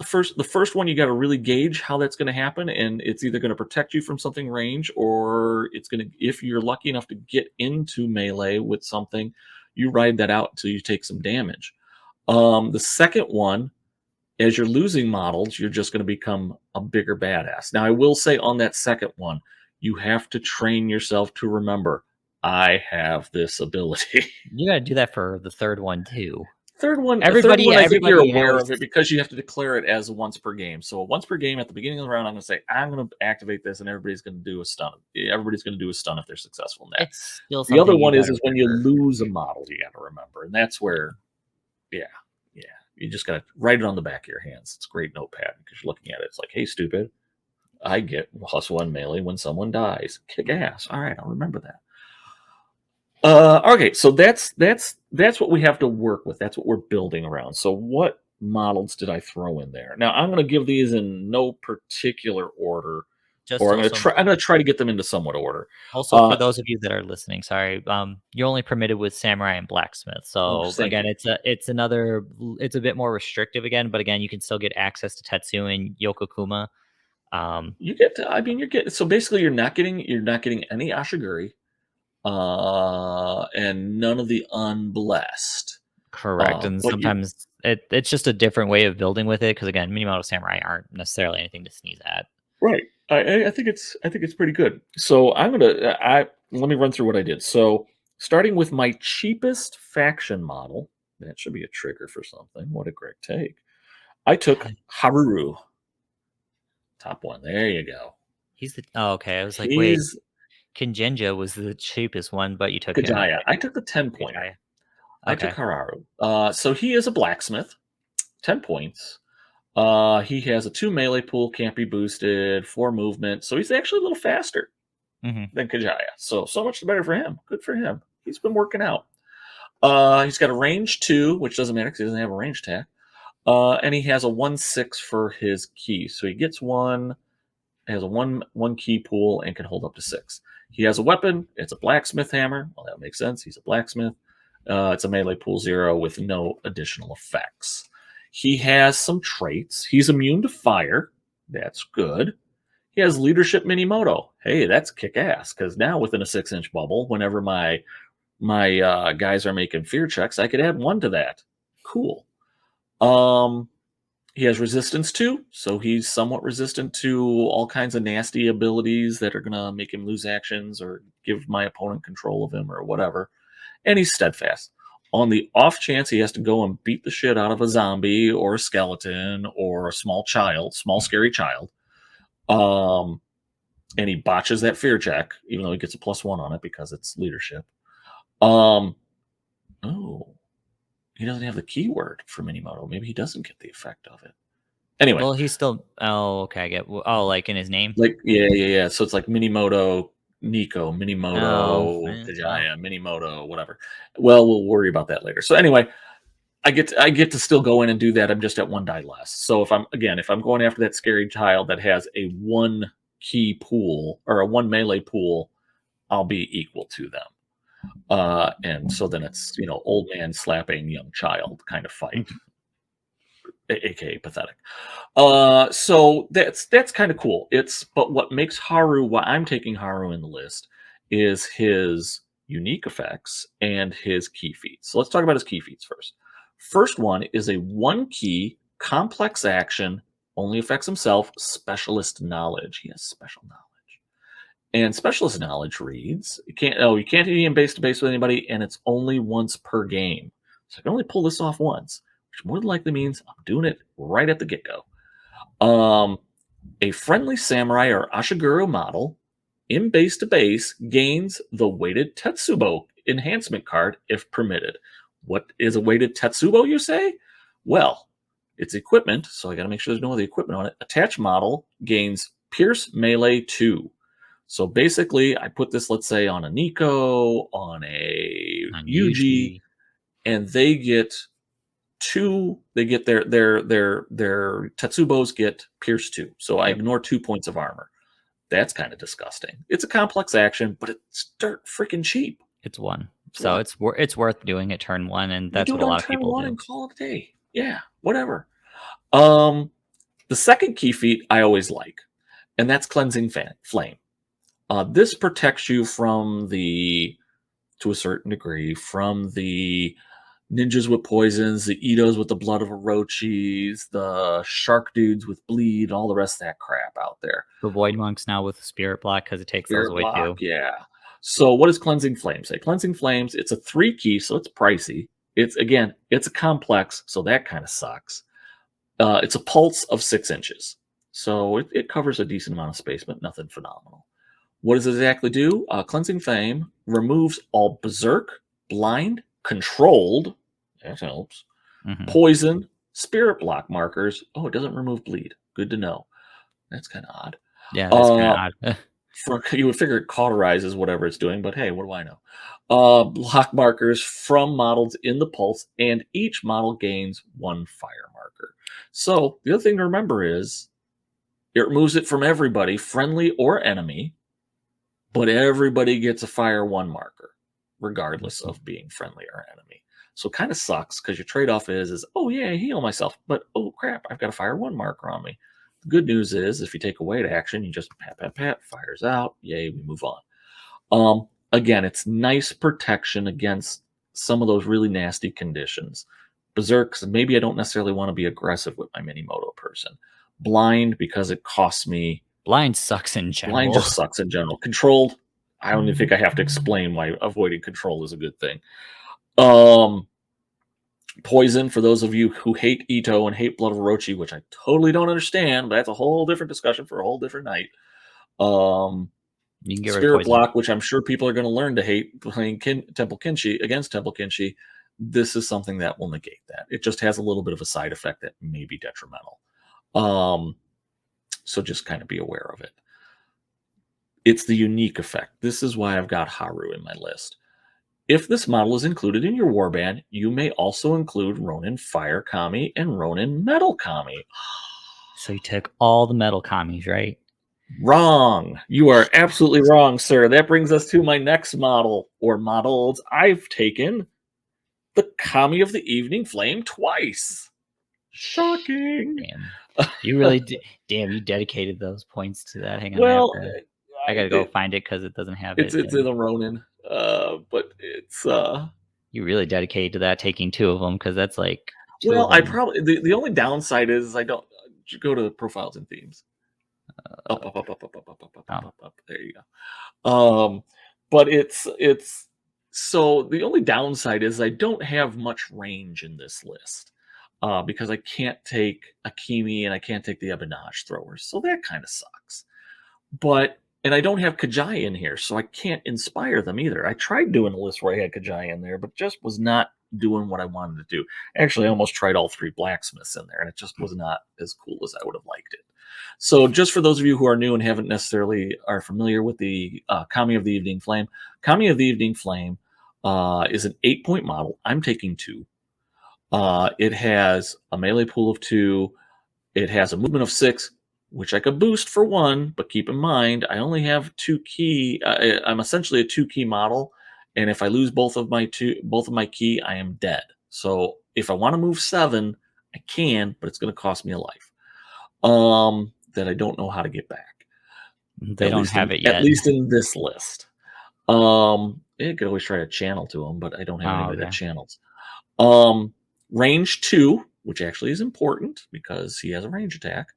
the first one you got to really gauge how that's going to happen, and it's either going to protect you from something range, or it's going to, if you're lucky enough to get into melee with something, you ride that out until you take some damage. The second one, as you're losing models, you're just going to become a bigger badass. Now, I will say on that second one, you have to train yourself to remember, I have this ability. You got to do that for the third one too. Third one, I think you're aware of it because you have to declare it as once per game. So once per game at the beginning of the round, I'm going to say, I'm going to activate this, and everybody's going to do a stun. Everybody's going to do a stun if they're successful in that. It's still the other one is when you lose a model, you got to remember. And that's where, yeah, you just got to write it on the back of your hands. It's a great notepad because you're looking at it. It's like, hey, stupid, I get +1 melee when someone dies. Kick ass. All right, I'll remember that. Okay, so that's what we have to work with. That's what we're building around. So what models did I throw in there? Now I'm going to give these in no particular order, or I'm going to try to get them into somewhat order. Also, for those of you that are listening, sorry, you're only permitted with samurai and blacksmith. So again, it's a bit more restrictive again, but again, you can still get access to Tatsu and Yokokuma. So basically you're not getting any Ashiguri. And none of the unblessed. Correct. And sometimes it's just a different way of building with it, because again, Minimoto Samurai aren't necessarily anything to sneeze at. Right. I think it's pretty good. So let me run through what I did. So starting with my cheapest faction model, that should be a trigger for something. What did Greg take? I took Haruru. Top one. There you go. He's the okay. I was like, wait, Kinjinja was the cheapest one, but you took Kajaya. I took the 10-pointer. Kajaya. I took Okay. Hararu. So he is a blacksmith, 10 points. He has a 2 melee pool, can't be boosted, 4 movement, so he's actually a little faster Mhm. than Kajaya. So much the better for him. Good for him. He's been working out. He's got a range 2, which doesn't matter because he doesn't have a range attack. And he has a 1/6 for his key. So he gets one, has a one key pool, and can hold up to 6. He has a weapon. It's a blacksmith hammer. Well, that makes sense. He's a blacksmith. It's a melee pool 0 with no additional effects. He has some traits. He's immune to fire. That's good. He has leadership Minimoto. Hey, that's kick ass because now within a 6-inch bubble, whenever my guys are making fear checks, I could add 1 to that. Cool. He has resistance 2, so he's somewhat resistant to all kinds of nasty abilities that are gonna make him lose actions or give my opponent control of him or whatever. And he's steadfast. On the off chance he has to go and beat the shit out of a zombie or a skeleton or a small scary child, um, and he botches that fear check, even though he gets a +1 on it because it's leadership. Oh, he doesn't have the keyword for Minimoto. Maybe he doesn't get the effect of it. Anyway, Well, he's still. Oh, okay. I get. Oh, like in his name. like yeah. So it's like Minimoto, Nico, Oh, Minimoto, well. Kajaya, Minimoto, whatever. Well, we'll worry about that later. So anyway, I get to still go in and do that. I'm just at 1 die less. So if I'm going after that scary child that has a 1 key pool or a 1 melee pool, I'll be equal to them. And so then it's old man slapping young child kind of fight, aka pathetic. So that's kind of cool. But what makes Haru, why I'm taking Haru in the list, is his unique effects and his key feats. So let's talk about his key feats first. First one is a 1 key complex action, only affects himself, specialist knowledge. He has special knowledge. And specialist knowledge reads, you can't be in base to base with anybody, and it's only once per game. So I can only pull this off once, which more than likely means I'm doing it right at the get-go. A friendly samurai or Ashiguru model in base to base gains the weighted Tetsubo enhancement card if permitted. What is a weighted Tetsubo, you say? Well, it's equipment, so I got to make sure there's no other equipment on it. Attached model gains Pierce Melee 2. So basically, I put this, let's say, on a Nico, on a Yuji, and they get 2. They get their Tetsubos get Pierce 2. So I ignore 2 points of armor. That's kind of disgusting. It's a complex action, but it's dirt freaking cheap. It's 1, so it's worth doing it turn 1, and that's what a lot of people do. And call it a day. Yeah, whatever. The second key feat I always like, and that's Cleansing Flame. This protects you to a certain degree, from the ninjas with poisons, the Itos with the blood of Orochis, the shark dudes with bleed, all the rest of that crap out there. The Void Monks now with Spirit Block because it takes those away too. Yeah. So what does Cleansing Flame say? Cleansing Flames, it's a 3 key, so it's pricey. It's a complex, so that kind of sucks. It's a pulse of 6 inches. So it covers a decent amount of space, but nothing phenomenal. What does it exactly do? Cleansing Flame removes all berserk, blind, controlled, that helps, poison, spirit block markers. Oh, it doesn't remove bleed. Good to know. That's kind of odd. Yeah, that's kind of odd. You would figure it cauterizes whatever it's doing, but hey, what do I know? Block markers from models in the pulse, and each model gains 1 fire marker. So the other thing to remember is it removes it from everybody, friendly or enemy, but everybody gets a fire 1 marker, regardless of being friendly or enemy. So it kind of sucks because your trade-off is, oh yeah, I heal myself, but oh crap, I've got a fire 1 marker on me. The good news is if you take away to action, you just pat, fires out, yay, we move on. Again, it's nice protection against some of those really nasty conditions. Berserk, maybe I don't necessarily want to be aggressive with my Minimoto person. Blind, because it costs me. Blind sucks in general. Blind just sucks in general. Controlled, I don't even think I have to explain why avoiding control is a good thing. Poison, for those of you who hate Ito and hate Blood of Orochi, which I totally don't understand, but that's a whole different discussion for a whole different night. You can get rid of Spirit poison. Block, which I'm sure people are going to learn to hate playing Temple Kinshi against Temple Kinshi. This is something that will negate that. It just has a little bit of a side effect that may be detrimental. So just kind of be aware of it. It's the unique effect. This is why I've got Haru in my list. If this model is included in your warband, you may also include Ronin Fire Kami and Ronin Metal Kami. So you took all the metal commies, right? Wrong. You are absolutely wrong, sir. That brings us to my next model, or models. I've taken the Kami of the Evening Flame twice. Shocking. Damn. You really damn, you dedicated those points to that. Hang on, Well, I gotta go find it because it doesn't have it's it. in the Ronin, but it's you really dedicated to that, taking 2 of them, because that's like 2 well, of I them. probably the only downside is I don't go to profiles and themes. Up. There you go. But it's so the only downside is I don't have much range in this list. Because I can't take Akimi and I can't take the Ebenage throwers. So that kind of sucks. And I don't have Kajai in here, so I can't inspire them either. I tried doing a list where I had Kajai in there, but just was not doing what I wanted to do. Actually, I almost tried all 3 blacksmiths in there, and it just was not as cool as I would have liked it. So just for those of you who are new and haven't necessarily are familiar with the Kami of the Evening Flame, Kami of the Evening Flame is an 8-point model. I'm taking 2. It has a melee pool of 2. It has a movement of 6, which I could boost for 1, but keep in mind, I only have 2 key. I'm essentially a 2 key model, and if I lose both of my key, I am dead. So if I want to move 7, I can, but it's going to cost me a life. That I don't know how to get back. They don't have it yet. At least in this list. It could always try to channel to them, but I don't have anybody that channels. Range 2, which actually is important because he has a range attack.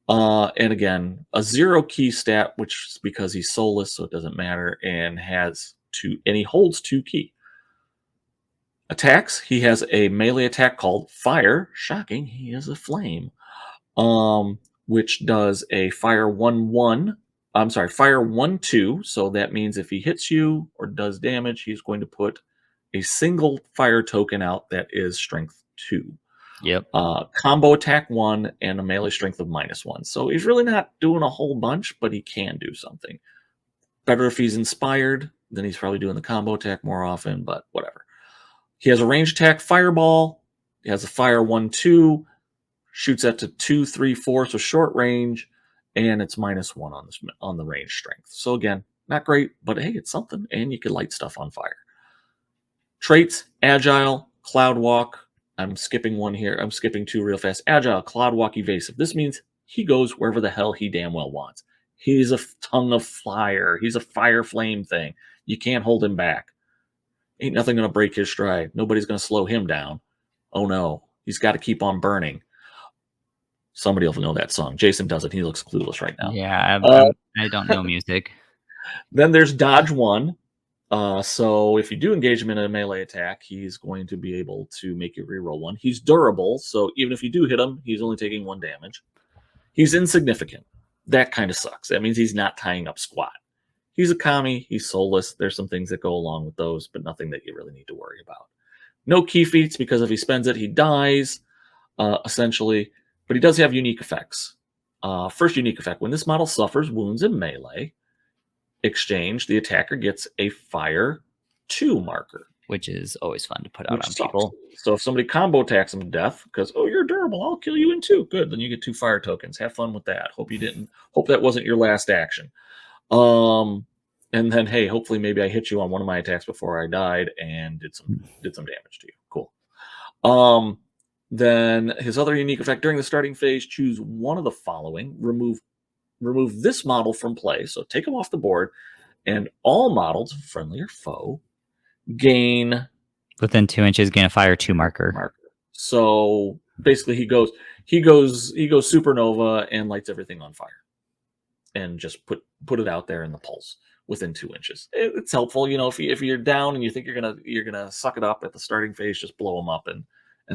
And again, a 0 key stat, which is because he's soulless, so it doesn't matter, and he holds 2 key. Attacks, he has a melee attack called Fire. Shocking, he is a flame. Which does a fire 1/1. I'm sorry, fire 1/2. So that means if he hits you or does damage, he's going to put a single fire token out that is strength 2. Yep. Combo attack 1 and a melee strength of -1. So he's really not doing a whole bunch, but he can do something. Better if he's inspired, then he's probably doing the combo attack more often, but whatever. He has a range attack, Fireball. He has a fire 1/2. Shoots that to 2, 3, 4, so short range, and it's -1 on the range strength. So again, not great, but hey, it's something, and you can light stuff on fire. Traits: Agile, Cloud Walk. I'm skipping 1 here. I'm skipping 2 real fast. Agile, Cloud Walk, Evasive. This means he goes wherever the hell he damn well wants. He's a tongue of fire. He's a fire flame thing. You can't hold him back. Ain't nothing going to break his stride. Nobody's going to slow him down. Oh no, he's got to keep on burning. Somebody will know that song. Jason doesn't. He looks clueless right now. Yeah, I don't know music. Then there's Dodge 1. So if you do engage him in a melee attack, he's going to be able to make you reroll 1. He's durable, so even if you do hit him, he's only taking 1 damage. He's insignificant. That kind of sucks. That means he's not tying up squat. He's a Kami. He's soulless. There's some things that go along with those, but nothing that you really need to worry about. No key feats, because if he spends it, he dies, essentially. But he does have unique effects. First unique effect: when this model suffers wounds in melee exchange, the attacker gets a fire 2 marker, which is always fun to put out on people. So if somebody combo attacks him to death because, oh, you're durable, I'll kill you in 2. Good, then you get 2 fire tokens. Have fun with that. Hope that wasn't your last action. And then, hey, hopefully maybe I hit you on one of my attacks before I died and did some damage to you. Cool. Then his other unique effect: during the starting phase, choose one of the following. Remove this model from play, so take him off the board, and all models, friendly or foe, gain within 2 inches, gain a fire 2 marker. So basically, he goes supernova and lights everything on fire, and just put it out there in the pulse within 2 inches. It's helpful, if you're down and you think you're gonna suck it up at the starting phase, just blow them up and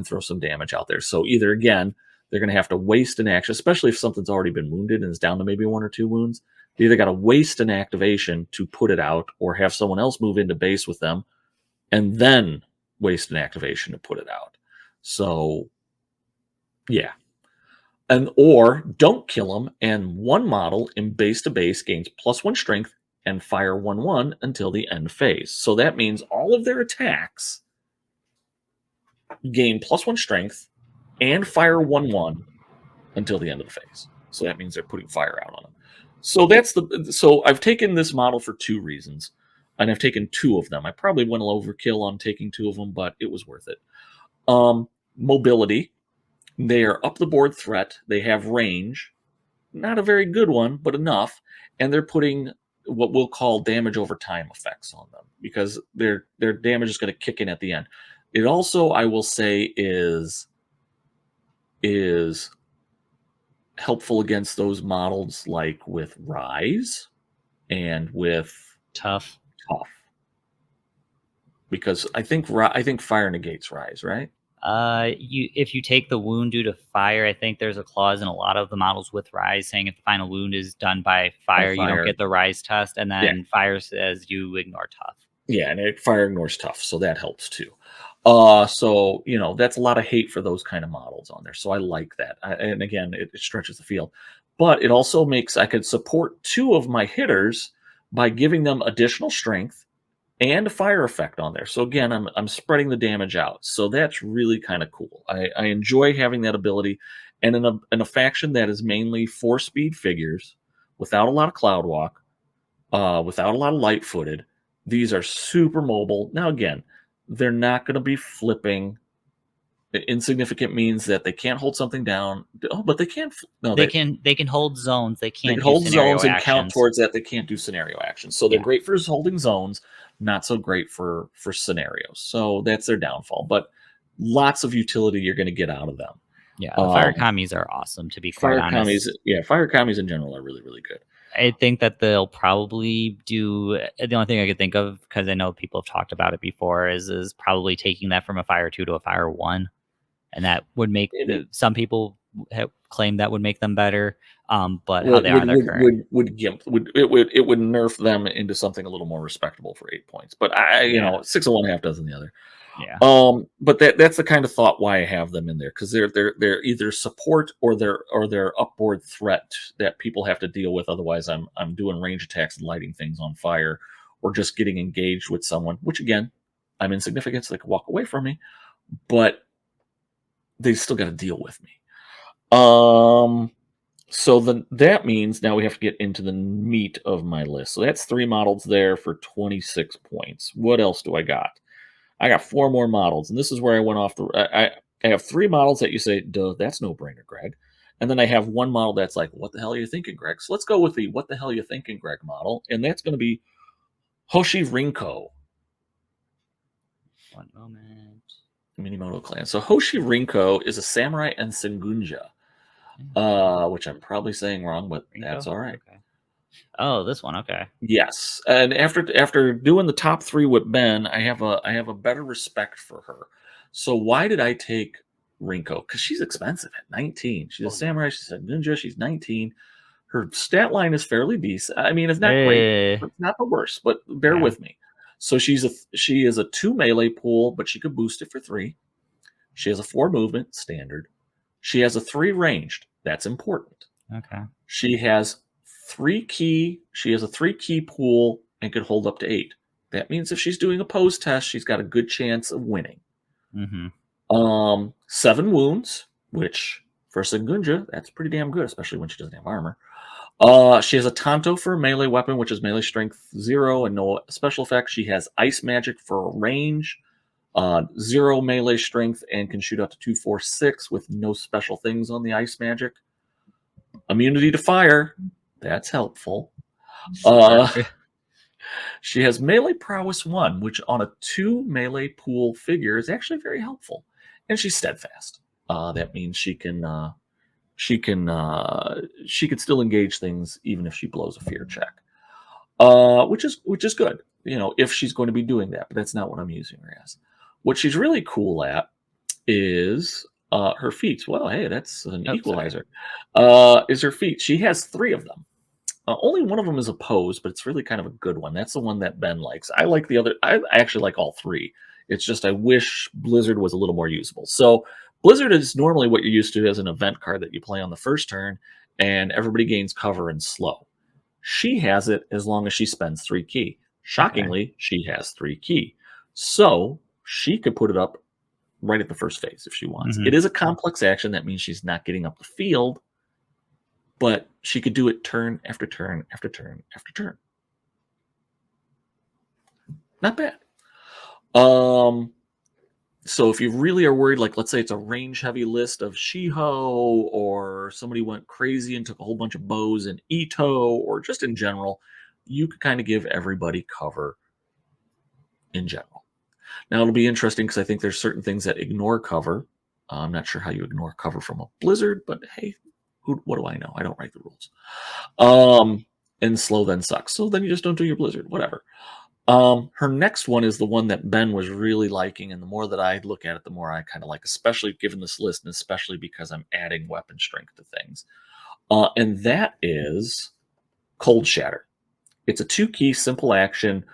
throw some damage out there. So either, again, they're going to have to waste an action, especially if something's already been wounded and is down to maybe 1 or 2 wounds. They either got to waste an activation to put it out, or have someone else move into base with them, and then waste an activation to put it out. So, yeah. And or don't kill them, and one model in base to base gains +1 strength and fire 1/1 until the end phase. So that means all of their attacks gain +1 strength and fire 1/1 until the end of the phase. So that means they're putting fire out on them. So I've taken this model for 2 reasons, and I've taken 2 of them. I probably went a little overkill on taking 2 of them, but it was worth it. Mobility. They are up the board threat. They have range. Not a very good one, but enough. And they're putting what we'll call damage over time effects on them, because their damage is going to kick in at the end. It also, I will say, is helpful against those models like with Rise and with Tough. Because I think fire negates Rise, right? If you take the wound due to fire, I think there's a clause in a lot of the models with Rise saying if the final wound is done by fire, you don't get the Rise test, and then fire says you ignore tough. Yeah, and fire ignores tough, so that helps too. So that's a lot of hate for those kind of models on there. So I like that, and again, it stretches the field, but it also makes I could support 2 of my hitters by giving them additional strength and a fire effect on there. So again, I'm spreading the damage out. So that's really kind of cool. I enjoy having that ability, and in a faction that is mainly 4-speed figures, without a lot of cloud walk, without a lot of light-footed. These are super mobile. Now again, they're not going to be flipping. Insignificant means that they can't hold something down. Oh, but they can't. No, they can hold zones. They can't hold zones and actions. Count towards that. They can't do scenario actions. So they're great for holding zones, not so great for scenarios. So that's their downfall. But lots of utility you're going to get out of them. Yeah, the fire commies are awesome, to be quite honest. Fire commies in general are really, really good. I think that they'll probably do. The only thing I could think of, because I know people have talked about it before, is probably taking that from a fire 2 to a fire 1. And that would make some people claim that would make them better. But how they are, they're current. It would nerf them into something a little more respectable for 8 points. But 6 of one, half dozen the other. Yeah. But that's the kind of thought why I have them in there, because they're either support or they're upboard threat that people have to deal with. Otherwise, I'm doing range attacks and lighting things on fire, or just getting engaged with someone. Which again, I'm insignificant, so they can walk away from me. But they still got to deal with me. So that means now we have to get into the meat of my list. So that's 3 models there for 26 points. What else do I got? I got 4 more models, and this is where I went off I have 3 models that you say, duh, that's no brainer, Greg. And then I have 1 model that's like, what the hell are you thinking, Greg? So let's go with the what the hell are you thinking, Greg model, and that's going to be Hoshi Rinko. One moment. Minimoto clan. So Hoshi Rinko is a samurai and Sengunja, which I'm probably saying wrong, but Rinko? That's all right. Okay. Oh, this one, okay. Yes, and after doing the top 3 with Ben, I have a better respect for her. So why did I take Rinko? Because she's expensive at 19. She's a samurai. She's a ninja. She's 19. Her stat line is fairly decent. I mean, it's not great. It's not the worst, but bear with me. So she is a 2 melee pool, but she could boost it for 3. She has a 4 movement, standard. She has a 3 ranged. That's important. Okay. She has 3 key. She has a 3 key pool and could hold up to 8. That means if she's doing a pose test, she's got a good chance of winning. Mm-hmm. 7 wounds, which for Sengunja, that's pretty damn good, especially when she doesn't have armor. She has a Tanto for a melee weapon, which is melee strength 0 and no special effects. She has ice magic for range, 0 melee strength, and can shoot out to 2, 4, 6 with no special things on the ice magic. Immunity to fire, that's helpful. She has melee prowess 1, which on a 2 melee pool figure is actually very helpful. And she's steadfast. That means she can still engage things even if she blows a fear check, which is good, if she's going to be doing that. But that's not what I'm using her as. What she's really cool at is her feats. Well, hey, that's an equalizer. Is her feats. She has 3 of them. Only one of them is opposed, but it's really kind of a good one. That's the one that Ben likes. I like the other. I actually like all three. It's just I wish Blizzard was a little more usable. So Blizzard is normally what you're used to as an event card that you play on the first turn, and everybody gains cover and slow. She has it as long as she spends 3 key. Shockingly, she has 3 key. So she could put it up right at the first phase if she wants. Mhm. It is a complex action. That means she's not getting up the field, but she could do it turn after turn after turn after turn. Not bad. So if you really are worried, like let's say it's a range heavy list of Shiho, or somebody went crazy and took a whole bunch of bows and Ito, or just in general, you could kind of give everybody cover in general. Now it'll be interesting because I think there's certain things that ignore cover. I'm not sure how you ignore cover from a Blizzard, but hey, what do I know? I don't write the rules. And slow then sucks. So then you just don't do your Blizzard, whatever. Her next one is the one that Ben was really liking, and the more that I look at it, the more I kind of like, especially given this list, and especially because I'm adding weapon strength to things. And that is Cold Shatter. It's a 2-key simple action,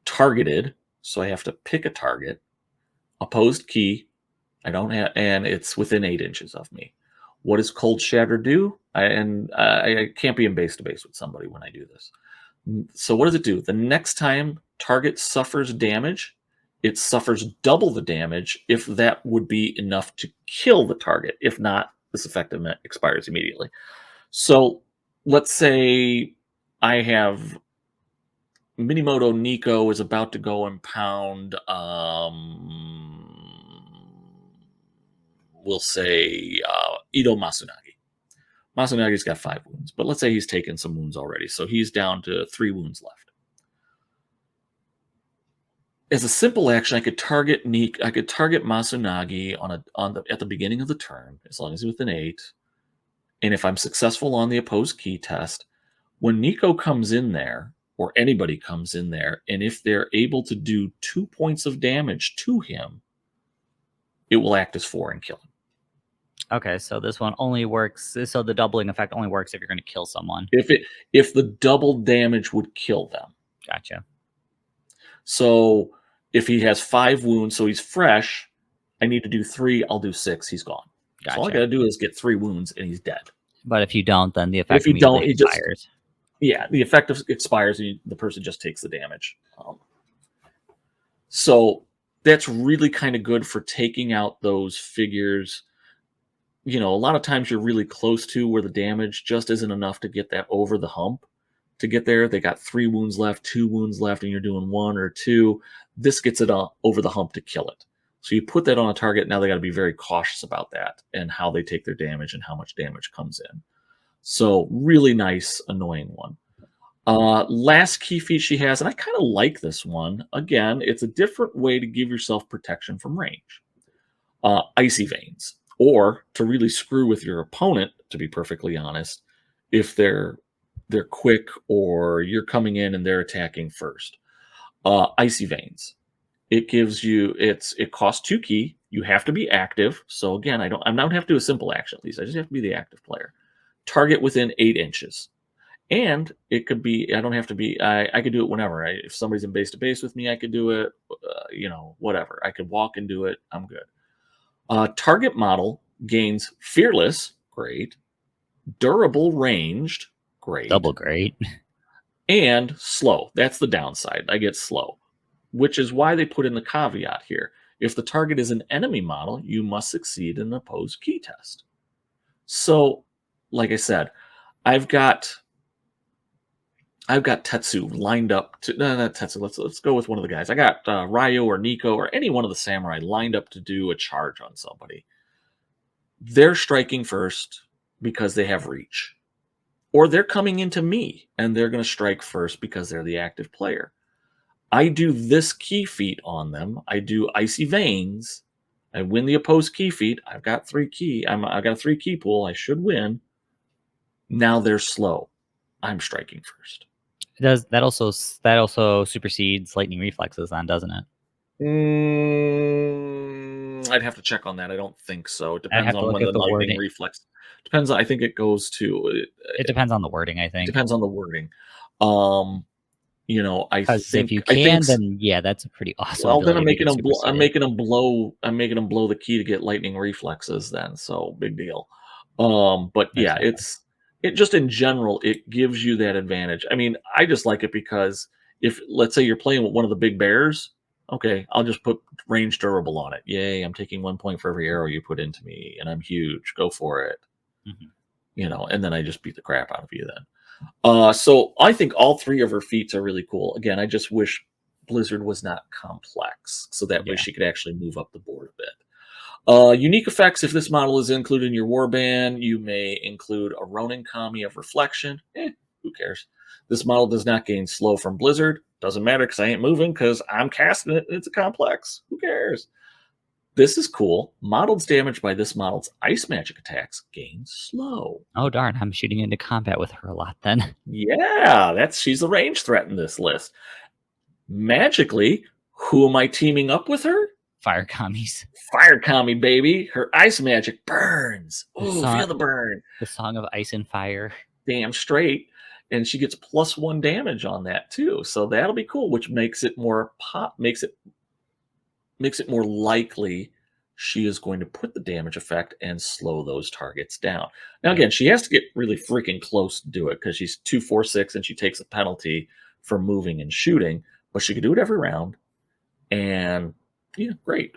targeted, so I have to pick a target. Opposed key, I don't have, and it's within 8 inches of me. What does Cold Shatter do? I can't be in base to base with somebody when I do this. So what does it do? The next time target suffers damage, it suffers double the damage if that would be enough to kill the target. If not, this effect expires immediately. So let's say I have Minimoto Nico is about to go and pound, we'll say Ito Masunagi. Masunagi's got 5 wounds, but let's say he's taken some wounds already, so he's down to 3 wounds left. As a simple action, I could target Masunagi at the beginning of the turn, as long as he's within 8. And if I'm successful on the opposed key test, when Nico comes in there, or anybody comes in there, and if they're able to do 2 points of damage to him, it will act as 4 and kill him. Okay, so this one only works. So the doubling effect only works if you're going to kill someone. If the double damage would kill them. Gotcha. So if he has 5 wounds, so he's fresh, I need to do 3, I'll do 6, he's gone. Gotcha. So all I gotta do is get 3 wounds and he's dead. But if you don't, then the effect if you don't, he expires. The effect expires and the person just takes the damage. So that's really kind of good for taking out those figures. A lot of times you're really close to where the damage just isn't enough to get that over the hump. To get there, they got 3 wounds left, 2 wounds left, and you're doing 1 or 2. This gets it over the hump to kill it. So you put that on a target. Now they got to be very cautious about that and how they take their damage and how much damage comes in. So really nice, annoying one. Last key feat she has, and I kind of like this one. Again, it's a different way to give yourself protection from range. Icy Veins. Or to really screw with your opponent, to be perfectly honest, if they're quick or you're coming in and they're attacking first. Icy Veins. It gives you, it costs 2 key. You have to be active. So again, I don't have to do a simple action at least. I just have to be the active player. Target within 8 inches. And it could be, I don't have to be, I could do it whenever. If somebody's in base to base with me, I could do it, whatever. I could walk and do it. I'm good. Target model gains Fearless, great. Durable Ranged, great. Double great. And Slow. That's the downside. I get Slow, which is why they put in the caveat here. If the target is an enemy model, you must succeed in an opposed key test. So, like I said, I've got Tatsu lined up to, no, not Tatsu, let's go with one of the guys. I got Ryo or Nico or any one of the samurai lined up to do a charge on somebody. They're striking first because they have reach. Or they're coming into me and they're going to strike first because they're the active player. I do this key feat on them. I do Icy Veins. I win the opposed key feat. I've got 3 key. I've got a 3 key pool. I should win. Now they're slow. I'm striking first. That also supersedes lightning reflexes then, doesn't it? I'd have to check on that. I don't think so. It I'd depends have to on look when at the the lightning wording. reflex. Depends. I think it goes to. It depends on the wording, I It think. depends on the wording. Um, I Because if you think. I think. can, then yeah, that's a pretty awesome Well, then ability I'm to making get them. I'm superseded. making them blow. I'm making them blow the key to get lightning reflexes. Then, so big deal. But That's yeah, not bad. it just in general it gives you that advantage. I mean, I just like it because if let's say you're playing with one of the big bears, okay, I'll just put range durable on it. Yay! I'm taking 1 point for every arrow you put into me, and I'm huge. Go for it. Mhm. And then I just beat the crap out of you then. So I think all three of her feats are really cool. Again, I just wish Blizzard was not complex, so that way Yeah. she could actually move up the board a bit. Unique effects. If this model is included in your warband, you may include a Ronin Kami of Reflection. Who cares? This model does not gain slow from Blizzard. Doesn't matter because I ain't moving because I'm casting it. It's a complex. Who cares? This is cool. Models damaged by this model's ice magic attacks gain slow. Oh darn, I'm shooting into combat with her a lot then. Yeah, she's a range threat in this list. Magically, who am I teaming up with her? Fire commies. Fire Kami, baby. Her ice magic burns. The Oh, song, feel the burn. the song of ice and fire. Damn straight. And she gets +1 damage on that too. So that'll be cool, which makes it more makes it more likely she is going to put the damage effect and slow those targets down. Now, Yep. again, she has to get really freaking close to do it because she's 246 and she takes a penalty for moving and shooting, but she can do it every round. And yeah, great.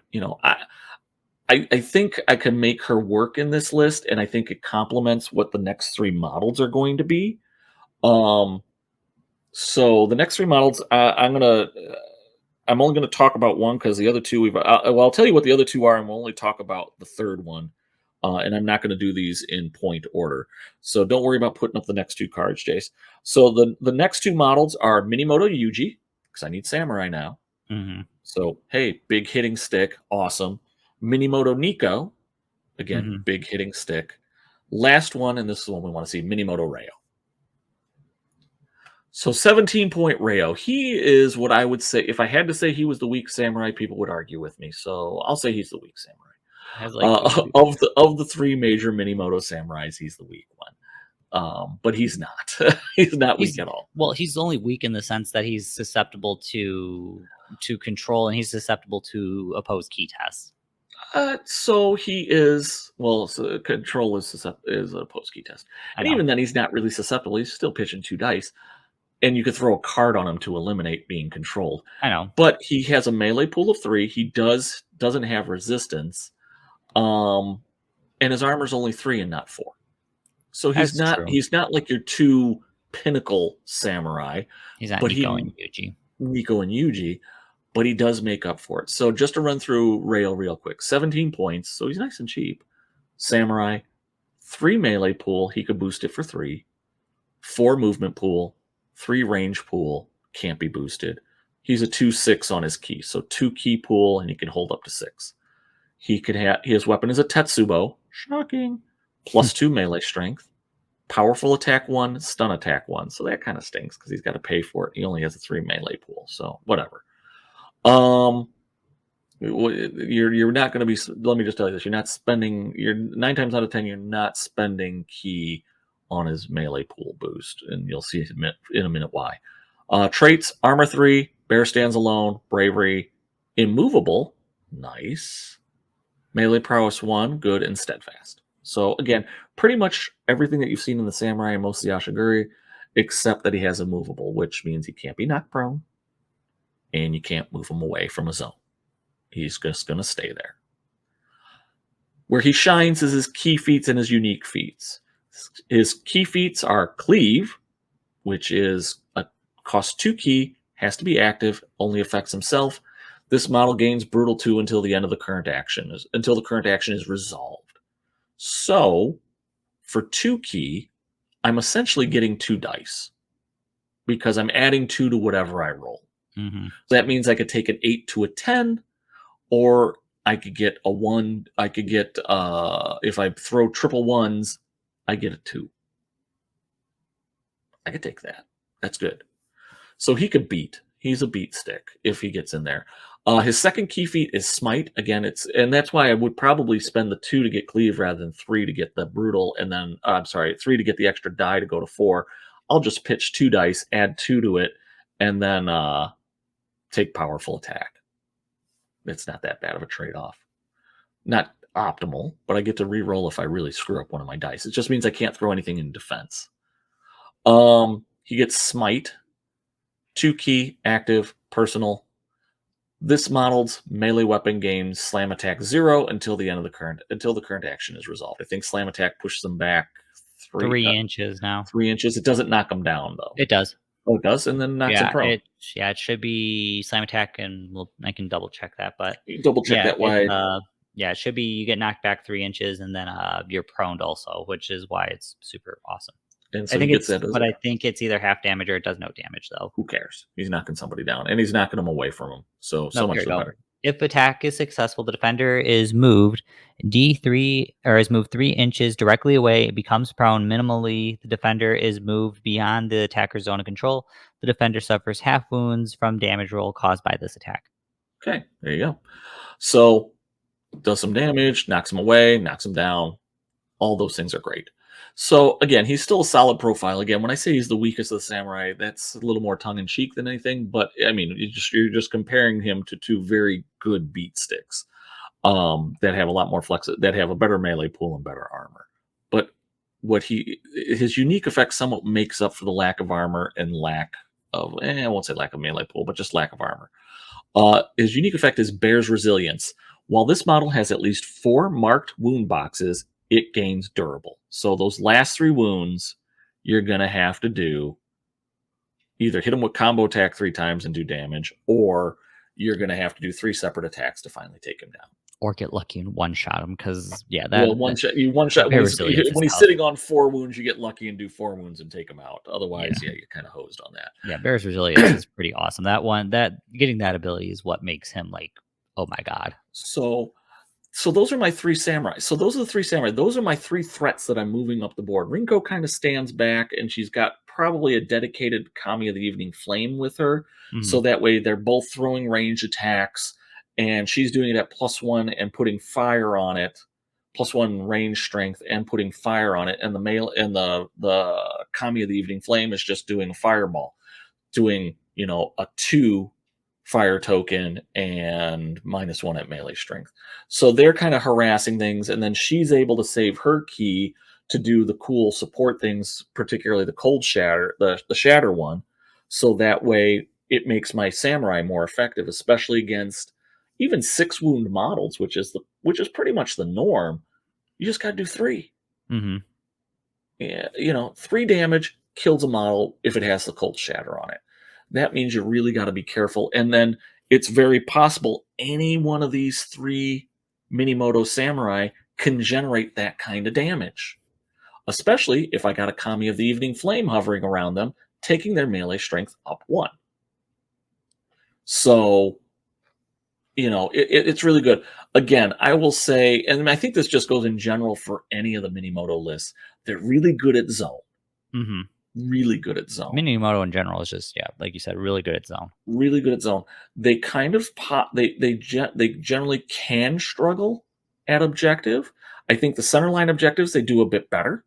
I think I can make her work in this list, and I think it complements what the next three models are going to be. So the next three models, I'm only gonna talk about one because the other two well, I'll tell you what the other two are, and we'll only talk about the third one. And I'm not gonna do these in point order. So don't worry about putting up the next two cards, Jace. So the next two models are Minimoto Yuji, because I need samurai now. Mm-hmm. So hey, big hitting stick, awesome. Minimoto Nico, again, Mm-hmm. big hitting stick. Last one, and this is the one we want to see, Minimoto Rayo. So 17-point Rayo. He is what I would say, if I had to say he was the weak samurai, people would argue with me. So I'll say he's the weak samurai. Has like Of the three major Minimoto samurais, he's the weak one. But he's not. He's not weak at all. well, he's only weak in the sense that he's susceptible to control, and he's susceptible to opposed key tests. So he is so control is a post key test, and even then he's not really susceptible. He's still pitching 2 dice, and you could throw a card on him to eliminate being controlled. I know, but he has a melee pool of 3. He doesn't have resistance, and his armor's only 3 and not 4. So that's true. he's not like your 2 pinnacle samurai. He's not but Nico and Yuji. Nico and Yuji, but he does make up for it. So just to run through Rail real quick, 17 points, so he's nice and cheap. Samurai, 3 melee pool, he could boost it for 3. 4 movement pool, 3 range pool, can't be boosted. He's a 2/6 on his key, so 2 key pool, and he can hold up to 6. His weapon is a Tetsubo, shocking, +2 melee strength, powerful attack 1, stun attack 1. So that kind of stinks because he's got to pay for it. He only has a 3 melee pool, so whatever. You're not going to be. Let me just tell you this: You're 9 times out of 10, you're not spending key on his melee pool boost, and you'll see in a minute why. Traits: armor 3, bear stands alone, bravery, immovable, nice. Melee prowess 1, good, and steadfast. So again, pretty much everything that you've seen in the samurai and most of the Ashiguru, except that he has immovable, which means he can't be knocked prone, and you can't move him away from a zone. He's just going to stay there. Where he shines is his key feats and his unique feats. His key feats are Cleave, which is a cost 2 key, has to be active, only affects himself. This model gains Brutal 2 until the end of the current action, until the current action is resolved. So, for 2 key, I'm essentially getting 2 dice because I'm adding 2 to whatever I roll. Mm-hmm. So that means I could take an 8 to a 10, or I could get a 1. I could get, if I throw triple 1s, I get a 2. I could take that. That's good. So he could beat. He's a beat stick if he gets in there. His second key feat is Smite. Again, and that's why I would probably spend the 2 to get Cleave rather than 3 to get the Brutal, and then I'm sorry, 3 to get the extra die to go to 4. I'll just pitch 2 dice, add 2 to it, and then take Powerful Attack. It's not that bad of a trade-off. Not optimal, but I get to re-roll if I really screw up one of my dice. It just means I can't throw anything in defense. He gets Smite, 2 key, active, personal. This model's melee weapon gains slam attack 0 until the current action is resolved. I think slam attack pushes them back 3 inches now. 3 inches. It doesn't knock them down though. It does. Oh, it does, and then knocks them prone. It should be slam attack, and I can double check that. But double check that why. It should be you get knocked back 3 inches, and then you're proned also, which is why it's super awesome. And so I think it's either half damage or it does no damage though. Who cares? He's knocking somebody down, and he's knocking them away from him. So much the better. If attack is successful, the defender is moved D3 or is moved 3 inches directly away. It becomes prone minimally. The defender is moved beyond the attacker's zone of control. The defender suffers half wounds from damage roll caused by this attack. Okay, there you go. So does some damage, knocks him away, knocks him down. All those things are great. So again, he's still a solid profile. Again, when I say he's the weakest of the samurai, that's a little more tongue-in-cheek than anything. But I mean, you're just comparing him to 2 very good beat sticks that have a lot more that have a better melee pool and better armor. But his unique effect somewhat makes up for the lack of armor and lack of I won't say lack of melee pool, but just lack of armor. His unique effect is Bear's Resilience. While this model has at least 4 marked wound boxes, it gains durable. So those last 3 wounds, you're going to have to do either hit him with combo attack 3 times and do damage, or you're going to have to do 3 separate attacks to finally take him down. Or get lucky and one-shot him, because one shot when he's sitting on 4 wounds, you get lucky and do 4 wounds and take him out. Otherwise, you're kind of hosed on that. Yeah, Bear's Resilience is pretty awesome. Getting that ability is what makes him like, oh my god. So those are my 3 samurai. So those are the 3 samurai. Those are my 3 threats that I'm moving up the board. Rinko kind of stands back, and she's got probably a dedicated Kami of the Evening Flame with her. Mm-hmm. So that way they're both throwing range attacks, and she's doing it at +1 and putting fire on it, +1 range strength and putting fire on it. And the Kami of the Evening Flame is just doing a fireball, doing a 2 fire token and -1 at melee strength. So they're kind of harassing things, and then she's able to save her key to do the cool support things, particularly the cold shatter, the shatter one. So that way it makes my samurai more effective, especially against even 6 wound models, which is pretty much the norm. You just got to do 3. Mm-hmm. Yeah, 3 damage kills a model if it has the cold shatter on it. That means you really got to be careful. And then it's very possible any one of these 3 Minimoto samurai can generate that kind of damage. Especially if I got a Kami of the Evening Flame hovering around them, taking their melee strength up 1. So, it's really good. Again, I will say, and I think this just goes in general for any of the Minimoto lists, they're really good at zone. Mm-hmm. Really good at zone. Minimoto in general is just, like you said, really good at zone. Really good at zone. They kind of they generally can struggle at objective. I think the center line objectives they do a bit better,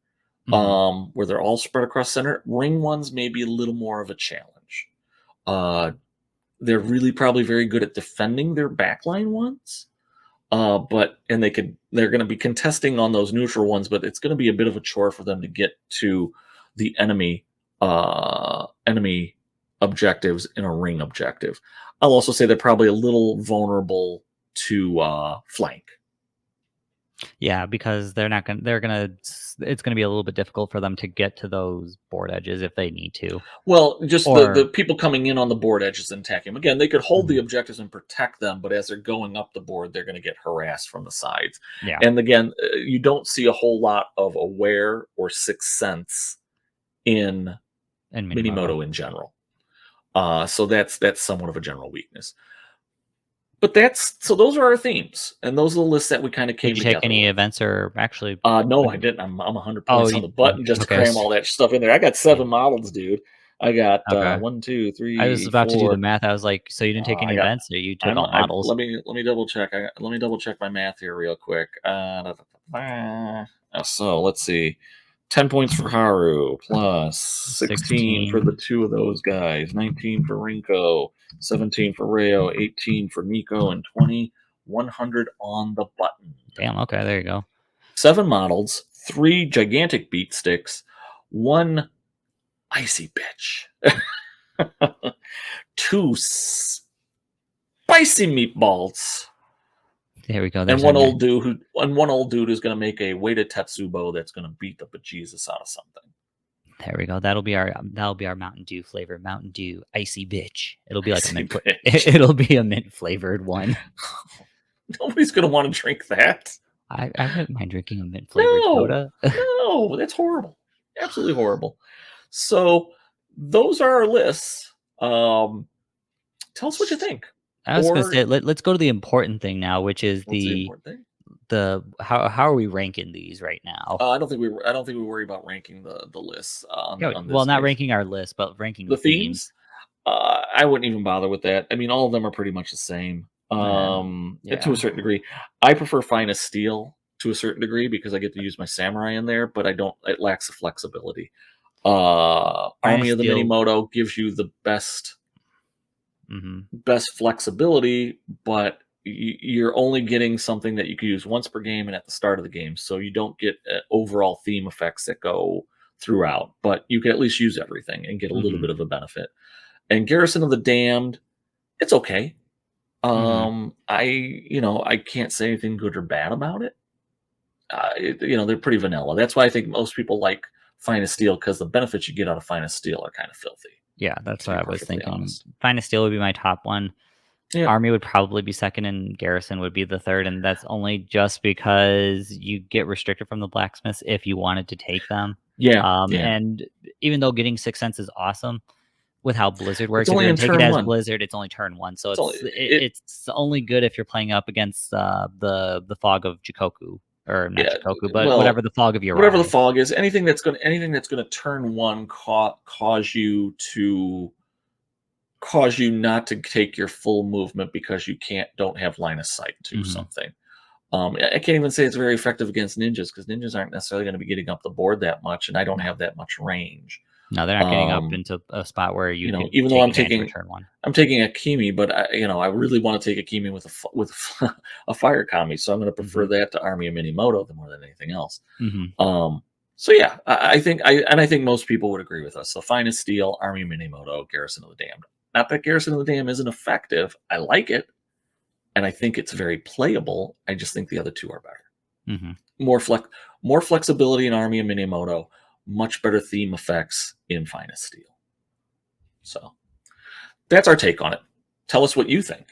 where they're all spread across center. Ring ones may be a little more of a challenge. They're really probably very good at defending their backline ones, they're going to be contesting on those neutral ones, but it's going to be a bit of a chore for them to get to the enemy objectives in a ring objective. I'll also say they're probably a little vulnerable to flank. Yeah, because it's going to be a little bit difficult for them to get to those board edges if they need to. Well, just the people coming in on the board edges and attacking them. Again, they could hold the objectives and protect them, but as they're going up the board, they're going to get harassed from the sides. Yeah. And again, you don't see a whole lot of aware or sixth sense in Minimoto in general. So that's somewhat of a general weakness. But those are our themes, and those are the lists that we kind of came together. Did you take any events, or actually? No, I didn't. I'm 100 points on the button just to cram all that stuff in there. I got 7 models, dude. I got Okay. 1, 2, I was 3, about to do the 4. math. I was like, so you didn't take I any got. events, or you took all I models? let me double check. Let me double check my math here real quick. So let's see. 10 points for Haru, plus 16 for the 16. two of those guys, 19 for Rinko, 17 for Reo, 18 for Nico, and 20, 100 on the button. Damn. Okay, there you go. 7 models, 3 gigantic beat sticks, 1 icy bitch, 2 spicy meatballs, There we go. and There's our man. one old dude who's going to make a weighted Tetsubo that's going to beat the bejesus out of something. There we go. That'll be our Mountain Dew flavor. Mountain Dew icy bitch. It'll be like Icy a mint. bitch. It'll be a mint flavored one. Nobody's going to want to drink that. I wouldn't mind drinking a mint flavored No, soda. no, that's horrible. Absolutely horrible. So those are our lists. Tell us what you think. I was gonna Or say let's go to the important thing now, which is what's the important thing? how are we ranking these right now? I don't think we worry about ranking the lists Yeah, on well, this not case. ranking our list, but ranking The the themes. I wouldn't even bother with that. I mean, all of them are pretty much the same. To Yeah. a certain degree, I prefer Finest Steel to a certain degree because I get to use my samurai in there, but I don't. It lacks the flexibility. Army of the Steel. Minimoto gives you the best Mm-hmm. flexibility, but you're only getting something that you can use once per game and at the start of the game, so you don't get overall theme effects that go throughout. But you can at least use everything and get a little Mm-hmm. bit of a benefit. And Garrison of the Damned, it's okay. I can't say anything good or bad about it. They're pretty vanilla. That's why I think most people like Finest Steel, because the benefits you get out of Finest Steel are kind of filthy. Yeah, that's To what be I was perfectly thinking. honest. Finest Steel would be my top one. Yeah. Army would probably be second, and Garrison would be the third, and that's only just because you get restricted from the blacksmiths if you wanted to take them. Yeah. And even though getting Sixth Sense is awesome, with how Blizzard It's works, if only you're in gonna take it turn as 1. Blizzard, it's only turn 1, so It's it's only good if you're playing up against the fog of Jikoku, or not yeah. Jikoku, but Well, whatever the fog of your whatever the eye. fog is, anything that's gonna turn 1 cause you not to take your full movement because you don't have line of sight to Mm-hmm. something. I can't even say it's very effective against ninjas because ninjas aren't necessarily going to be getting up the board that much, and I don't No, have that much range. no, they're not getting up into a spot where you could Even though take advantage of a turn 1. I'm taking a Kimi, but I really want to take a Kimi with a fire kami, so I'm going to prefer that to Army of Minimoto more than anything else. Mm-hmm. So yeah, I think most people would agree with us. So Finest Steel, Army of Minimoto, Garrison of the Damned. Not that Garrison of the Damned isn't effective. I like it, and I think it's very playable. I just think the other two are better. Mm-hmm. More flexibility in Army of Minimoto, much better theme effects in Finest Steel. So that's our take on it. Tell us what you think.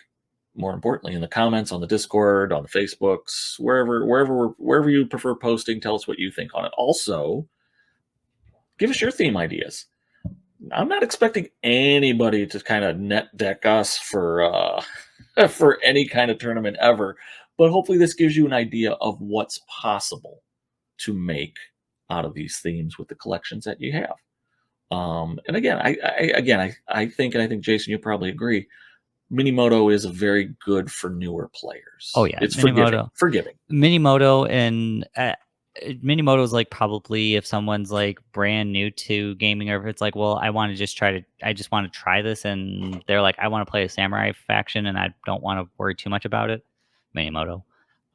More importantly, in the comments, on the Discord, on the Facebooks, wherever you prefer posting, tell us what you think on it. Also, give us your theme ideas. I'm not expecting anybody to kind of net deck us for for any kind of tournament ever, but hopefully this gives you an idea of what's possible to make out of these themes with the collections that you have. And again, I think, and I think Jason, you'll probably agree, Minimoto is very good for newer players. Oh yeah, It's Minimoto. forgiving. Minimoto and Minimoto is like probably if someone's like brand new to gaming, or if it's like, well, I just want to try this, and they're like, I want to play a samurai faction, and I don't want to worry too much about it. Minimoto.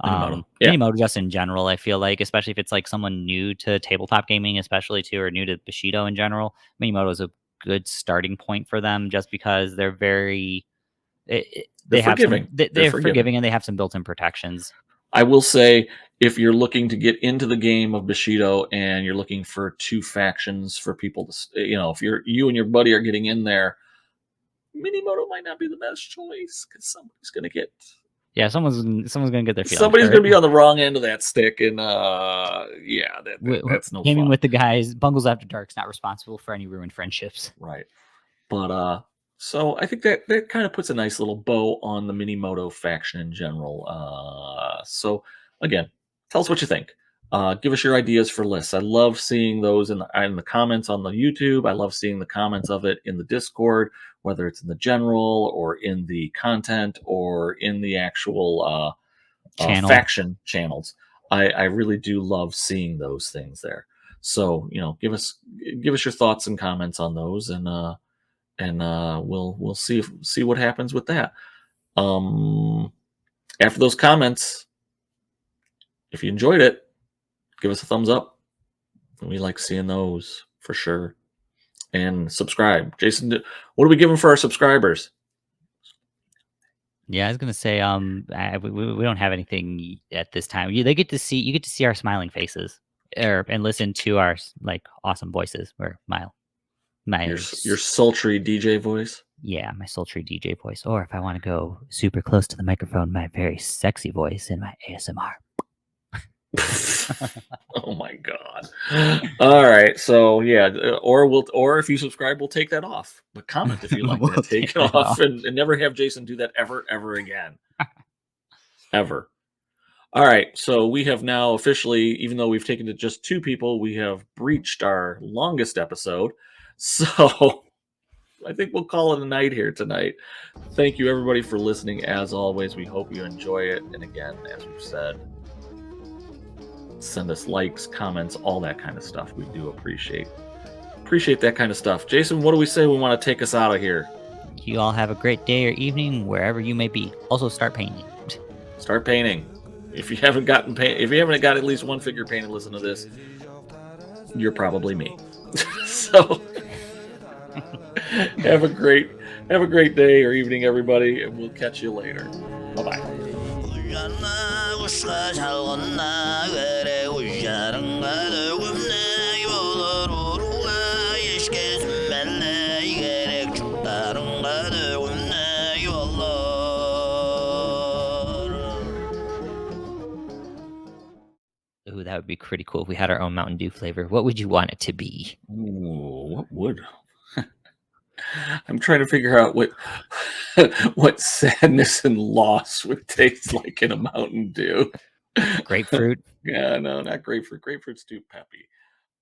Yeah. Minimoto just in general, I feel like, especially if it's like someone new to tabletop gaming, especially too, or new to Bushido in general, Minimoto is a good starting point for them, just because they're very They're forgiving. They're forgiving, and they have some built-in protections. I will say, if you're looking to get into the game of Bushido and you're looking for two factions for people to, if you and your buddy are getting in there, Minimoto might not be the best choice because somebody's going to get. Yeah, someone's gonna get their feelings Somebody's hurt. going to be on the wrong end of that stick, and that's no gaming fun. with the guys. Bungles After Dark's not responsible for any ruined friendships. Right, but so I think that kind of puts a nice little bow on the Minimoto faction in general. So again, tell us what you think. Give us your ideas for lists. I love seeing those in the comments on the YouTube. I love seeing the comments of it in the Discord, whether it's in the general or in the content or in the actual Channel. faction channels. I really do love seeing those things there. So give us your thoughts and comments on those, and we'll see what happens with that. After those comments, if you enjoyed it, give us a thumbs up. We like seeing those for sure. And subscribe. Jason, what are we giving for our subscribers? Yeah, I was gonna say, we don't have anything at this time. You get to see our smiling faces, and listen to our awesome voices. Or Your sultry DJ voice. Yeah, my sultry DJ voice. Or if I want to go super close to the microphone, my very sexy voice in my ASMR. Oh my god. All right, so yeah, or if you subscribe, we'll take that off. But comment if you like We'll that. Take it off and never have Jason do that ever again. Ever. All right, so we have now officially, even though we've taken to just 2 people, we have breached our longest episode. So I think we'll call it a night here tonight. Thank you everybody for listening. As always, we hope you enjoy it. And again, as we've said, send us likes, comments, all that kind of stuff. We do appreciate that kind of stuff. Jason, what do we say we want to take us out of here? You all have a great day or evening wherever you may be. Also, start painting. Start painting. If you haven't got at least one figure painted, listen to this. You're probably me. So have a great day or evening, everybody, and we'll catch you later. Bye-bye. Ooh, that would be pretty cool if we had our own Mountain Dew flavor. What would you want it to be? Ooh, what would? I'm trying to figure out what sadness and loss would taste like in a Mountain Dew. Grapefruit? Yeah, no, not grapefruit. Grapefruit's too peppy.